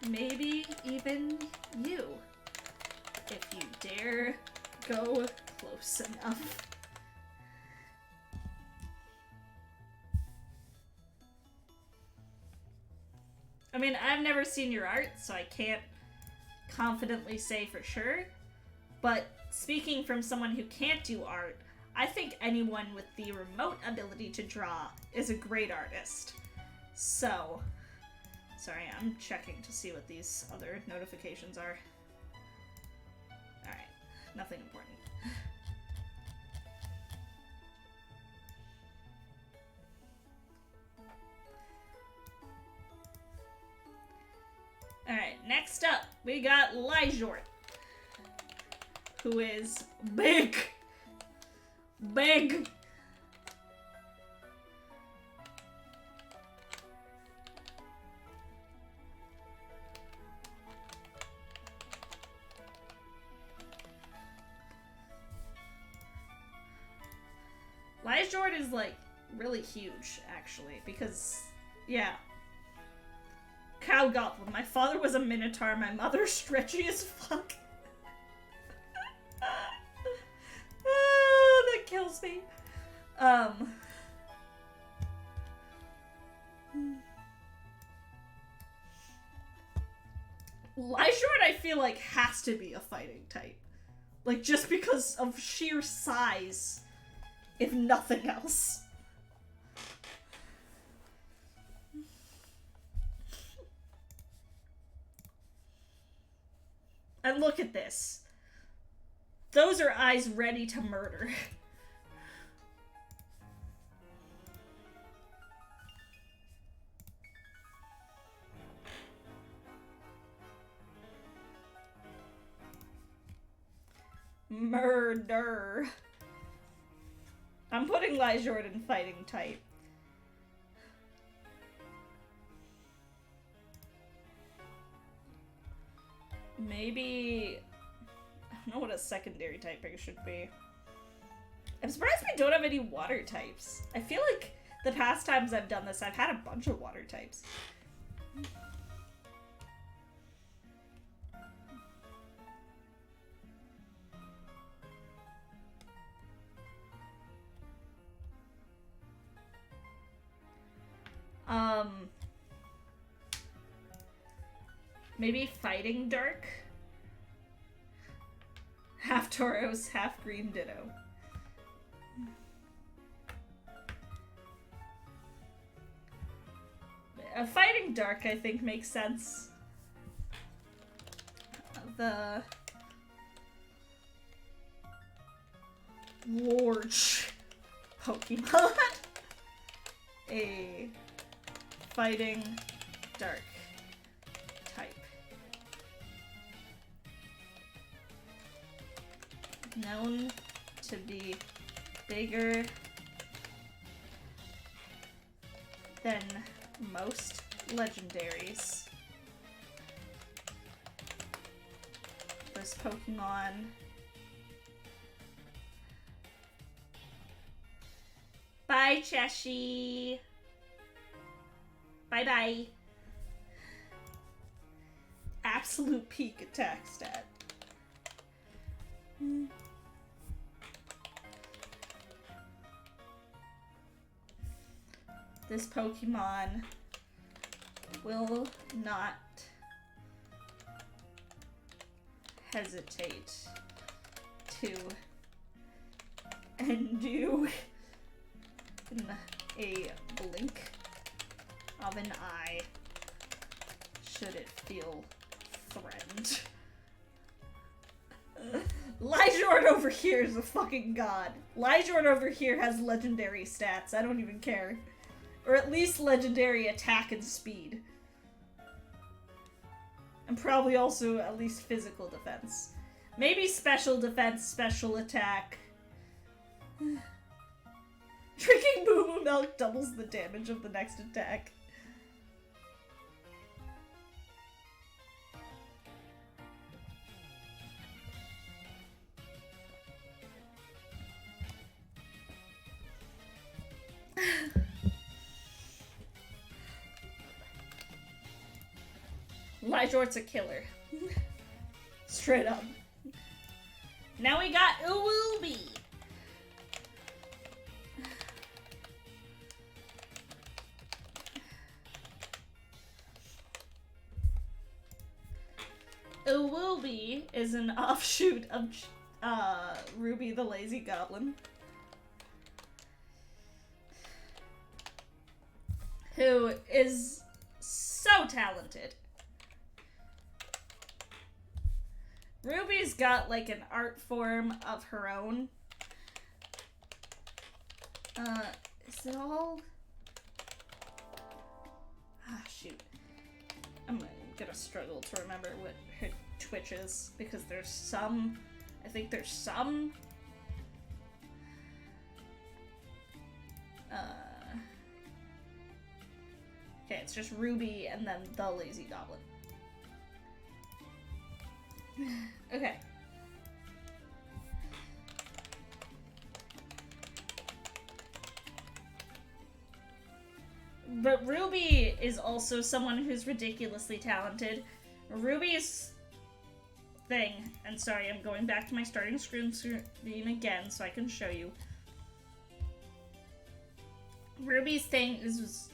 Maybe even you, if you dare go close enough. I mean, I've never seen your art, so I can't confidently say for sure, but speaking from someone who can't do art, I think anyone with the remote ability to draw is a great artist. So, sorry, I'm checking to see what these other notifications are. Alright, nothing important. Alright, next up, we got Lyjort, who is big. Big. Lyjort is like really huge, actually, because, yeah. Cow Goblin. My father was a Minotaur, my mother stretchy as fuck. That kills me. Lyjort, I feel like, has to be a fighting type. Like, just because of sheer size, if nothing else. And look at this. Those are eyes ready to murder. Murder. I'm putting Lyjort in fighting type. Maybe... I don't know what a secondary typing should be. I'm surprised we don't have any water types. I feel like the past times I've done this, I've had a bunch of water types. Maybe fighting dark? Half Tauros, half green ditto. Fighting dark, I think, makes sense. large Pokemon. A fighting dark type. Known to be bigger than most legendaries. This Pokemon bye, Cheshi. Bye-bye. Absolute peak attack stat. This Pokemon will not hesitate to end you in a blink of an eye should it feel threatened. Lyjord over here is a fucking god. Lyjord over here has legendary stats. I don't even care. Or at least legendary attack and speed. And probably also at least physical defense. Maybe special defense, special attack. Drinking Moo Moo Milk doubles the damage of the next attack. Lyjord's a killer. Straight up. Now we got Uwoobi. Uwoobi is an offshoot of Ruby the Lazy Goblin, who is so talented. Ruby's got like an art form of her own. Is it all? Ah, shoot. I'm gonna struggle to remember what her Twitch is, because there's some, I think there's some, okay, it's just Ruby and then the Lazy Goblin. Okay. But Ruby is also someone who's ridiculously talented. Ruby's thing, and sorry, I'm going back to my starting screen again so I can show you. Ruby's thing is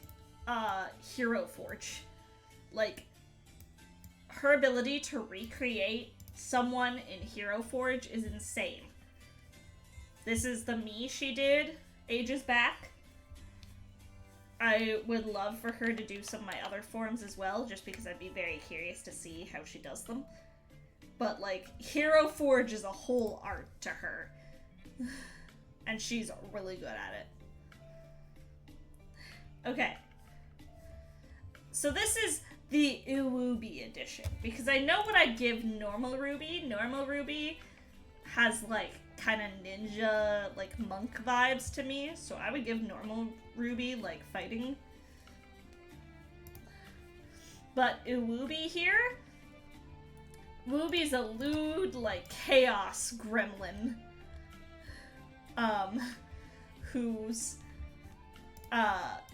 Hero Forge. Like, her ability to recreate someone in Hero Forge is insane. This is the me she did ages back. I would love for her to do some of my other forms as well, just because I'd be very curious to see how she does them. But, like, Hero Forge is a whole art to her. And she's really good at it. Okay. So this is the Uwoobi edition, because I know what I'd give normal Ruby. Normal Ruby has, like, kind of ninja, like, monk vibes to me, so I would give normal Ruby, like, fighting. But Uwoobi here, Wooby's a lewd, like, chaos gremlin, whose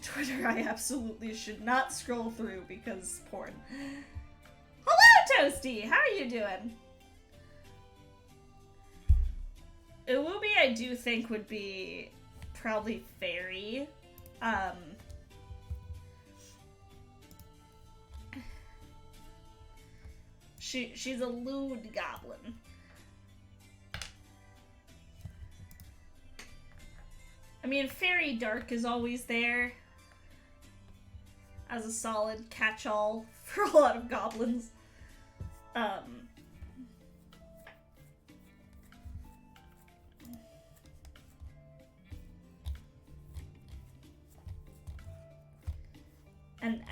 Twitter I absolutely should not scroll through because porn. Hello, Toasty! How are you doing? Uwoobi I do think would be probably fairy. She's a lewd goblin. I mean, Fairy Dark is always there as a solid catch-all for a lot of goblins. And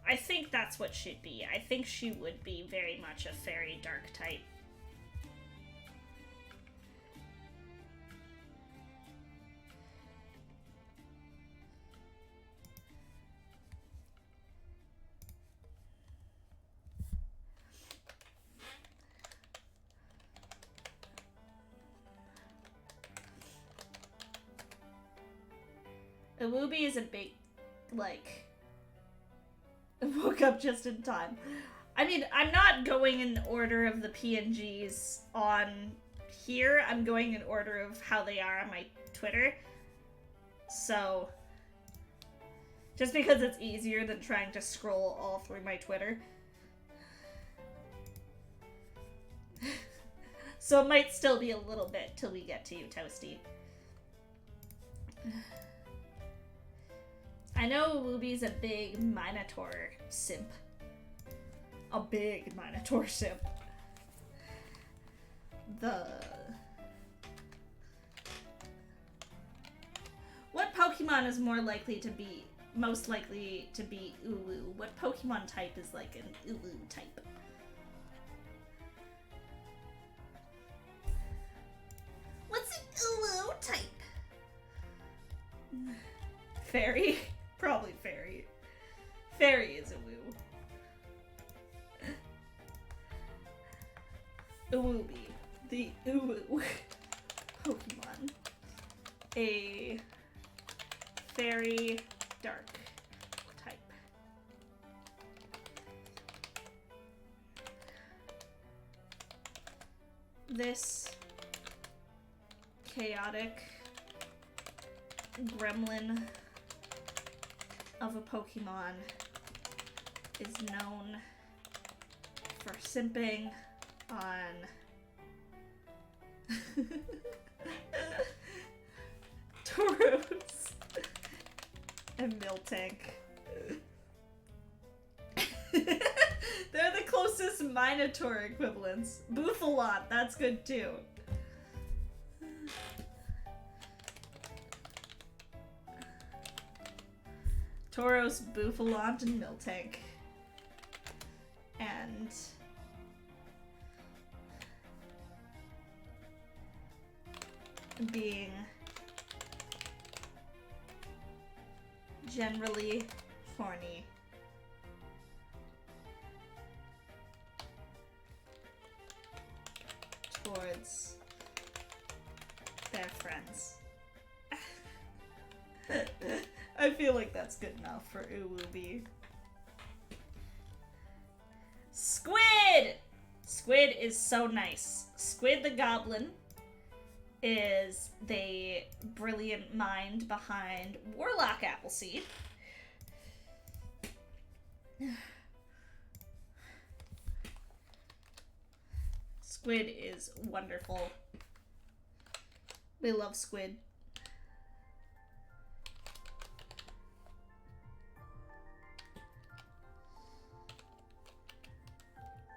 I think that's what she'd be. I think she would be very much a fairy dark type. Awoobi is a big, like, woke up just in time. I mean, I'm not going in order of the PNGs on here. I'm going in order of how they are on my Twitter. So, just because it's easier than trying to scroll all through my Twitter. So it might still be a little bit till we get to you, Toasty. I know Wooby's a big Minotaur simp. A big Minotaur simp. What Pokemon is most likely to be Ulu? What Pokemon type is like an Ulu type? What's an Ulu type? Fairy? Probably fairy. Fairy is a woo. Awoobi. The Uwu Pokemon. A fairy dark type. This chaotic gremlin of a Pokemon is known for simping on Tauros and Miltank. They're the closest Minotaur equivalents. Bouffalant, that's good too. Tauros, Bouffalant, and Miltank. And being generally horny. Towards their friends. I feel like that's good enough for Uwoobi. Squid! Squid is so nice. Squid the Goblin is the brilliant mind behind Warlock Appleseed. Squid is wonderful. We love Squid.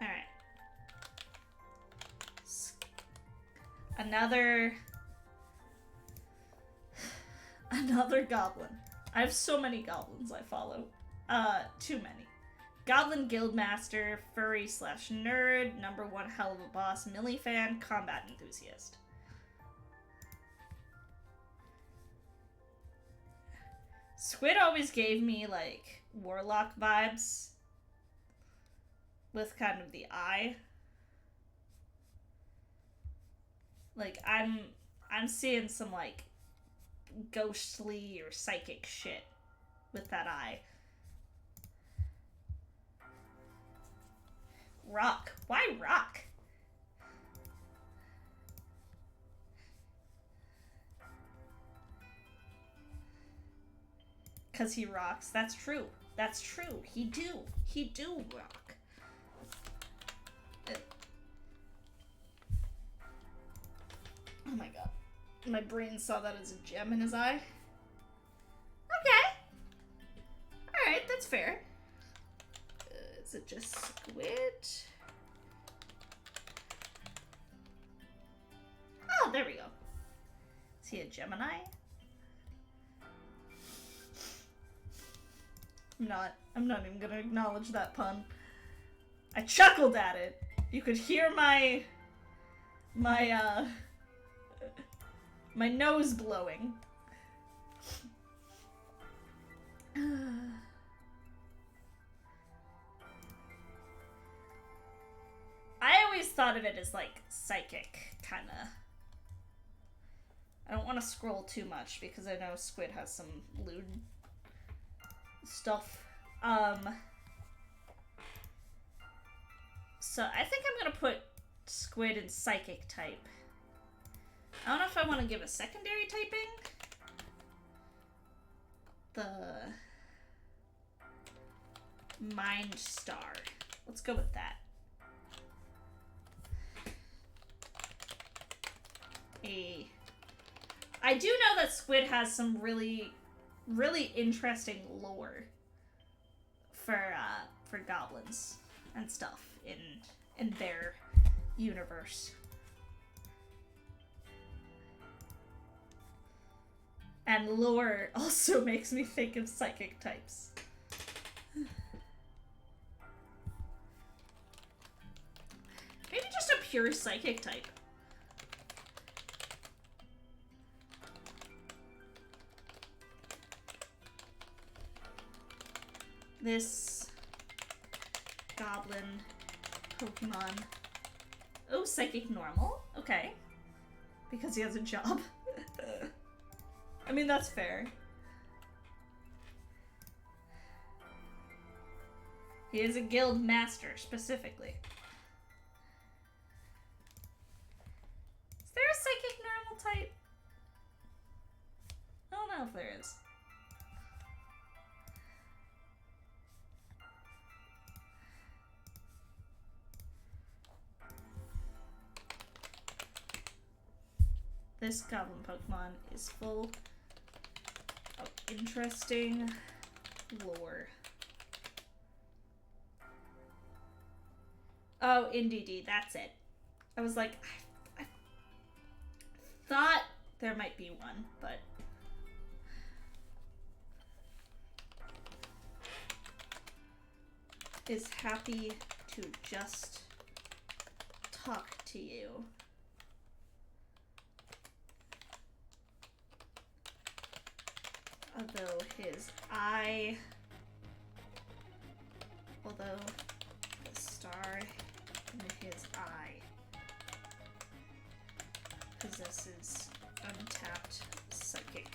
Alright. Another goblin. I have so many goblins I follow. Too many. Goblin Guildmaster, furry / nerd, #1 hell of a boss, Millie fan, combat enthusiast. Squid always gave me like Warlock vibes with kind of the eye. Like I'm seeing some like ghostly or psychic shit with that eye. Rock. Why rock? Cause he rocks. That's true. That's true. He do rock. Oh my god. My brain saw that as a gem in his eye. Okay. Alright, that's fair. Is it just squid? Oh, there we go. Is he a Gemini? I'm not even gonna acknowledge that pun. I chuckled at it. You could hear my nose blowing. I always thought of it as like psychic, kinda. I don't want to scroll too much because I know Squid has some lewd stuff. So I think I'm gonna put Squid in psychic type. I don't know if I want to give a secondary typing. The Mind Star. Let's go with that. I do know that Squid has some really, really interesting lore for goblins and stuff in their universe. And lore also makes me think of psychic types. Maybe just a pure psychic type. This goblin Pokemon. Oh, psychic normal? Okay. Because he has a job. I mean, that's fair. He is a guild master, specifically. Is there a psychic normal type? I don't know if there is. This goblin Pokemon is full of interesting lore. Oh, NDD, that's it. I was like, I thought there might be one, but... is happy to just talk to you. Although the star in his eye possesses untapped psychic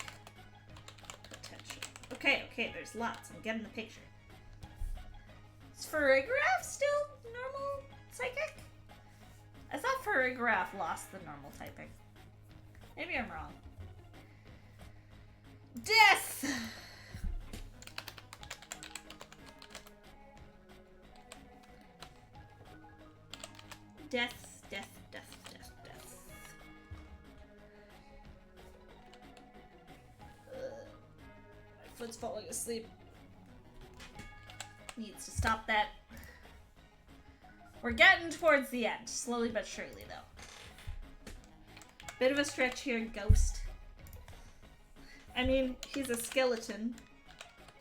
potential. Okay, there's lots. I'm getting the picture. Is Farigiraf still normal psychic? I thought Farigiraf lost the normal typing. Maybe I'm wrong. Death! Death. My foot's falling asleep. Needs to stop that. We're getting towards the end, slowly but surely, though. Bit of a stretch here, Ghost. I mean, he's a skeleton,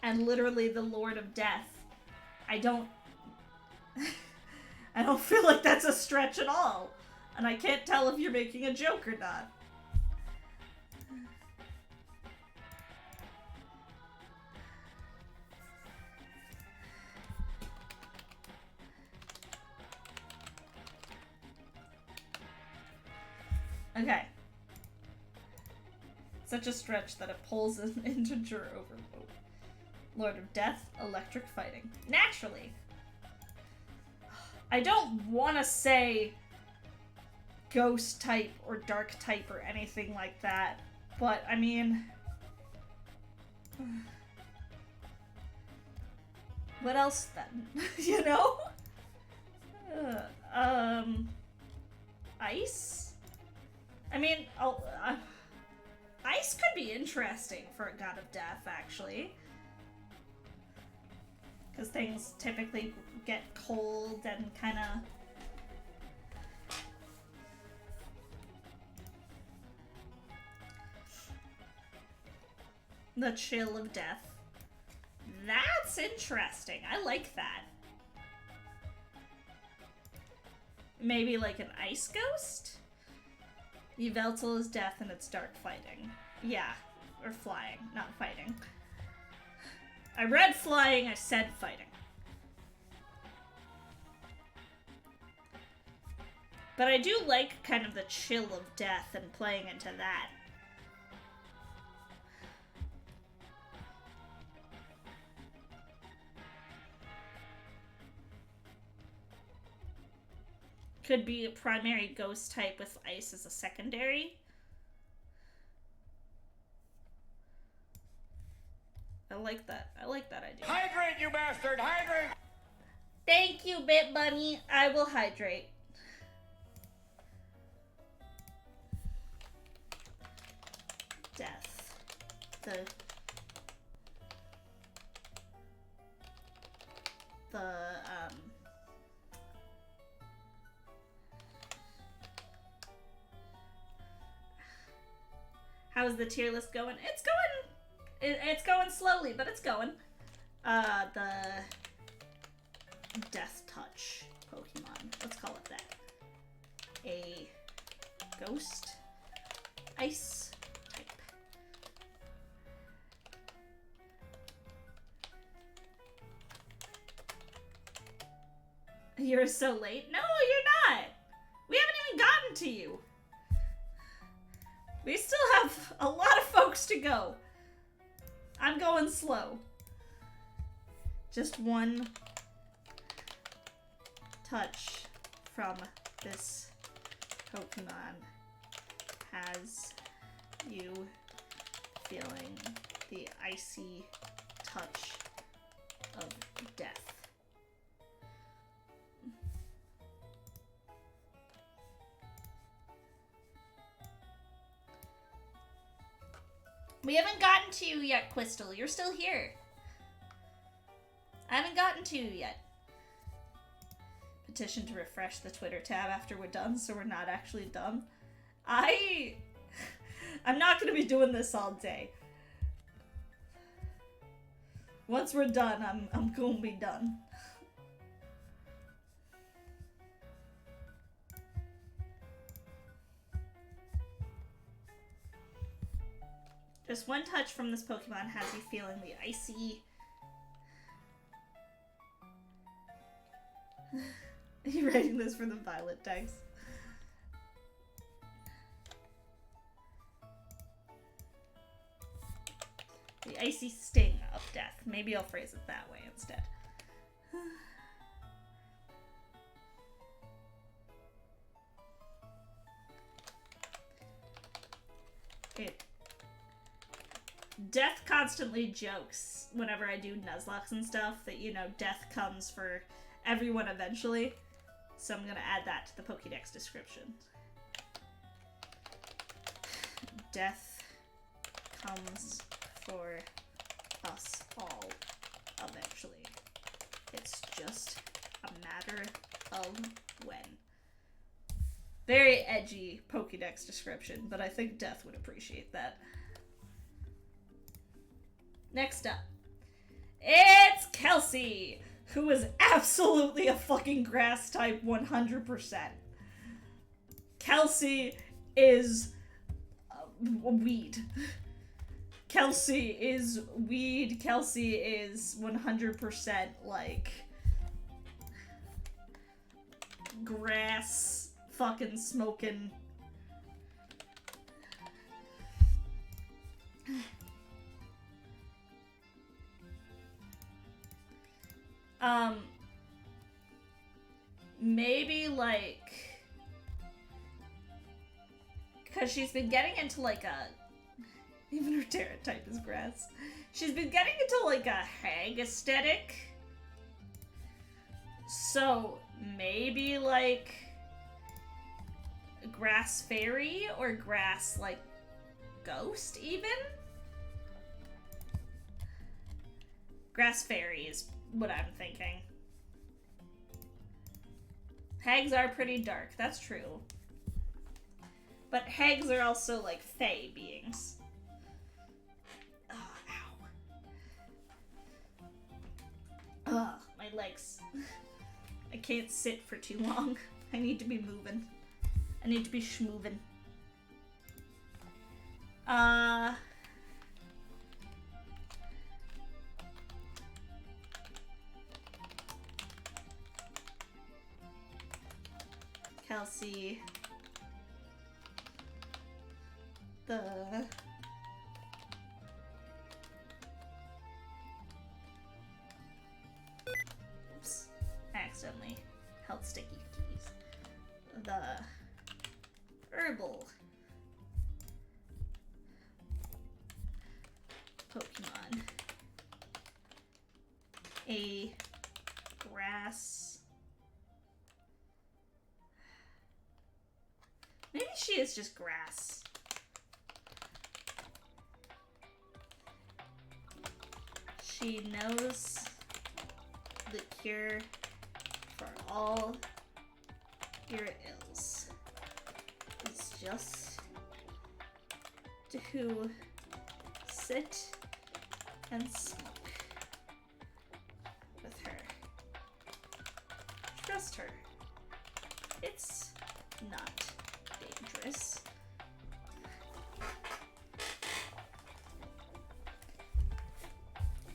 and literally the Lord of Death. I don't feel like that's a stretch at all. And I can't tell if you're making a joke or not. Okay. Such a stretch that it pulls an integer overload. Lord of Death, electric fighting. Naturally. I don't want to say ghost type or dark type or anything like that, but I mean... what else then? You know? Ice? I mean, ice could be interesting for a god of death, actually. Because things typically get cold and kind of... the chill of death. That's interesting. I like that. Maybe like an ice ghost? Yveltal is death and it's dark fighting. Yeah, or flying, not fighting. I read flying, I said fighting. But I do like kind of the chill of death and playing into that. Could be a primary ghost type with ice as a secondary. I like that. I like that idea. Hydrate, you bastard! Hydrate! Thank you, Bit Bunny. I will hydrate. Death. How's the tier list going? It's going. It's going slowly, but it's going. The Death Touch Pokemon. Let's call it that. A ghost ice type. You're so late. No, you're not. We haven't even gotten to you. We still have a lot of folks to go. I'm going slow. Just one touch from this Pokemon has you feeling the icy touch of death. We haven't gotten to you yet, Quistel. You're still here. I haven't gotten to you yet. Petition to refresh the Twitter tab after we're done, so we're not actually done. I'm not gonna be doing this all day. Once we're done, I'm gonna be done. Just one touch from this Pokemon has you feeling the icy... Are you writing this for the Violet decks? The icy sting of death. Maybe I'll phrase it that way instead. Death constantly jokes whenever I do Nuzlocke and stuff that, you know, death comes for everyone eventually. So I'm gonna add that to the Pokédex description. Death comes for us all eventually. It's just a matter of when. Very edgy Pokédex description, but I think Death would appreciate that. Next up, it's Kelsey, who is absolutely a fucking grass type 100%. Kelsey is weed. Kelsey is weed. Kelsey is 100% like grass fucking smoking. Maybe like, because she's been getting into like a, even her Terra type is grass. She's been getting into like a hag aesthetic. So maybe like grass fairy or grass like ghost even? Grass fairy is what I'm thinking. Hags are pretty dark, that's true. But hags are also like fae beings. Oh, ow. legs. I can't sit for too long. I need to be moving. I need to be schmoving. Kelsey. Oops. Accidentally held sticky keys. The herbal Pokemon. A grass. Maybe she is just grass. She knows the cure for all your ills. It's just to sit and smoke with her. Trust her. It's not dangerous.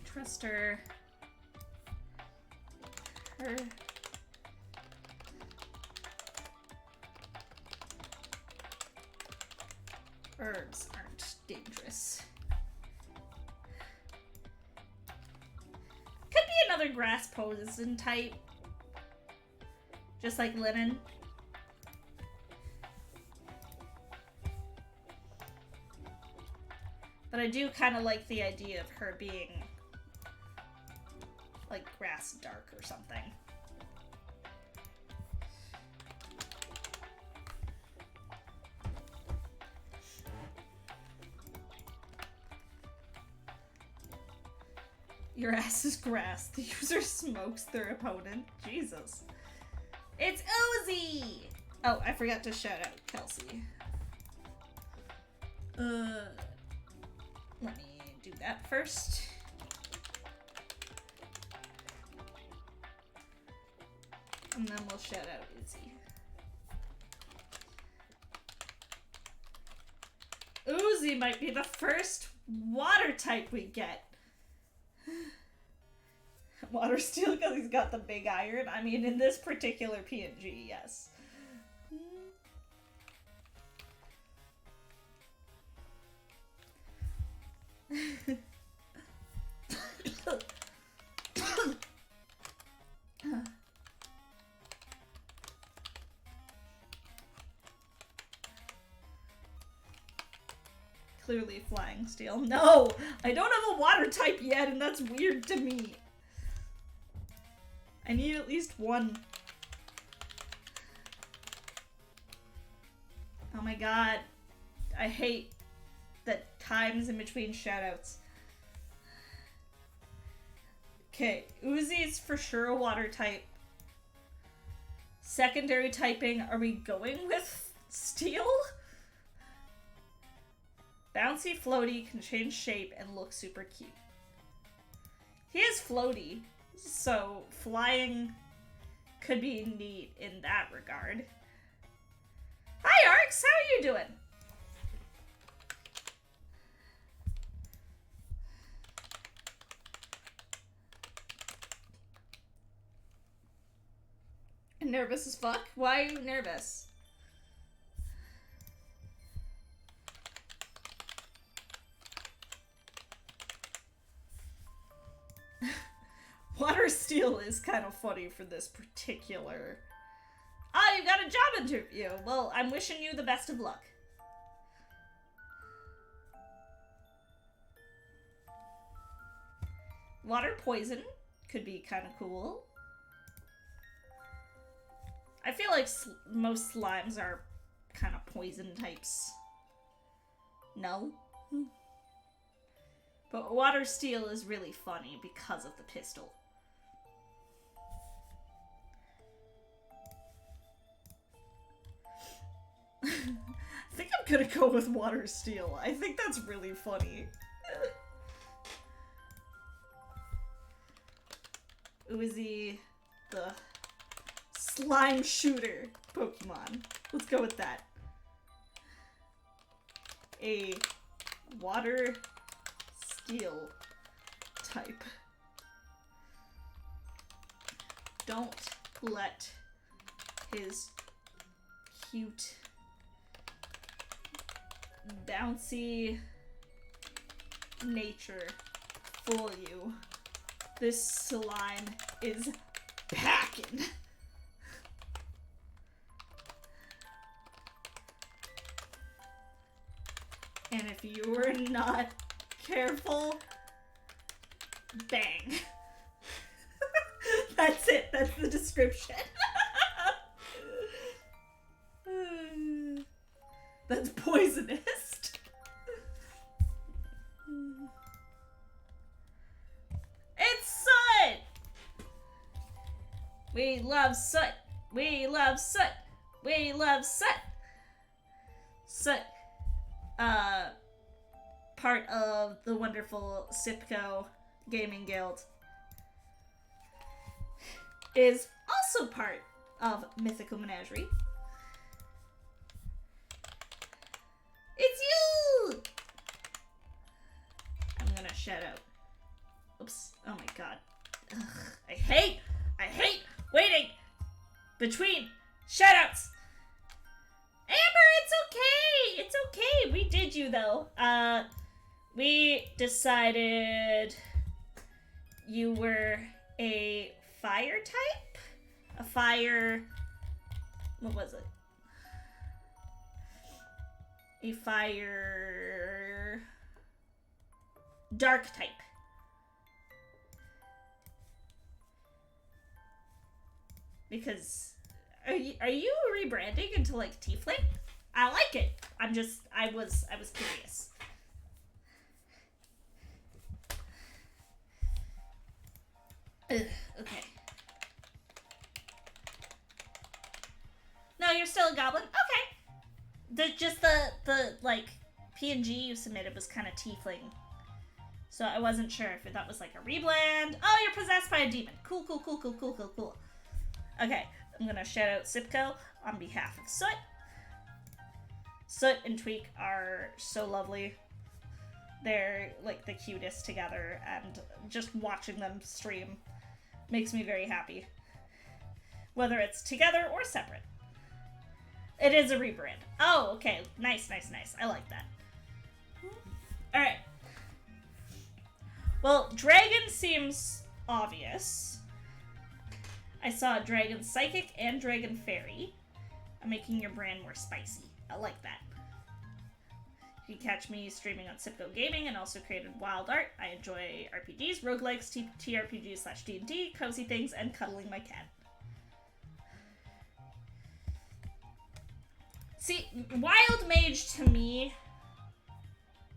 Trust her. Her herbs aren't dangerous. Could be another grass poison type. Just like linen. But I do kind of like the idea of her being like grass dark or something. Your ass is grass. The user smokes their opponent. Jesus. It's Uzi! Oh, I forgot to shout out Kelsey. Let me do that first. And then we'll shout out Uzi. Uzi might be the first water type we get. Water Steel because he's got the big iron. I mean, in this particular PNG, yes. Clearly Flying Steel. No! I don't have a water type yet, and that's weird to me. I need at least one. Oh my god. I hate the times in between shoutouts. Okay, Uzi is for sure a water type. Secondary typing, are we going with steel? Bouncy floaty, can change shape and look super cute. He is floaty, so flying could be neat in that regard. Hi Arx, how are you doing? Nervous as fuck? Why are you nervous? Water Steel is kind of funny for this particular... Ah, you got a job interview! Well, I'm wishing you the best of luck. Water Poison could be kind of cool. I feel like most slimes are kind of poison types. No? But Water Steel is really funny because of the pistol. I think I'm gonna go with Water Steel. I think that's really funny. Uzi, the slime shooter Pokemon. Let's go with that. A water steel type. Don't let his cute, bouncy nature fool you. This slime is packing. And if you were not careful, bang. That's it. That's the description. That's poisonous. It's Soot! We love Soot. We love Soot. We love Soot. Soot. Part of the wonderful Sipco Gaming Guild, is also part of Mythical Menagerie. It's you! I'm gonna shout out. Oops. Oh my god. Ugh. I hate waiting between shoutouts. Amber, it's okay! It's okay! We did you, though. We decided you were a fire type? A fire... What was it? A fire... dark type. Because... Are you rebranding into, like, Tiefling? I like it. I was curious. Ugh, okay. No, you're still a goblin? Okay. The like, PNG you submitted was kind of Tiefling. So I wasn't sure if that was, like, a reblend. Oh, you're possessed by a demon. Cool. Okay. I'm gonna shout out Sipco on behalf of Soot. Soot and Tweak are so lovely. They're, like, the cutest together, and just watching them stream makes me very happy. Whether it's together or separate. It is a rebrand. Oh, okay. Nice. I like that. Alright. Well, Dragon seems obvious. I saw Dragon Psychic and Dragon Fairy. I'm making your brand more spicy. I like that. You can catch me streaming on Sipco Gaming and also created Wild Art. I enjoy RPGs, roguelikes, TRPGs/D&D, cozy things, and cuddling my cat. See, Wild Mage to me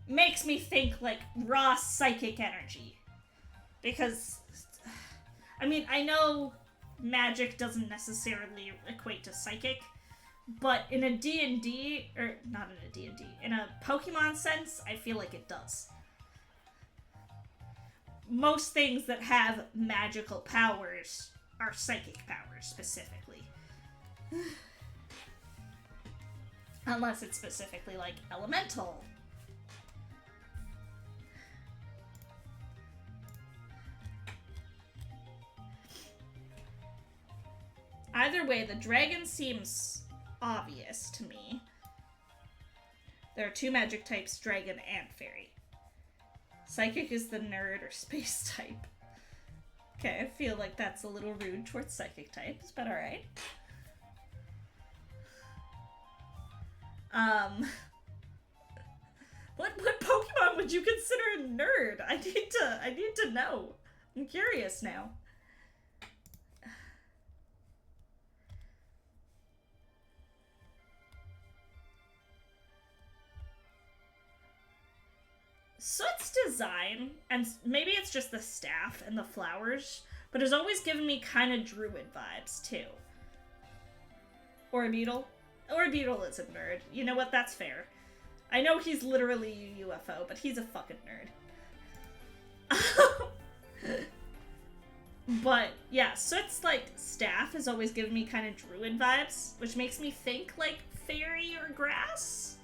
makes me think like raw psychic energy. Because, I mean, I know magic doesn't necessarily equate to psychic, but in a D&D, or not in a D&D, in a Pokemon sense, I feel like it does. Most things that have magical powers are psychic powers, specifically. Unless it's specifically, like, elemental. Either way, the dragon seems obvious to me. There are two magic types, dragon and fairy. Psychic is the nerd or space type. Okay, I feel like that's a little rude towards psychic types, but alright. What Pokemon would you consider a nerd? I need to know. I'm curious now. Soot's design, and maybe it's just the staff and the flowers, but it's always given me kind of druid vibes, too. Or a beetle. Or a beetle is a nerd. You know what? That's fair. I know he's literally a UFO, but he's a fucking nerd. But Yeah, Soot's, like, staff has always given me kind of druid vibes, which makes me think, like, fairy or grass?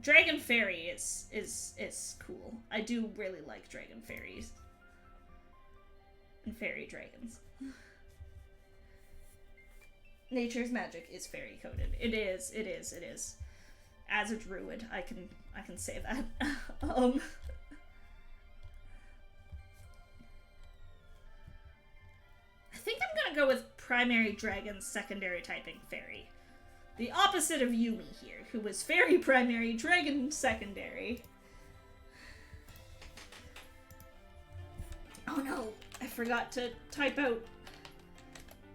Dragon fairy is cool. I do really like dragon fairies. And fairy dragons. Nature's magic is fairy coded. It is. As a druid, I can say that. I think I'm gonna go with primary dragon, secondary typing fairy. The opposite of Yumi here, who was fairy primary, dragon secondary. Oh no, I forgot to type out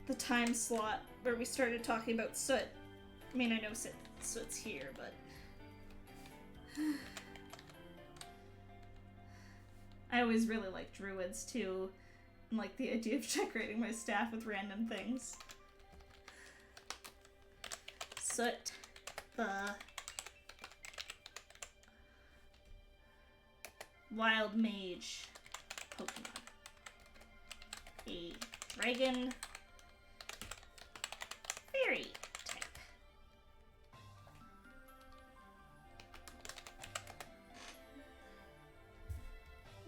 the time slot where we started talking about Soot. I mean, I know Soot's here, but... I always really like druids, too. And like the idea of decorating my staff with random things. Soot, the wild mage Pokemon. A dragon fairy type.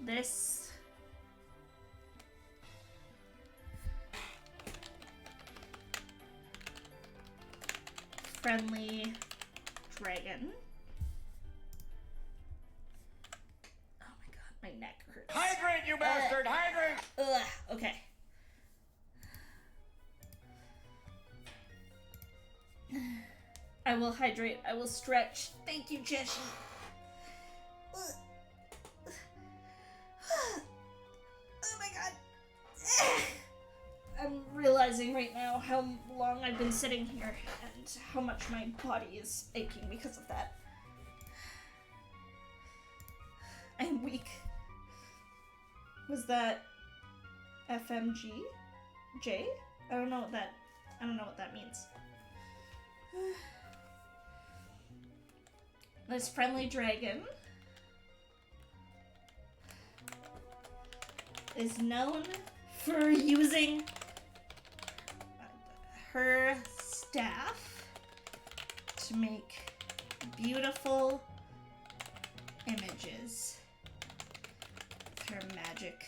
This friendly dragon. Oh my god, my neck hurts. Hydrate, you bastard! Hydrate! Ugh, okay. I will hydrate, I will stretch. Thank you, Jeshi. Oh my god. I'm realizing right now how long I've been sitting here and how much my body is aching because of that. I am weak. Was that FMG? J? I don't know what that means. This friendly dragon is known for using her staff to make beautiful images with her magic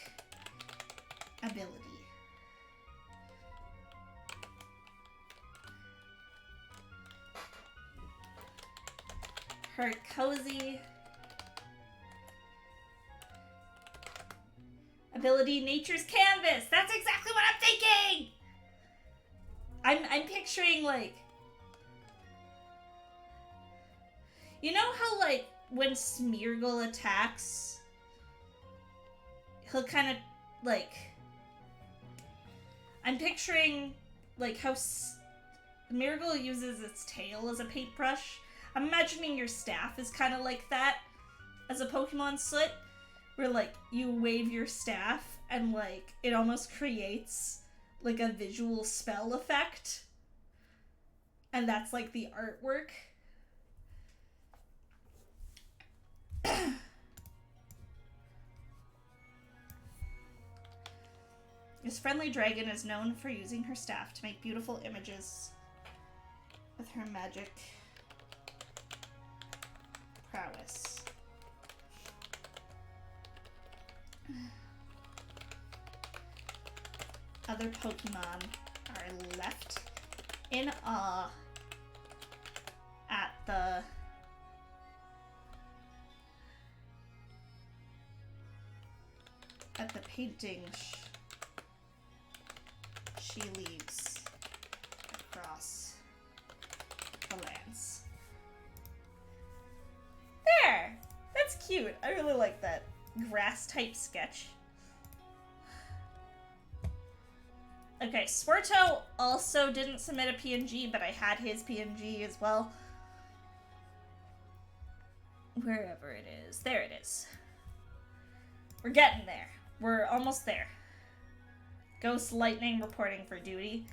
ability. Her cozy ability, Nature's Canvas. That's exactly what I'm thinking. I'm picturing, like, you know how, like, when Smeargle attacks, he'll kind of, like, I'm picturing, like, how Smeargle uses its tail as a paintbrush. I'm imagining your staff is kind of like that as a Pokemon Soot, where, like, you wave your staff and, like, it almost creates, like, a visual spell effect. And that's, like, the artwork. This friendly dragon is known for using her staff to make beautiful images with her magic prowess. Other Pokemon are left in awe at the painting she leaves across the lands. There! That's cute. I really like that grass type sketch. Okay, Squirtle also didn't submit a PNG, but I had his PNG as well. Wherever it is. There it is. We're getting there. We're almost there. Ghost Lightning reporting for duty.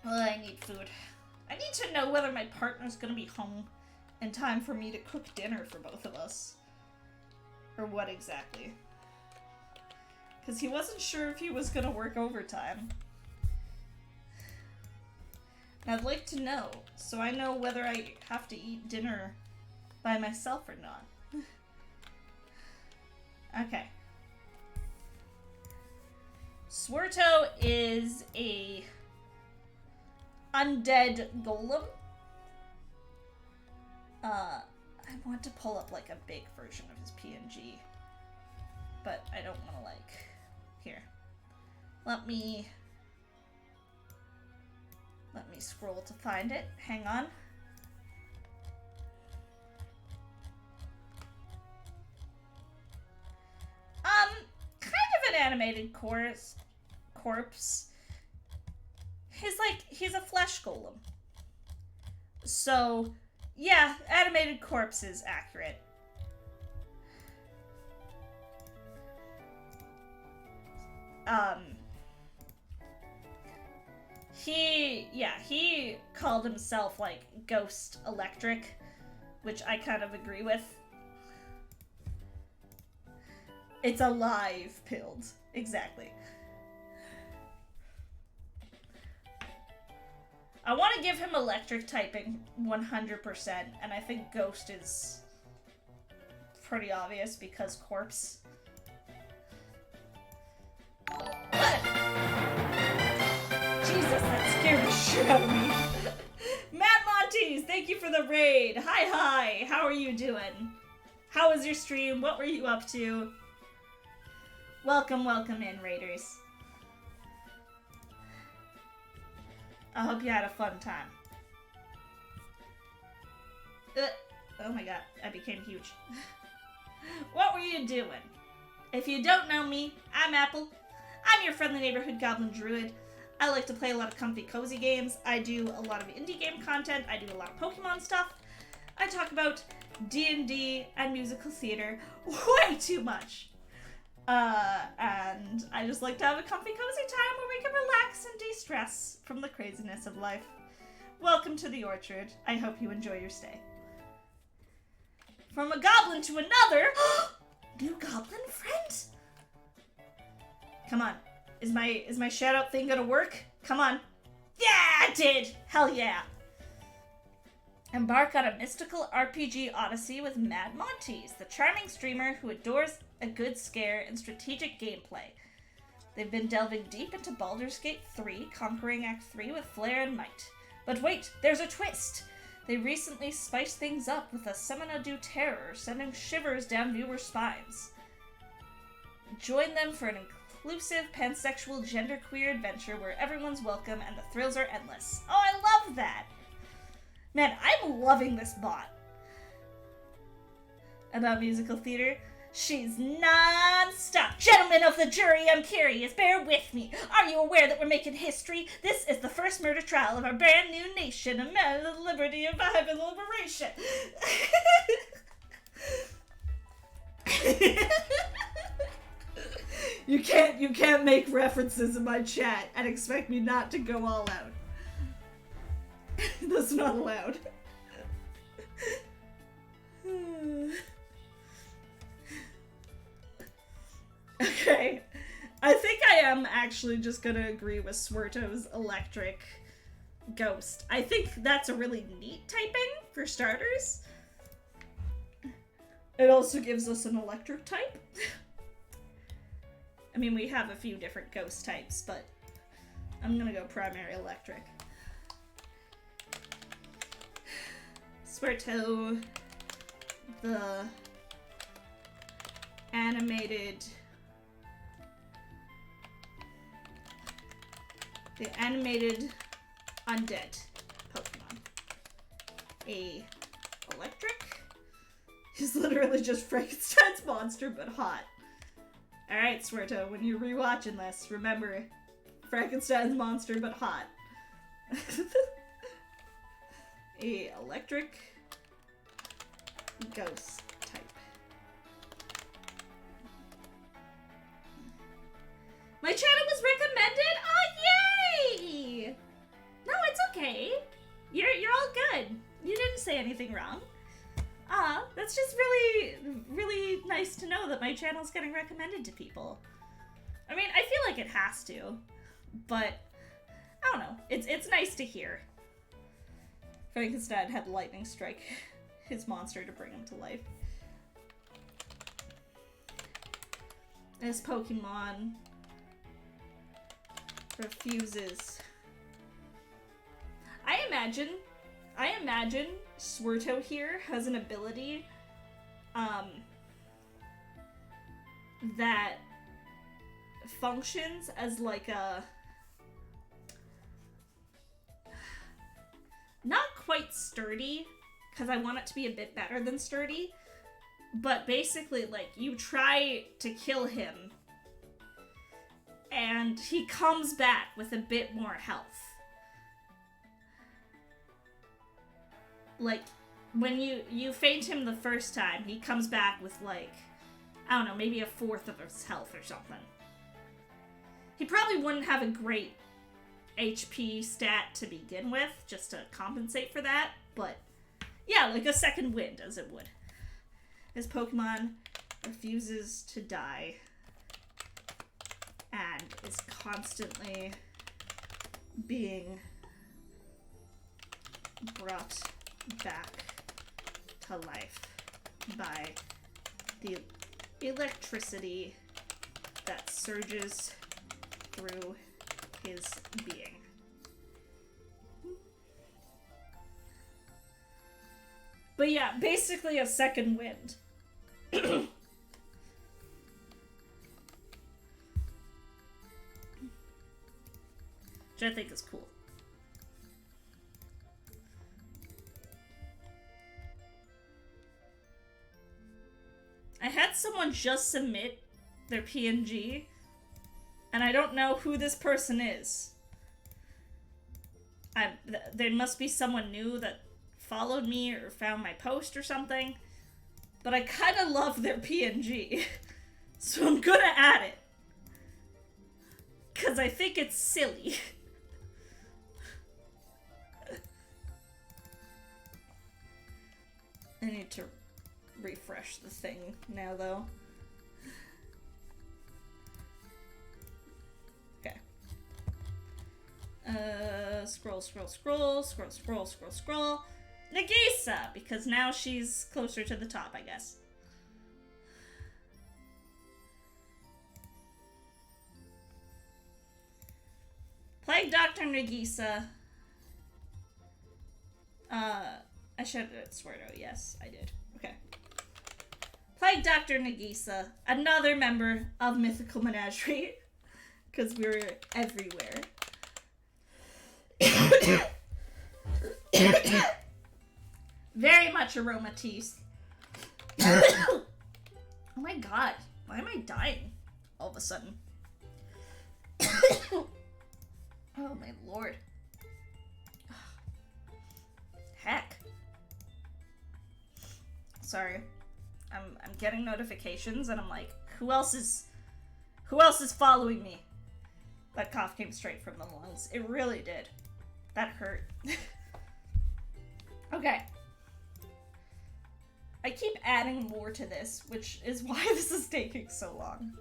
Well, I need food. I need to know whether my partner's gonna be home in time for me to cook dinner for both of us. Or what exactly. Because he wasn't sure if he was gonna work overtime. And I'd like to know, so I know whether I have to eat dinner by myself or not. Okay. Swirto is a undead golem. I want to pull up like a big version of his PNG, but I don't want to like, here. Let me scroll to find it. Hang on. Kind of an animated corpse. He's a flesh golem. So, yeah, animated corpse is accurate. He called himself, like, Ghost Electric, which I kind of agree with. It's a live pilled. Exactly. I want to give him electric typing 100%, and I think Ghost is pretty obvious because corpse. Jesus, that scared the shit out of me. Matt Montes, thank you for the raid. Hi, how are you doing? How was your stream? What were you up to? Welcome in, raiders. I hope you had a fun time. Oh my god, I became huge. What were you doing? If you don't know me, I'm Apple. I'm your friendly neighborhood goblin druid. I like to play a lot of comfy, cozy games. I do a lot of indie game content. I do a lot of Pokemon stuff. I talk about D&D and musical theater way too much. And I just like to have a comfy, cozy time where we can relax and de-stress from the craziness of life. Welcome to the Orchard. I hope you enjoy your stay. From a goblin to another, new goblin friend. Come on, is my shout out thing gonna work? Come on. Yeah, it did. Hell yeah. Embark on a mystical RPG odyssey with Mad Montes, the charming streamer who adores a good scare and strategic gameplay. They've been delving deep into Baldur's Gate 3, conquering Act 3 with flair and might. But wait, there's a twist! They recently spiced things up with a Seminadu terror, sending shivers down viewers' spines. Join them for an inclusive, pansexual, genderqueer adventure where everyone's welcome and the thrills are endless. Oh, I love that! Man, I'm loving this bot. About musical theater, she's non-stop. Gentlemen of the jury, I'm curious. Bear with me. Are you aware that we're making history? This is the first murder trial of our brand new nation, a man of liberty and vibe and liberation. You can't make references in my chat and expect me not to go all out. That's not allowed. Okay. I think I am actually just gonna agree with Swirto's electric ghost. I think that's a really neat typing, for starters. It also gives us an electric type. I mean, we have a few different ghost types, but I'm gonna go primary electric. Swirto, the animated undead Pokemon. A electric? He's literally just Frankenstein's monster, but hot. Alright, Swirto, when you're rewatching this, remember, Frankenstein's monster, but hot. A electric ghost type. My channel was recommended? Oh, yay! No, say anything wrong. That's just really, really nice to know that my channel's getting recommended to people. I mean, I feel like it has to, but I don't know. It's nice to hear. Frankenstein had lightning strike his monster to bring him to life. This Pokemon refuses. I imagine Swirto here has an ability that functions as like a not quite sturdy, because I want it to be a bit better than sturdy, but basically like you try to kill him and he comes back with a bit more health. Like, when you feint him the first time, he comes back with, like, I don't know, maybe a fourth of his health or something. He probably wouldn't have a great HP stat to begin with, just to compensate for that, but yeah, like a second wind, as it would. His Pokemon refuses to die and is constantly being brought back to life by the electricity that surges through his being. But yeah, basically a second wind. Which I think is cool. I had someone just submit their PNG, and I don't know who this person is. There must be someone new that followed me or found my post or something, but I kind of love their PNG, so I'm gonna add it, because I think it's silly. I need to refresh the thing now, though. Okay. Scroll. Nagisa, because now she's closer to the top, I guess. Plague Dr. Nagisa. I should have Swirto. Yes, I did. Okay. Plague Dr. Nagisa, another member of Mythical Menagerie, because we're everywhere. Very much aromatisse. Oh my god, why am I dying all of a sudden? Oh my lord. Heck. Sorry. I'm getting notifications and I'm like, who else is following me? That cough came straight from the lungs. It really did. That hurt. Okay. I keep adding more to this, which is why this is taking so long.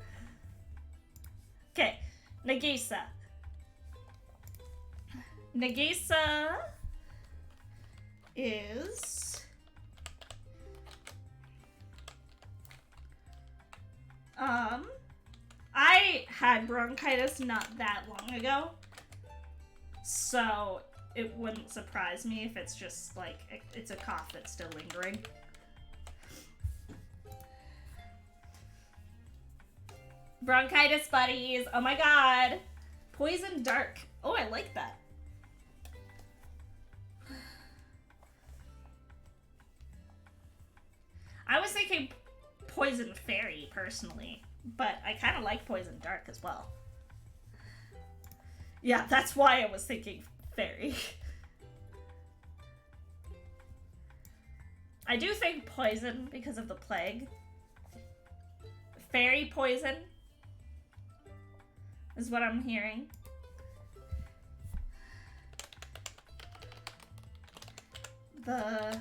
Okay. Nagisa. Nagisa is... I had bronchitis not that long ago, so it wouldn't surprise me if it's just, like, it's a cough that's still lingering. Bronchitis buddies! Oh my god! Poison Dark. Oh, I like that. I was thinking Poison Fairy, personally, but I kind of like Poison Dark as well. Yeah, that's why I was thinking Fairy. I do think Poison because of the plague. Fairy Poison is what I'm hearing. The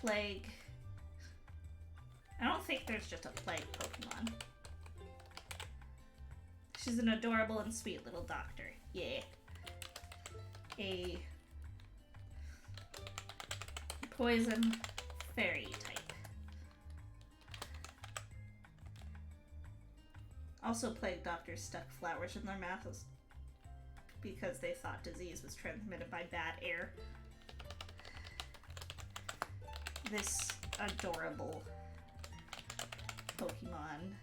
plague. I don't think there's just a plague Pokemon. She's an adorable and sweet little doctor. Yeah. A poison fairy type. Also, plague doctors stuck flowers in their mouths because they thought disease was transmitted by bad air. This adorable Pokemon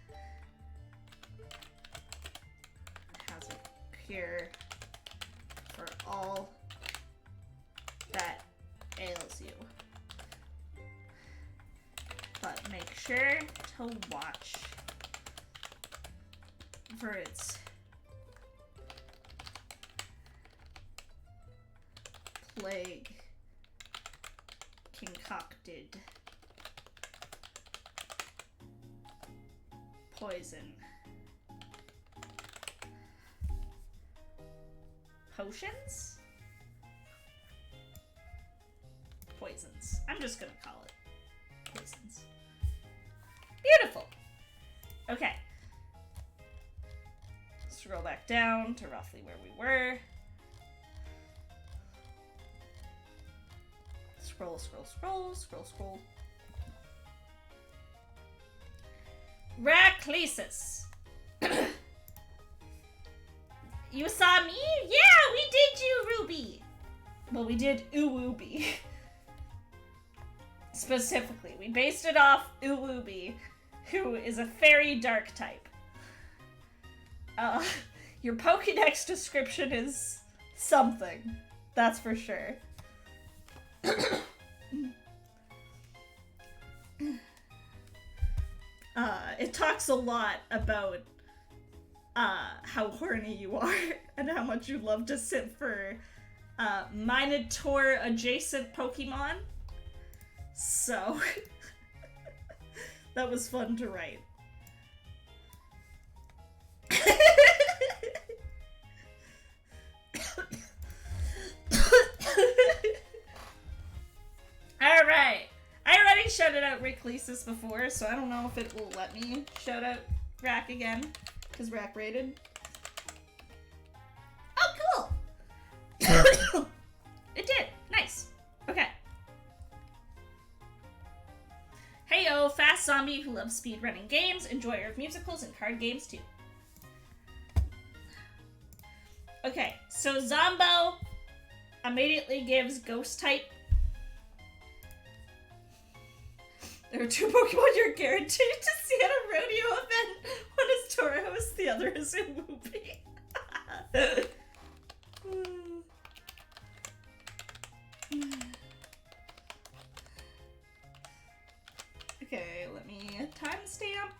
has a cure for all that ails you. But make sure to watch for its plague concocted poison potions? Poisons. I'm just gonna call it poisons. Beautiful. Okay. Scroll back down to roughly where we were. Scroll, scroll, scroll, scroll, scroll. Raclesis. You saw me? Yeah, we did you, Ruby. Well, we did Uwooby. Specifically, we based it off Uwooby, who is a fairy dark type. Your Pokédex description is something. That's for sure. It talks a lot about how horny you are and how much you love to sit for Minotaur adjacent Pokemon. So that was fun to write. Alright. I already shouted out Raclesis before, so I don't know if it will let me shout out Rack again, because Rack rated. Oh, cool! It did. Nice. Okay. Heyo, fast zombie who loves speedrunning games, enjoyer of musicals and card games too. Okay, so Zombo immediately gives ghost type. There are 2 Pokemon you're guaranteed to see at a rodeo event. One is Tauros, the other is Uwooby. Okay, let me timestamp.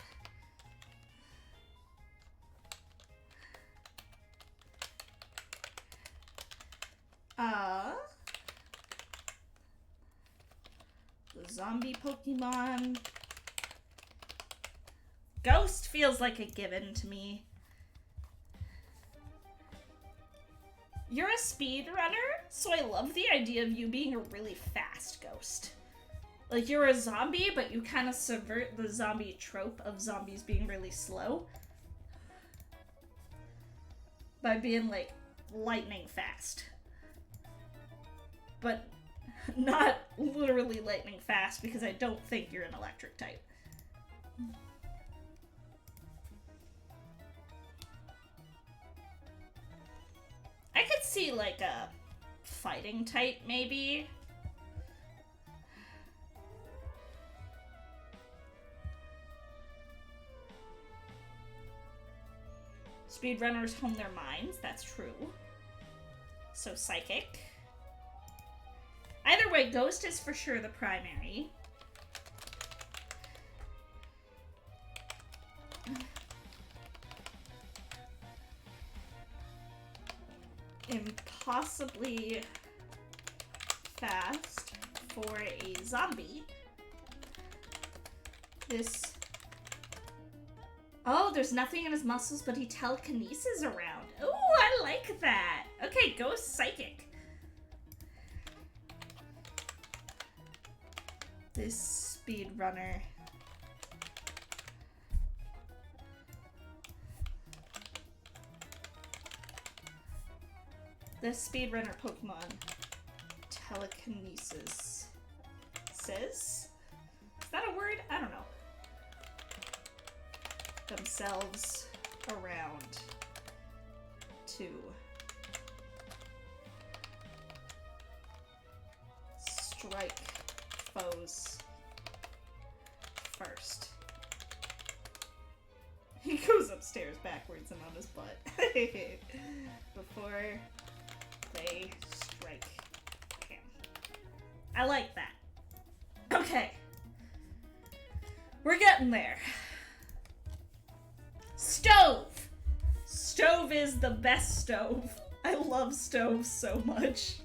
The zombie Pokemon. Ghost feels like a given to me. You're a speedrunner, so I love the idea of you being a really fast ghost. Like, you're a zombie, but you kind of subvert the zombie trope of zombies being really slow. By being, like, lightning fast. But not literally lightning fast, because I don't think you're an electric type. I could see, like, a fighting type, maybe. Speedrunners hone their minds, that's true. So psychic. Either way, Ghost is for sure the primary. Impossibly fast for a zombie. This... Oh, there's nothing in his muscles, but he telekinesis around. Ooh, I like that. Okay, Ghost Psychic. this speedrunner. This speedrunner Pokemon telekinesis says? Is that a word? I don't know. Themselves around to strike foes first. He goes upstairs backwards and on his butt before they strike him. I like that. Okay. We're getting there. Stove! Stove is the best stove. I love stoves so much.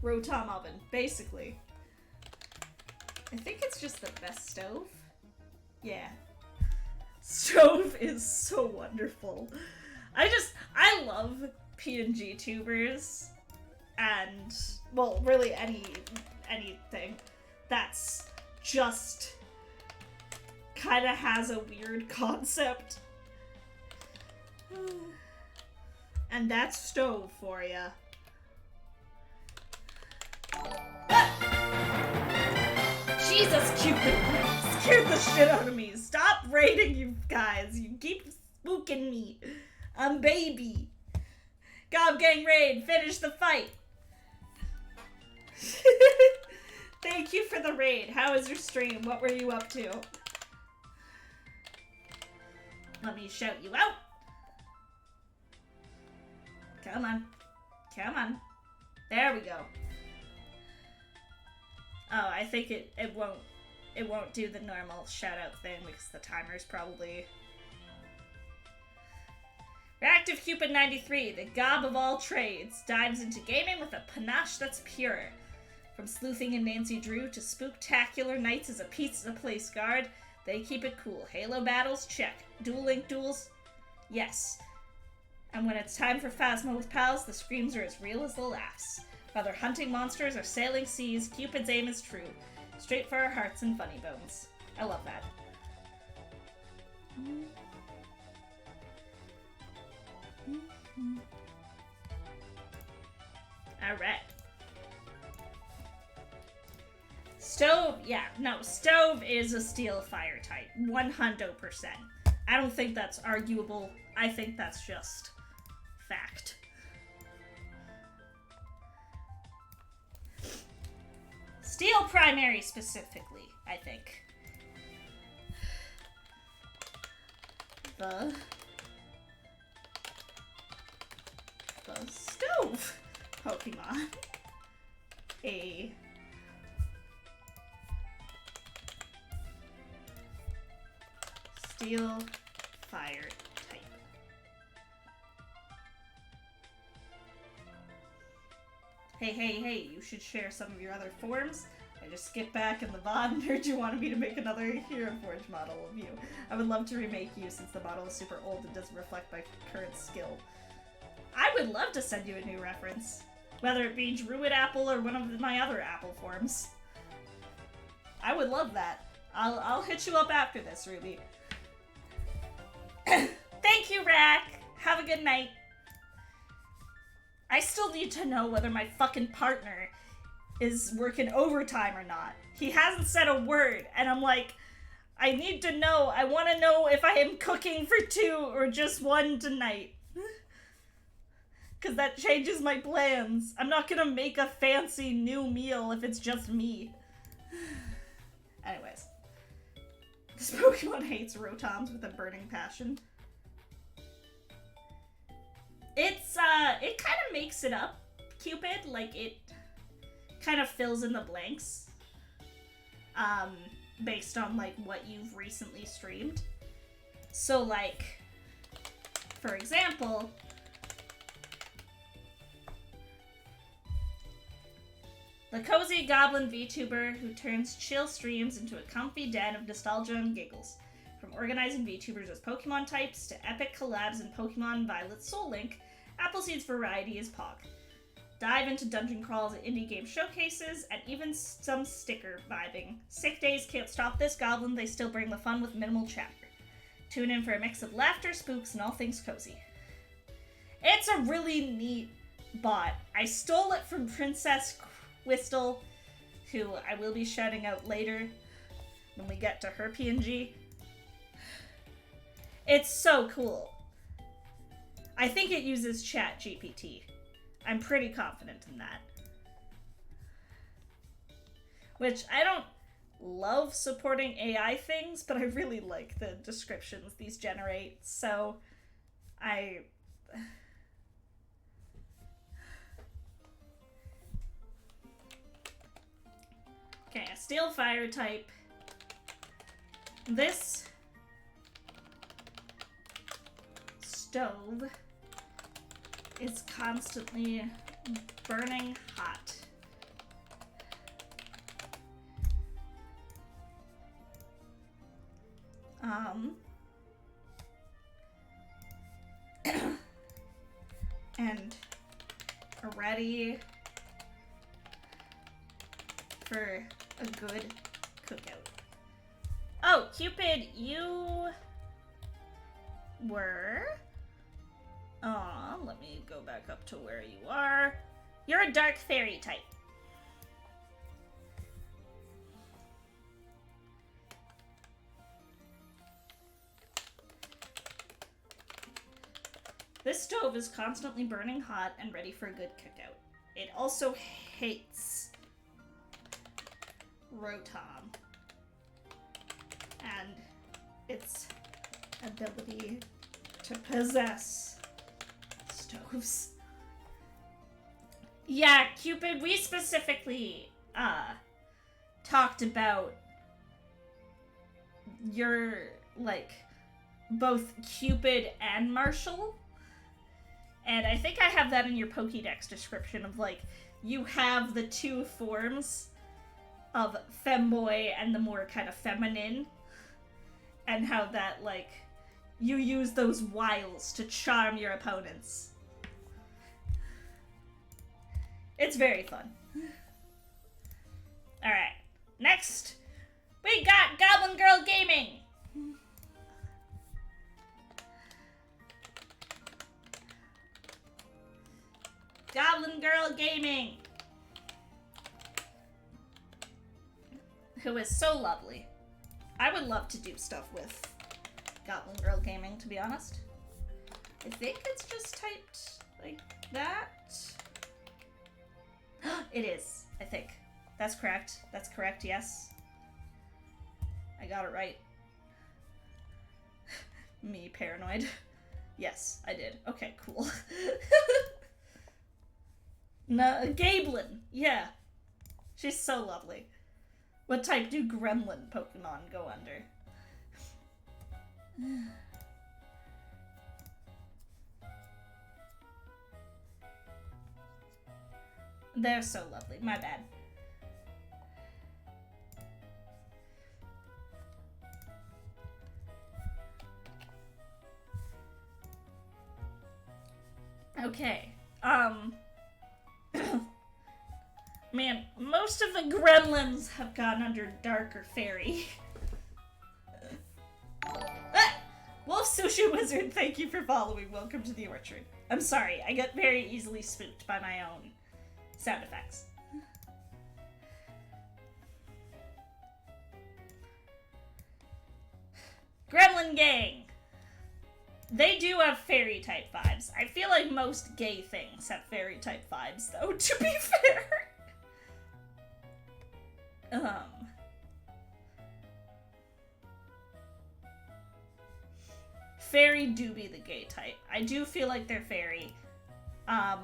Rotom oven, basically. I think it's just the best stove. Yeah. Stove is so wonderful. I love PNGTubers and, well, really anything that's just kind of has a weird concept. And that's Stove for ya. Jesus, Cupid scared the shit out of me. Stop raiding, you guys. You keep spooking me. I'm baby. Gob Gang raid, finish the fight. Thank you for the raid. How was your stream? What were you up to? Let me shout you out. Come on. Come on. There we go. Oh, I think it won't do the normal shout out thing because the timer's probably... Reactive Cupid 93, the gob of all trades, dives into gaming with a panache that's pure. From sleuthing in Nancy Drew to spooktacular nights as a pizza place guard, they keep it cool. Halo battles? Check. Duel Link duels? Yes. And when it's time for Phasma with pals, the screams are as real as the laughs. Whether hunting monsters or sailing seas, Cupid's aim is true. Straight for our hearts and funny bones. I love that. Alright. Stove, yeah, no, Stove is a steel fire type. 100%. I don't think that's arguable. I think that's just fact. Steel primary specifically, I think. The Stove Pokemon. A steel fire type. Hey, you should share some of your other forms. I just skipped back in the VOD and heard you wanted me to make another Hero Forge model of you. I would love to remake you since the model is super old and doesn't reflect my current skill. I would love to send you a new reference. Whether it be Druid Apple or one of my other apple forms. I would love that. I'll hit you up after this, Ruby. Thank you, Rack! Have a good night. I still need to know whether my fucking partner is working overtime or not. He hasn't said a word, and I'm like, I need to know. I want to know if I am cooking for 2 or just 1 tonight. Because that changes my plans. I'm not gonna make a fancy new meal if it's just me. Anyways. This Pokemon hates Rotoms with a burning passion. It's, it kind of makes it up, Cupid. Like, it kind of fills in the blanks. Based on, like, what you've recently streamed. So, like, for example, the cozy goblin VTuber who turns chill streams into a comfy den of nostalgia and giggles. From organizing VTubers as Pokemon types to epic collabs in Pokemon Violet Soul Link, Appleseed's variety is Pog. Dive into dungeon crawls at indie game showcases, and even some sticker vibing. Sick days can't stop this goblin, they still bring the fun with minimal chatter. Tune in for a mix of laughter, spooks, and all things cozy. It's a really neat bot. I stole it from Princess Whistle, who I will be shouting out later when we get to her PNG. It's so cool. I think it uses ChatGPT. I'm pretty confident in that. Which, I don't love supporting AI things, but I really like the descriptions these generate, so Okay, a steel fire type. This stove is constantly burning hot. And ready for a good cookout. Oh, Cupid, you were... let me go back up to where you are. You're a dark fairy type. This stove is constantly burning hot and ready for a good cookout. It also hates Rotom and its ability to possess stoves. Yeah, Cupid, we specifically talked about your, like, both Cupid and Marshall. And I think I have that in your Pokédex description of, like, you have the two forms of femboy and the more kind of feminine. And how that, like, you use those wiles to charm your opponents. It's very fun. Alright, next, we got Goblin Girl Gaming! Goblin Girl Gaming! Who is so lovely. I would love to do stuff with Goblin Girl Gaming, to be honest. I think it's just typed like that. It is, I think. That's correct. That's correct, yes. I got it right. Me, paranoid. Yes, I did. Okay, cool. No, Gablin. Yeah. She's so lovely. What type do gremlin Pokemon go under? They're so lovely. My bad. Okay. Man, most of the gremlins have gone under Dark or Fairy. Wolf Sushi Wizard, thank you for following. Welcome to the orchard. I'm sorry, I get very easily spooked by my own sound effects. Gremlin Gang! They do have fairy type vibes. I feel like most gay things have fairy type vibes, though, to be fair. Fairy do be the gay type. I do feel like they're fairy. Are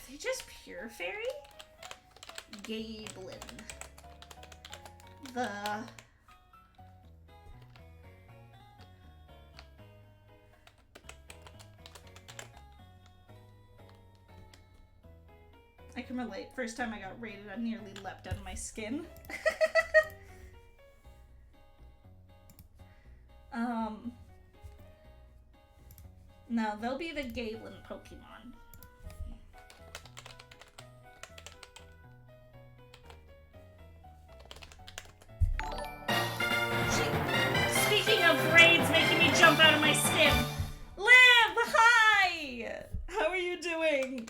they just pure fairy? Gablin. I can relate. First time I got raided, I nearly leapt out of my skin. No, they'll be the Galen Pokemon. Speaking of raids making me jump out of my skin, Liv, hi! How are you doing?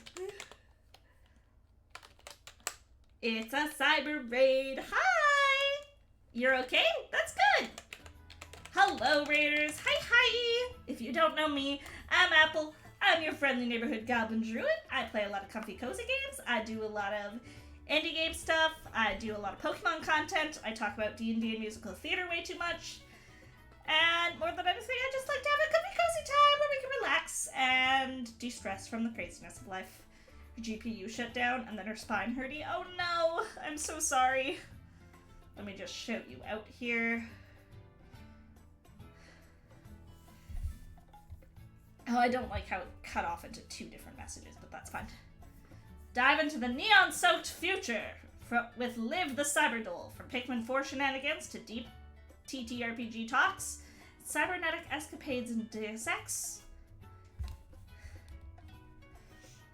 It's a cyber raid. Hi! You're okay? That's good. Hello, raiders. Hi. If you don't know me, I'm Apple. I'm your friendly neighborhood goblin druid. I play a lot of comfy cozy games. I do a lot of indie game stuff. I do a lot of Pokemon content. I talk about D&D and musical theater way too much. And more than anything, I just like to have a comfy cozy time where we can relax and de-stress from the craziness of life. Her GPU shut down and then her spine hurting. Oh no, I'm so sorry. Let me just shout you out here. Oh, I don't like how it cut off into 2 different messages, but that's fine. Dive into the neon-soaked future with Liv the Cyberdoll. From Pikmin 4 shenanigans to deep TTRPG talks, cybernetic escapades in Deus Ex.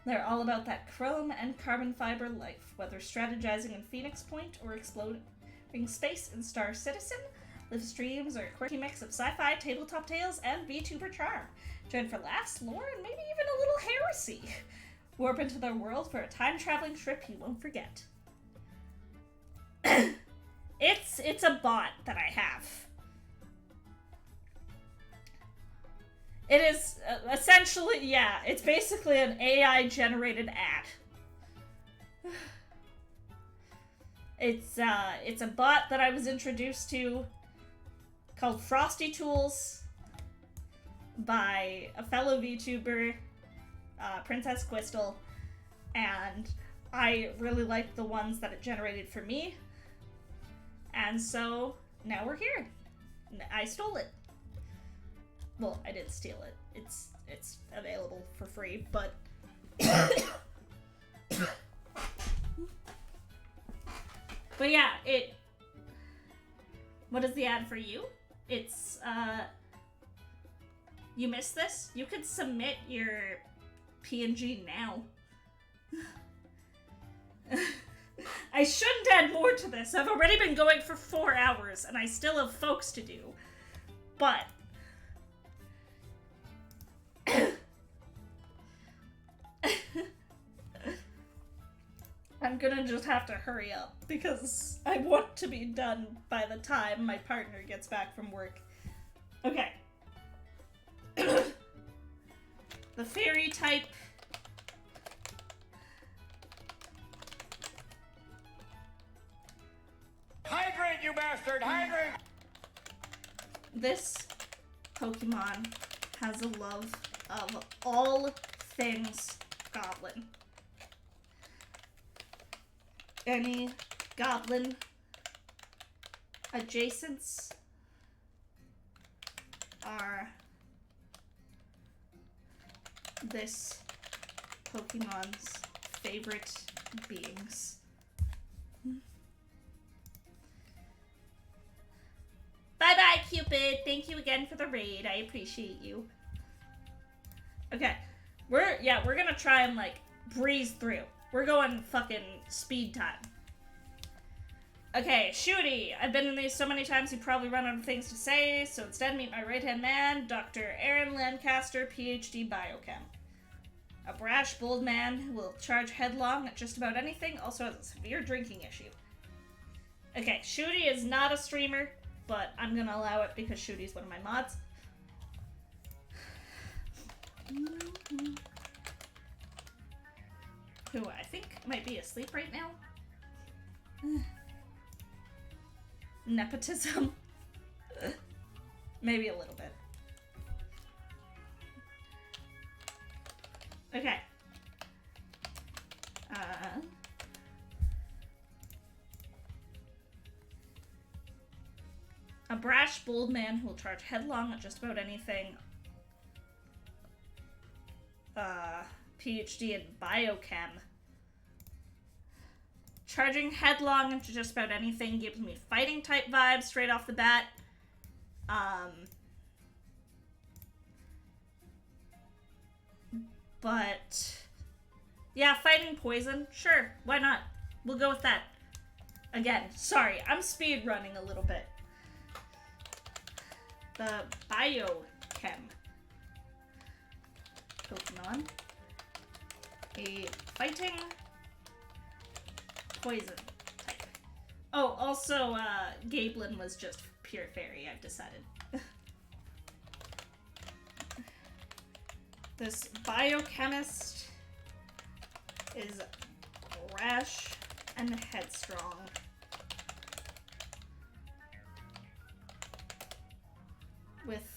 They're all about that chrome and carbon fiber life, whether strategizing in Phoenix Point or exploring space in Star Citizen. Live streams are a quirky mix of sci-fi, tabletop tales, and VTuber charm. Join for laughs, lore, and maybe even a little heresy. Warp into their world for a time-traveling trip you won't forget. It's a bot that I have. It is essentially, yeah, it's basically an AI-generated ad. It's a bot that I was introduced to called Frosty Tools by a fellow VTuber, Princess Quistel, and I really liked the ones that it generated for me, and so now we're here. I stole it. Well, I didn't steal it. It's available for free, but but yeah, what is the ad for you? It's you missed this? You could submit your PNG now. I shouldn't add more to this. I've already been going for 4 hours and I still have folks to do. But I'm gonna just have to hurry up because I want to be done by the time my partner gets back from work. Okay. The fairy type. Hydrate, you bastard! Hydrate! This Pokemon has a love of all things goblin. Any goblin adjacents are this Pokemon's favorite beings. Bye-bye, Cupid! Thank you again for the raid. I appreciate you. Okay. We're gonna try and, like, breeze through. We're going fucking speed time. Okay, Shooty. I've been in these so many times you probably run out of things to say, so instead meet my right-hand man, Dr. Aaron Lancaster, PhD Biochem. A brash, bold man who will charge headlong at just about anything, also has a severe drinking issue. Okay, Shooty is not a streamer, but I'm gonna allow it because Shooty's one of my mods. Who I think might be asleep right now. Nepotism. Maybe a little bit. Okay. A brash, bold man who will charge headlong at just about anything. PhD in biochem. Charging headlong into just about anything gives me fighting type vibes straight off the bat. But yeah, fighting poison, sure, why not? We'll go with that. Again, sorry, I'm speed running a little bit. The Biochem Pokemon. A fighting poison type. Oh, also, Gablin was just pure fairy, I've decided. This biochemist is rash and headstrong. With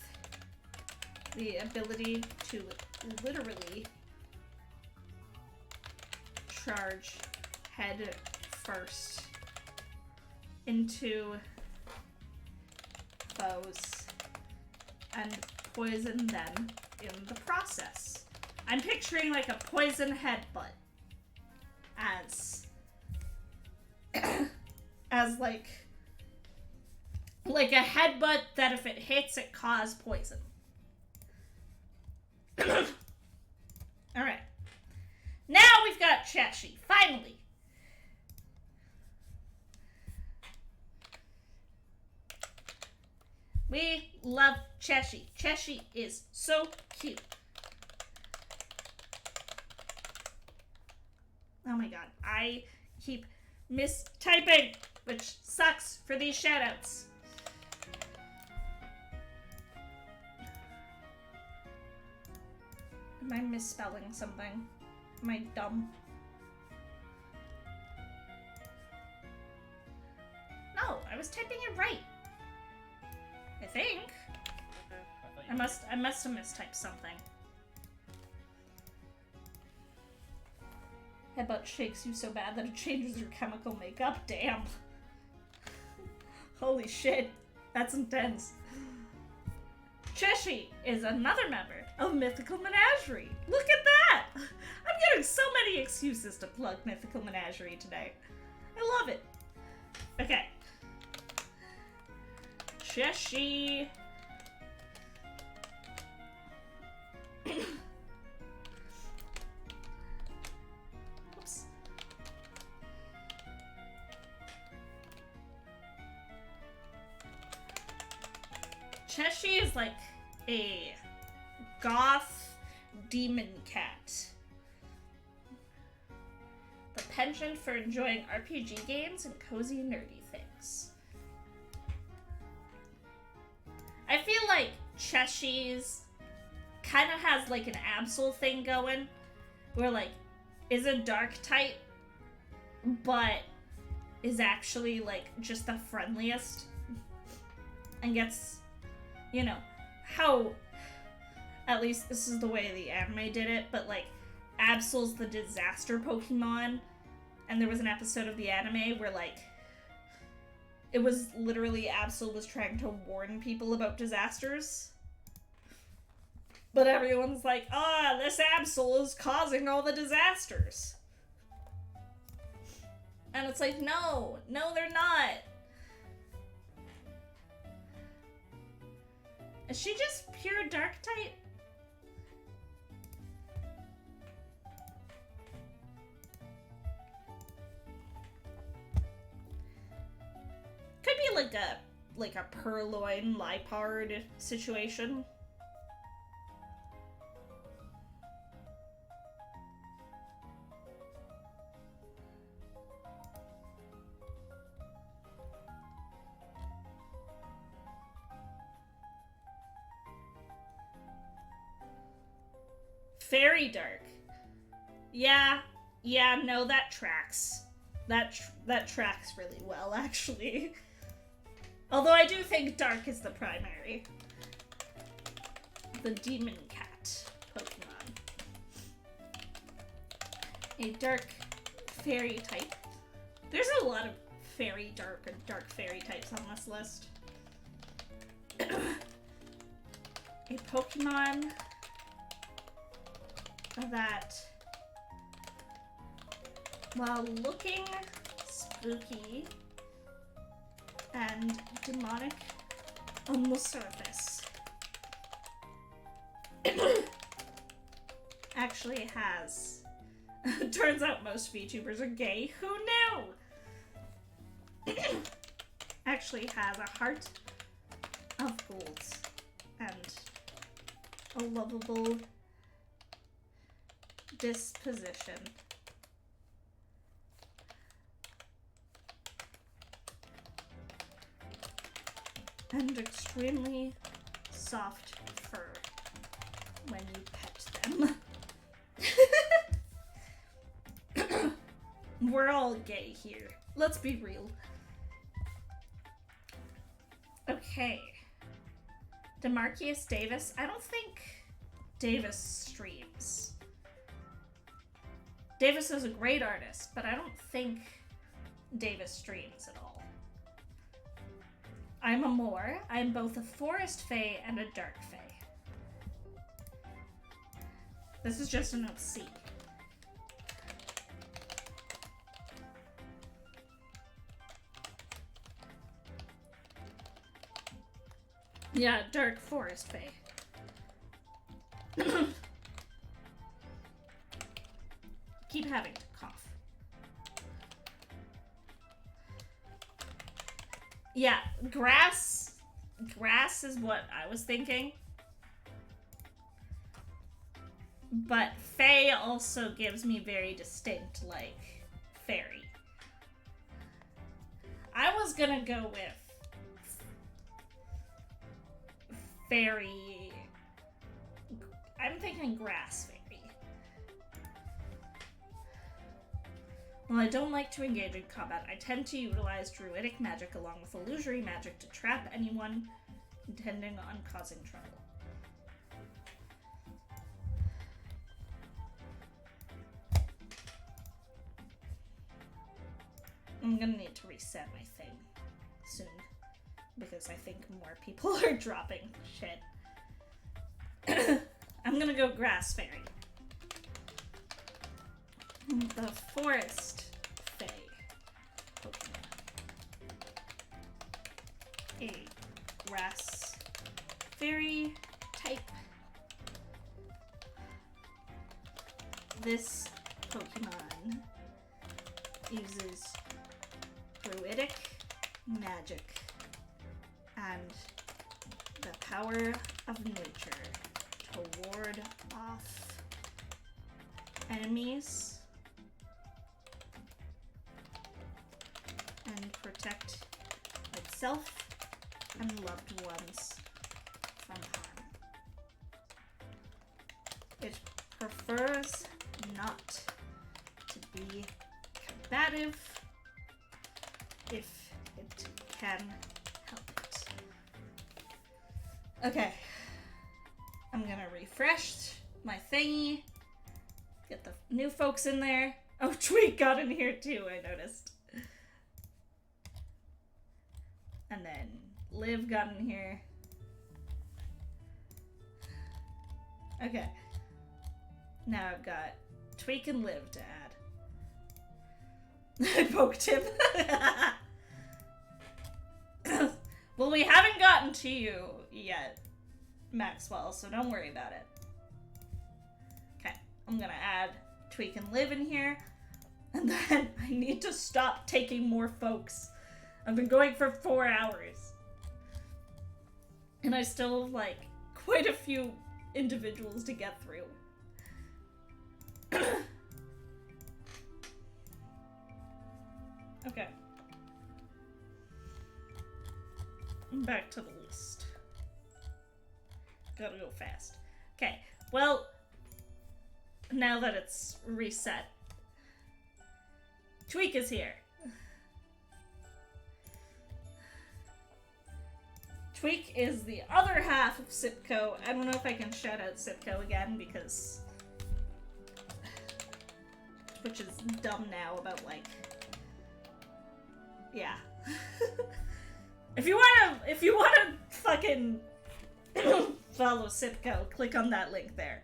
the ability to literally charge head first into foes and poison them in the process. I'm picturing like a poison headbutt as as like a headbutt that if it hits it causes poison. Alright. Now we've got Cheshi, finally. We love Cheshi. Cheshi is so cute. Oh my god, I keep mistyping, which sucks for these shoutouts. Am I misspelling something? Am I dumb? No, I was typing it right. I think. I must have mistyped something. Headbutt shakes you so bad that it changes your chemical makeup. Damn. Holy shit. That's intense. Cheshi is another member of Mythical Menagerie. Look at that! I'm getting so many excuses to plug Mythical Menagerie today. I love it. Okay. Cheshi. Oops. Cheshi is like a goth demon cat. The penchant for enjoying RPG games and cozy nerdy things. I feel like Cheshi's kind of has like an Absol thing going, where like is a dark type, but is actually like just the friendliest, and gets, you know, how, at least this is the way the anime did it, but like Absol's the disaster Pokemon, and there was an episode of the anime where like it was literally Absol was trying to warn people about disasters. But everyone's like, this Absol is causing all the disasters. And it's like, no, they're not. Is she just pure dark type? Could be like a Purloin Lipard situation. Very dark. Yeah, no, that tracks. That tracks really well, actually. Although I do think dark is the primary. The demon cat Pokemon. A dark fairy type. There's a lot of fairy dark and dark fairy types on this list. A Pokemon that, while looking spooky and demonic on the surface, actually has... Turns out most VTubers are gay. Who knew? Actually has a heart of gold and a lovable disposition. And extremely soft fur when you pet them. We're all gay here. Let's be real. Okay. DeMarcus Davis. I don't think Davis streams. Davis is a great artist, but I don't think Davis streams at all. I'm a Moor. I'm both a Forest Fae and a Dark Fae. This is just an OC. Yeah, Dark Forest Fae. Keep having to cough. Yeah, grass is what I was thinking. But Fae also gives me very distinct, like, fairy. I was gonna go with fairy. I'm thinking grass fairy. While I don't like to engage in combat, I tend to utilize druidic magic along with illusory magic to trap anyone intending on causing trouble. I'm gonna need to reset my thing soon, because I think more people are dropping shit. I'm gonna go grass fairy. The forest fae Pokemon. A grass fairy type. This Pokemon uses druidic magic and the power of nature to ward off enemies and protect itself and loved ones from harm. It prefers not to be combative if it can help it. Okay. I'm gonna refresh my thingy. Get the new folks in there. Oh, Tweak got in here too, I noticed. And then Liv got in here. Okay. Now I've got Tweak and Liv to add. I poked him. Well, we haven't gotten to you yet, Maxwell, so don't worry about it. Okay, I'm gonna add Tweak and Liv in here, and then I need to stop taking more folks. I've been going for 4 hours. And I still have, like, quite a few individuals to get through. Okay. Back to the list. Gotta go fast. Okay, well, now that it's reset, Tweak is here. Tweak is the other half of Sipco. I don't know if I can shout out Sipco again because Twitch is dumb now about, like, yeah. If you wanna fucking follow Sipco, click on that link there.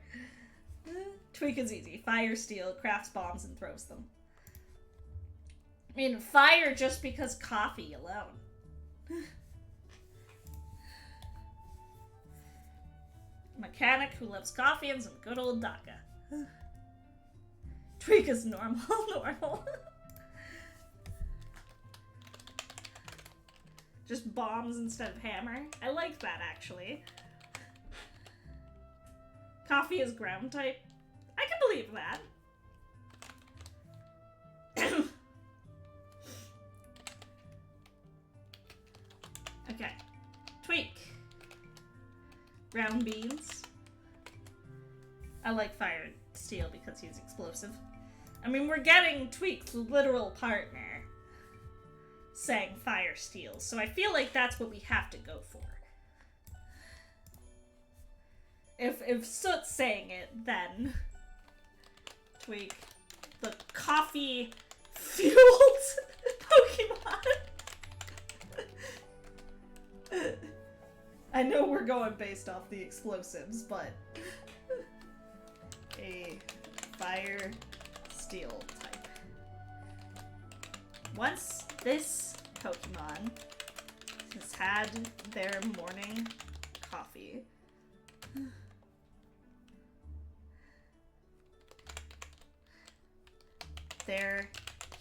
Tweak is easy. Fire, steel, crafts bombs, and throws them. I mean, fire just because coffee alone. Mechanic who loves coffee and some good old DACA. Tweak is normal, normal. Just bombs instead of hammer. I like that, actually. Coffee is ground type. I can believe that. Okay. Tweak. Ground beans. I like fire and steel because he's explosive. I mean, we're getting Tweak's literal partner saying fire steel, so I feel like that's what we have to go for. If Soot's saying it, then Tweak, the coffee fueled Pokemon. I know we're going based off the explosives, but a fire steel type. Once this Pokemon has had their morning coffee, their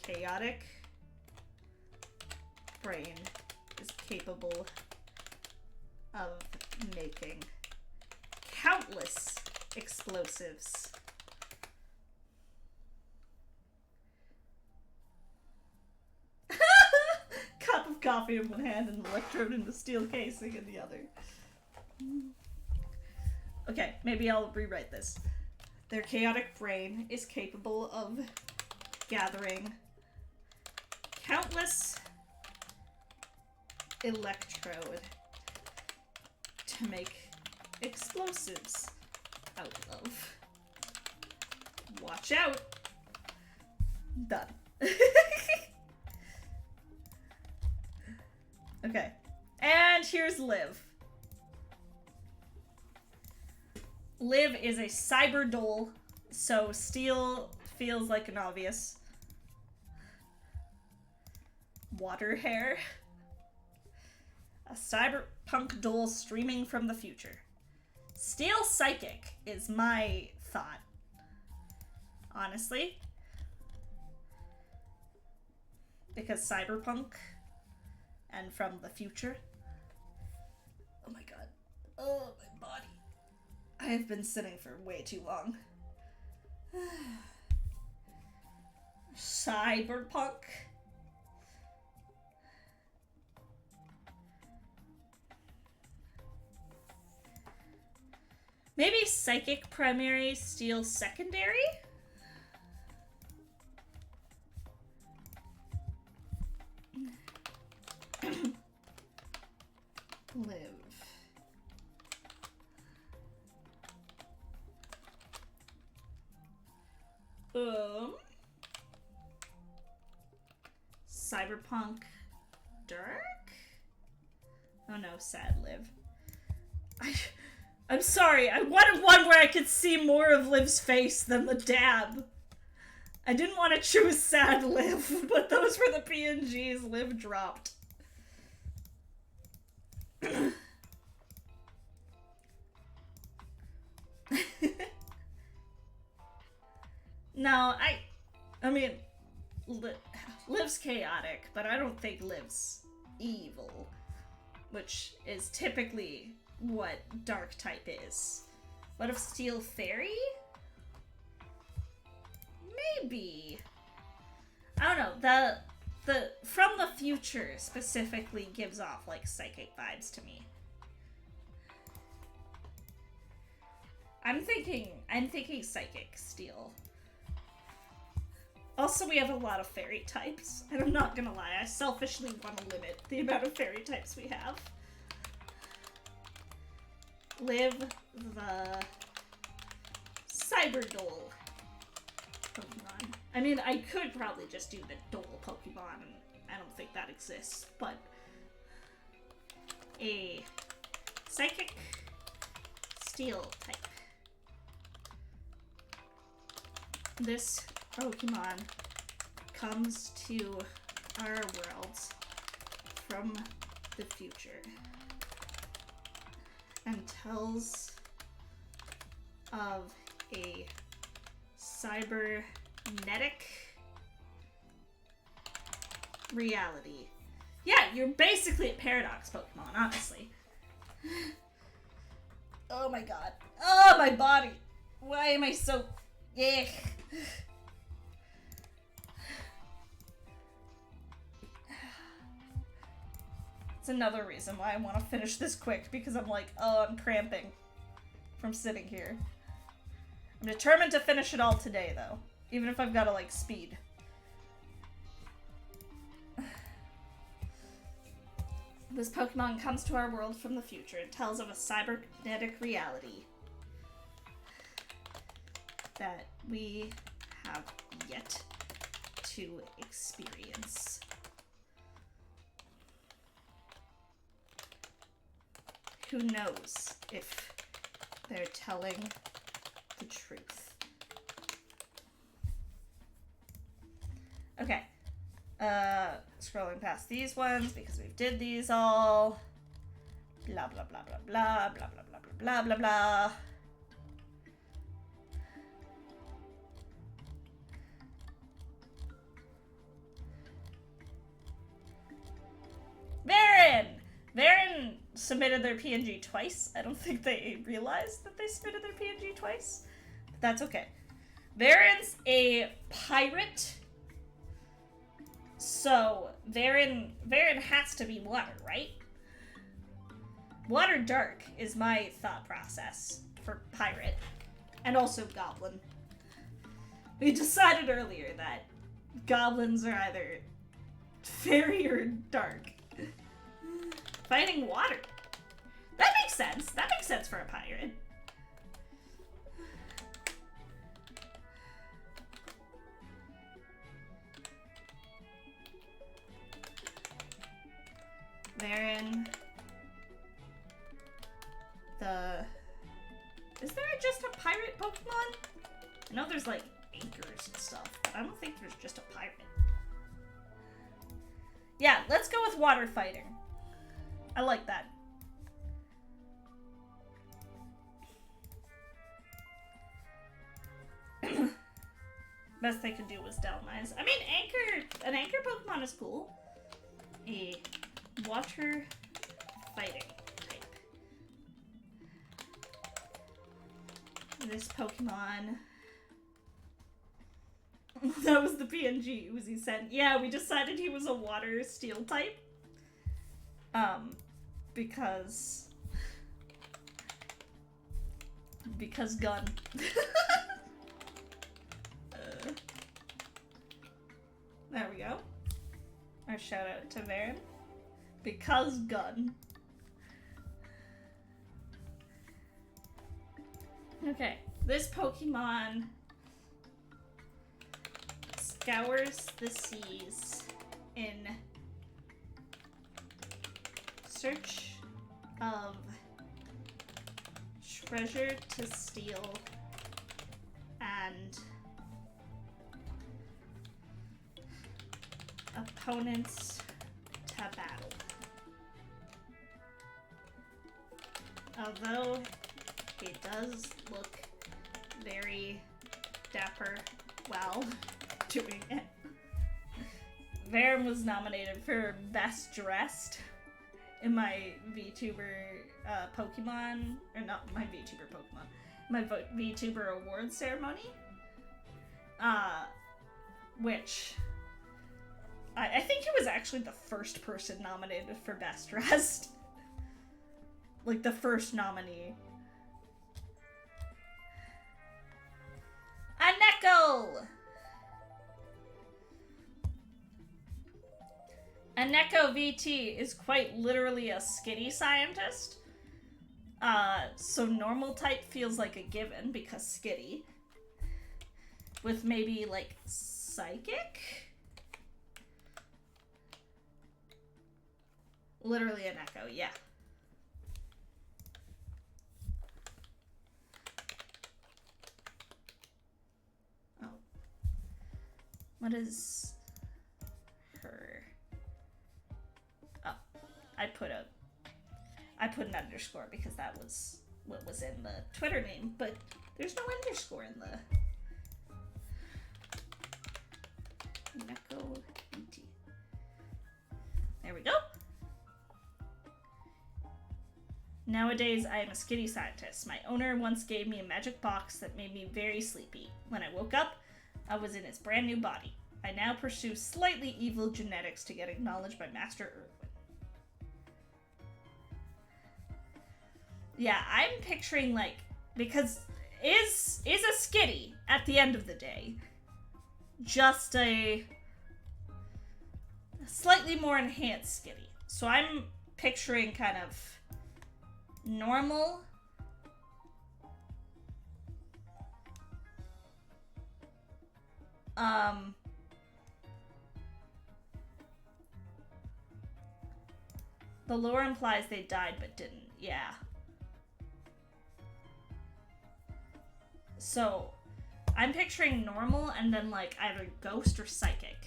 chaotic brain is capable of making countless explosives. Cup of coffee in one hand and an electrode in the steel casing in the other. Okay, maybe I'll rewrite this. Their chaotic brain is capable of gathering countless electrode to make explosives out of. Watch out. Done. Okay. And here's Liv. Liv is a cyber doll, so steel feels like an obvious. Water hair. A cyberpunk doll streaming from the future. Steel psychic is my thought. Honestly. Because cyberpunk and from the future. Oh my god. Oh, my body. I have been sitting for way too long. Cyberpunk. Maybe psychic primary, steel secondary? Live. Cyberpunk dark? Oh no, sad Liv. I'm sorry, I wanted one where I could see more of Liv's face than the dab. I didn't want to choose sad Liv, but those were the PNGs Liv dropped. No, I mean, Liv's chaotic, but I don't think Liv's evil, which is typically what dark type is. What if Steel Fairy? Maybe. I don't know. The from the future specifically gives off like psychic vibes to me. I'm thinking psychic steel. Also, we have a lot of fairy types, and I'm not gonna lie, I selfishly want to limit the amount of fairy types we have. Live the Cyber Doll Pokemon. I mean, I could probably just do the Doll Pokemon, and I don't think that exists, but a Psychic Steel type. This Pokemon comes to our worlds from the future and tells of a cybernetic reality. Yeah, you're basically a paradox Pokemon, honestly. Oh my god. Oh, my body. Why am I so... Ugh. It's another reason why I want to finish this quick, because I'm like, oh, I'm cramping from sitting here. I'm determined to finish it all today, though. Even if I've got to, like, speed. This Pokemon comes to our world from the future and tells of a cybernetic reality that we have yet to experience. Who knows if they're telling the truth? Okay. Scrolling past these ones because we've did these all. Blah blah blah blah blah blah blah blah blah blah blah. Varen submitted their PNG twice. I don't think they realized that they submitted their PNG twice. But that's okay. Varen's a pirate. So, Varen has to be water, right? Water dark is my thought process for pirate. And also goblin. We decided earlier that goblins are either fairy or dark. Fighting water. That makes sense. That makes sense for a pirate. Varen. Is there just a pirate Pokemon? I know there's like anchors and stuff, but I don't think there's just a pirate. Yeah, let's go with water fighting. I like that. Best they could do was Delmize. I mean, an anchor Pokemon is cool. A water fighting type. This Pokemon. That was the PNG Uzi sent. Yeah, we decided he was a water steel type. Because gun. There we go. Our shout out to Varen. Because gun. Okay, this Pokemon scours the seas in search of treasure to steal and opponents to battle. Although he does look very dapper while doing it. Varen was nominated for Best Dressed in my VTuber Pokemon, or not my VTuber Pokemon, my VTuber awards ceremony, which I think he was actually the first person nominated for Best Dressed. Like, the first nominee. A Neko! A Neko VT is quite literally a skitty scientist. So normal type feels like a given because skitty. With maybe, like, psychic? Literally an echo, yeah. Oh. What is her? Oh, I put an underscore because that was what was in the Twitter name, but there's no underscore in the Neko ET. There we go. Nowadays, I am a skitty scientist. My owner once gave me a magic box that made me very sleepy. When I woke up, I was in its brand new body. I now pursue slightly evil genetics to get acknowledged by Master Irwin. Yeah, I'm picturing, like, because is a skitty at the end of the day just a slightly more enhanced skitty. So I'm picturing kind of normal, the lore implies they died but didn't. Yeah. So I'm picturing normal and then like either ghost or psychic.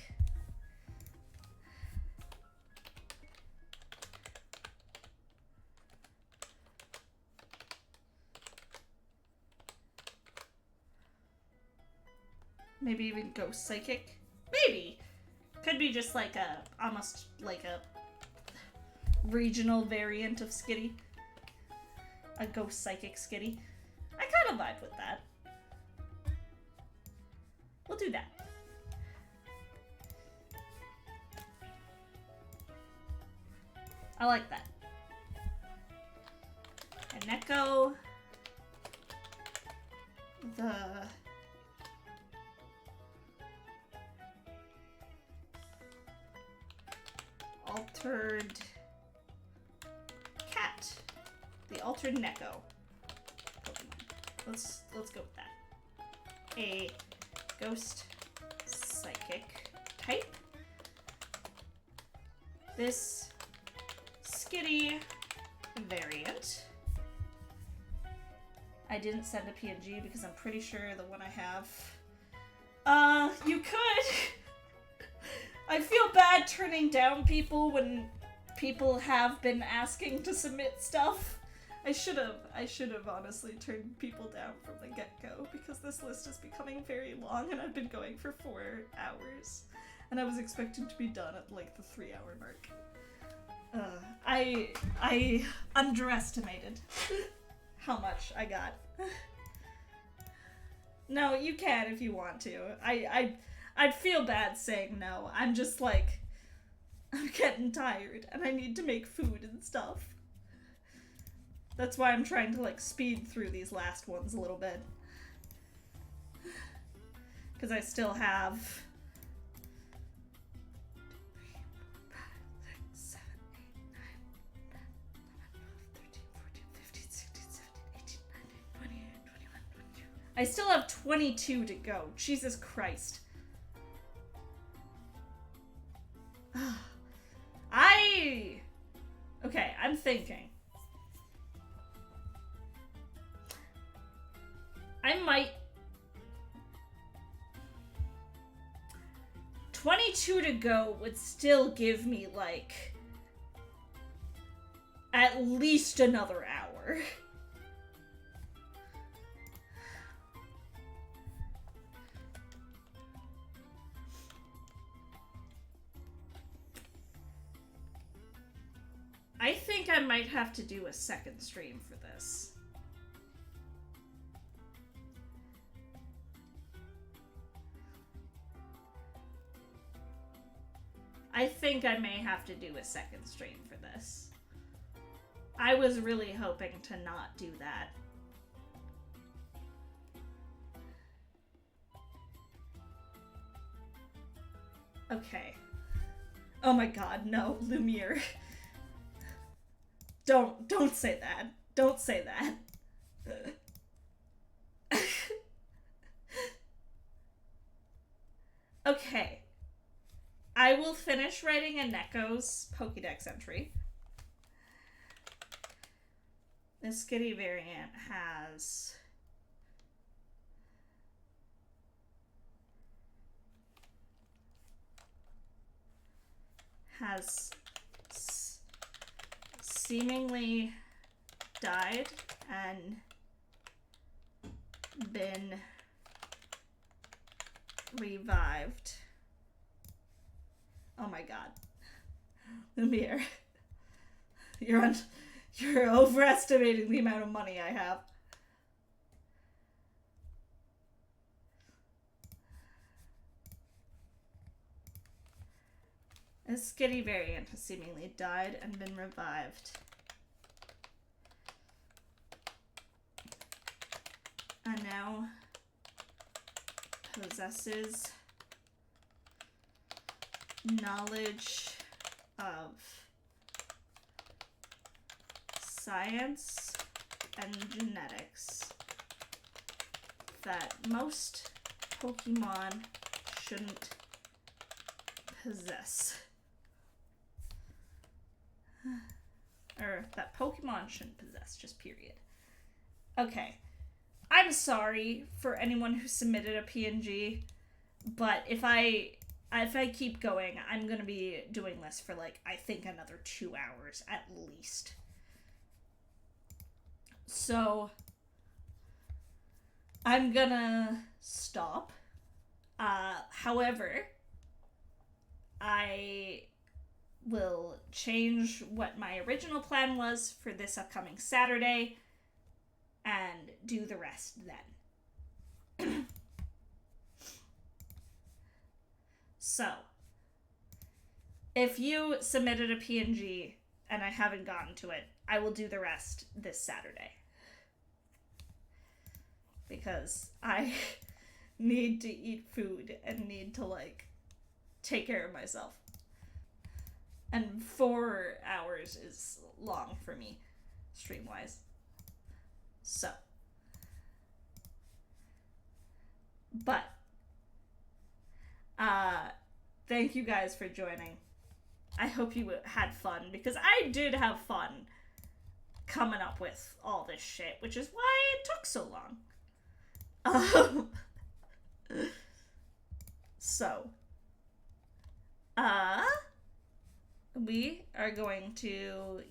Maybe even ghost psychic? Maybe. Could be just like a, almost like a regional variant of skitty. A ghost psychic skitty. I kind of vibe with that. We'll do that. I like that. And Neko. The altered cat. The altered Neko Pokemon. Let's go with that. A ghost psychic type. This skitty variant. I didn't send a PNG because I'm pretty sure the one I have. You could. I feel bad turning down people when people have been asking to submit stuff. I should have honestly turned people down from the get-go because this list is becoming very long and I've been going for 4 hours. And I was expecting to be done at like the 3-hour mark. I underestimated how much I got. No, you can if you want to. I'd feel bad saying no. I'm just like, I'm getting tired and I need to make food and stuff. That's why I'm trying to like speed through these last ones a little bit. Because I still have 22 to go. Jesus Christ. Okay, I'm thinking. I might... 22 to go would still give me, like, at least another hour. I think I might have to do a second stream for this. I think I may have to do a second stream for this. I was really hoping to not do that. Okay. Oh my god, no, Lumiere. Don't say that. Don't say that. Okay. I will finish writing a Neko's Pokédex entry. This Skitty variant has... seemingly died and been revived Oh my god. Lumiere. You're overestimating the amount of money I have. A skitty variant has seemingly died and been revived. And now possesses knowledge of science and genetics that most Pokemon shouldn't possess. Or that Pokemon shouldn't possess, just period. Okay. I'm sorry for anyone who submitted a PNG, but if I keep going, I'm gonna be doing this for like, I think another 2 hours at least. So I'm gonna stop. However, I will change what my original plan was for this upcoming Saturday and do the rest then. So, if you submitted a PNG and I haven't gotten to it, I will do the rest this Saturday. Because I need to eat food and need to, like, take care of myself. And 4 hours is long for me, stream-wise. So. But. Thank you guys for joining. I hope you had fun, because I did have fun coming up with all this shit, which is why it took so long. So. We are going to,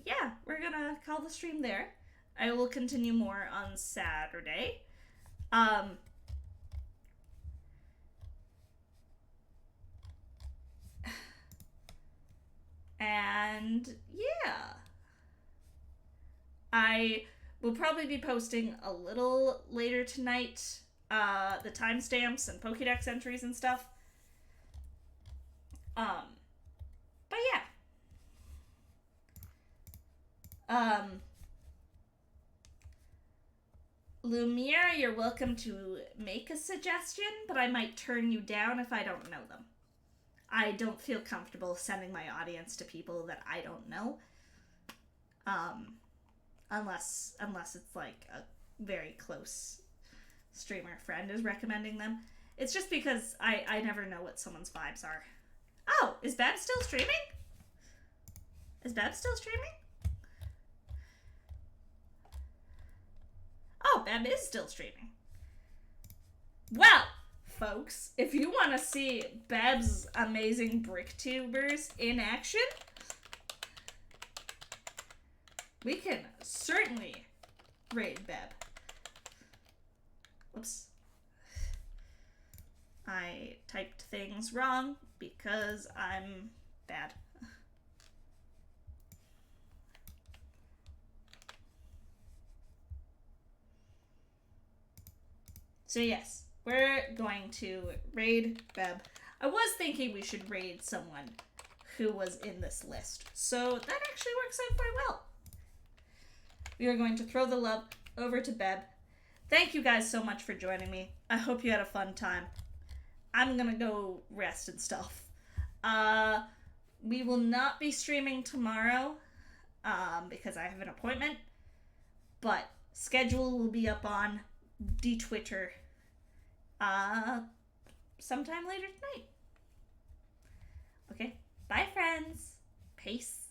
we're gonna call the stream there. I will continue more on Saturday. And yeah, I will probably be posting a little later tonight, the timestamps and Pokédex entries and stuff. But yeah. Lumiere, you're welcome to make a suggestion, but I might turn you down if I don't know them. I don't feel comfortable sending my audience to people that I don't know. Unless it's like a very close streamer friend is recommending them. It's just because I never know what someone's vibes are. Oh, is Beb still streaming? Is Beb still streaming? Oh, Beb is still streaming. Well, folks, if you want to see Beb's amazing BrickTubers in action, we can certainly raid Beb. Whoops. I typed things wrong because I'm bad. So yes, we're going to raid Beb. I was thinking we should raid someone who was in this list, so that actually works out quite well. We are going to throw the love over to Beb. Thank you guys so much for joining me. I hope you had a fun time. I'm gonna go rest and stuff. We will not be streaming tomorrow, because I have an appointment, but schedule will be up on the Twitter, sometime later tonight. Okay, bye friends. Peace.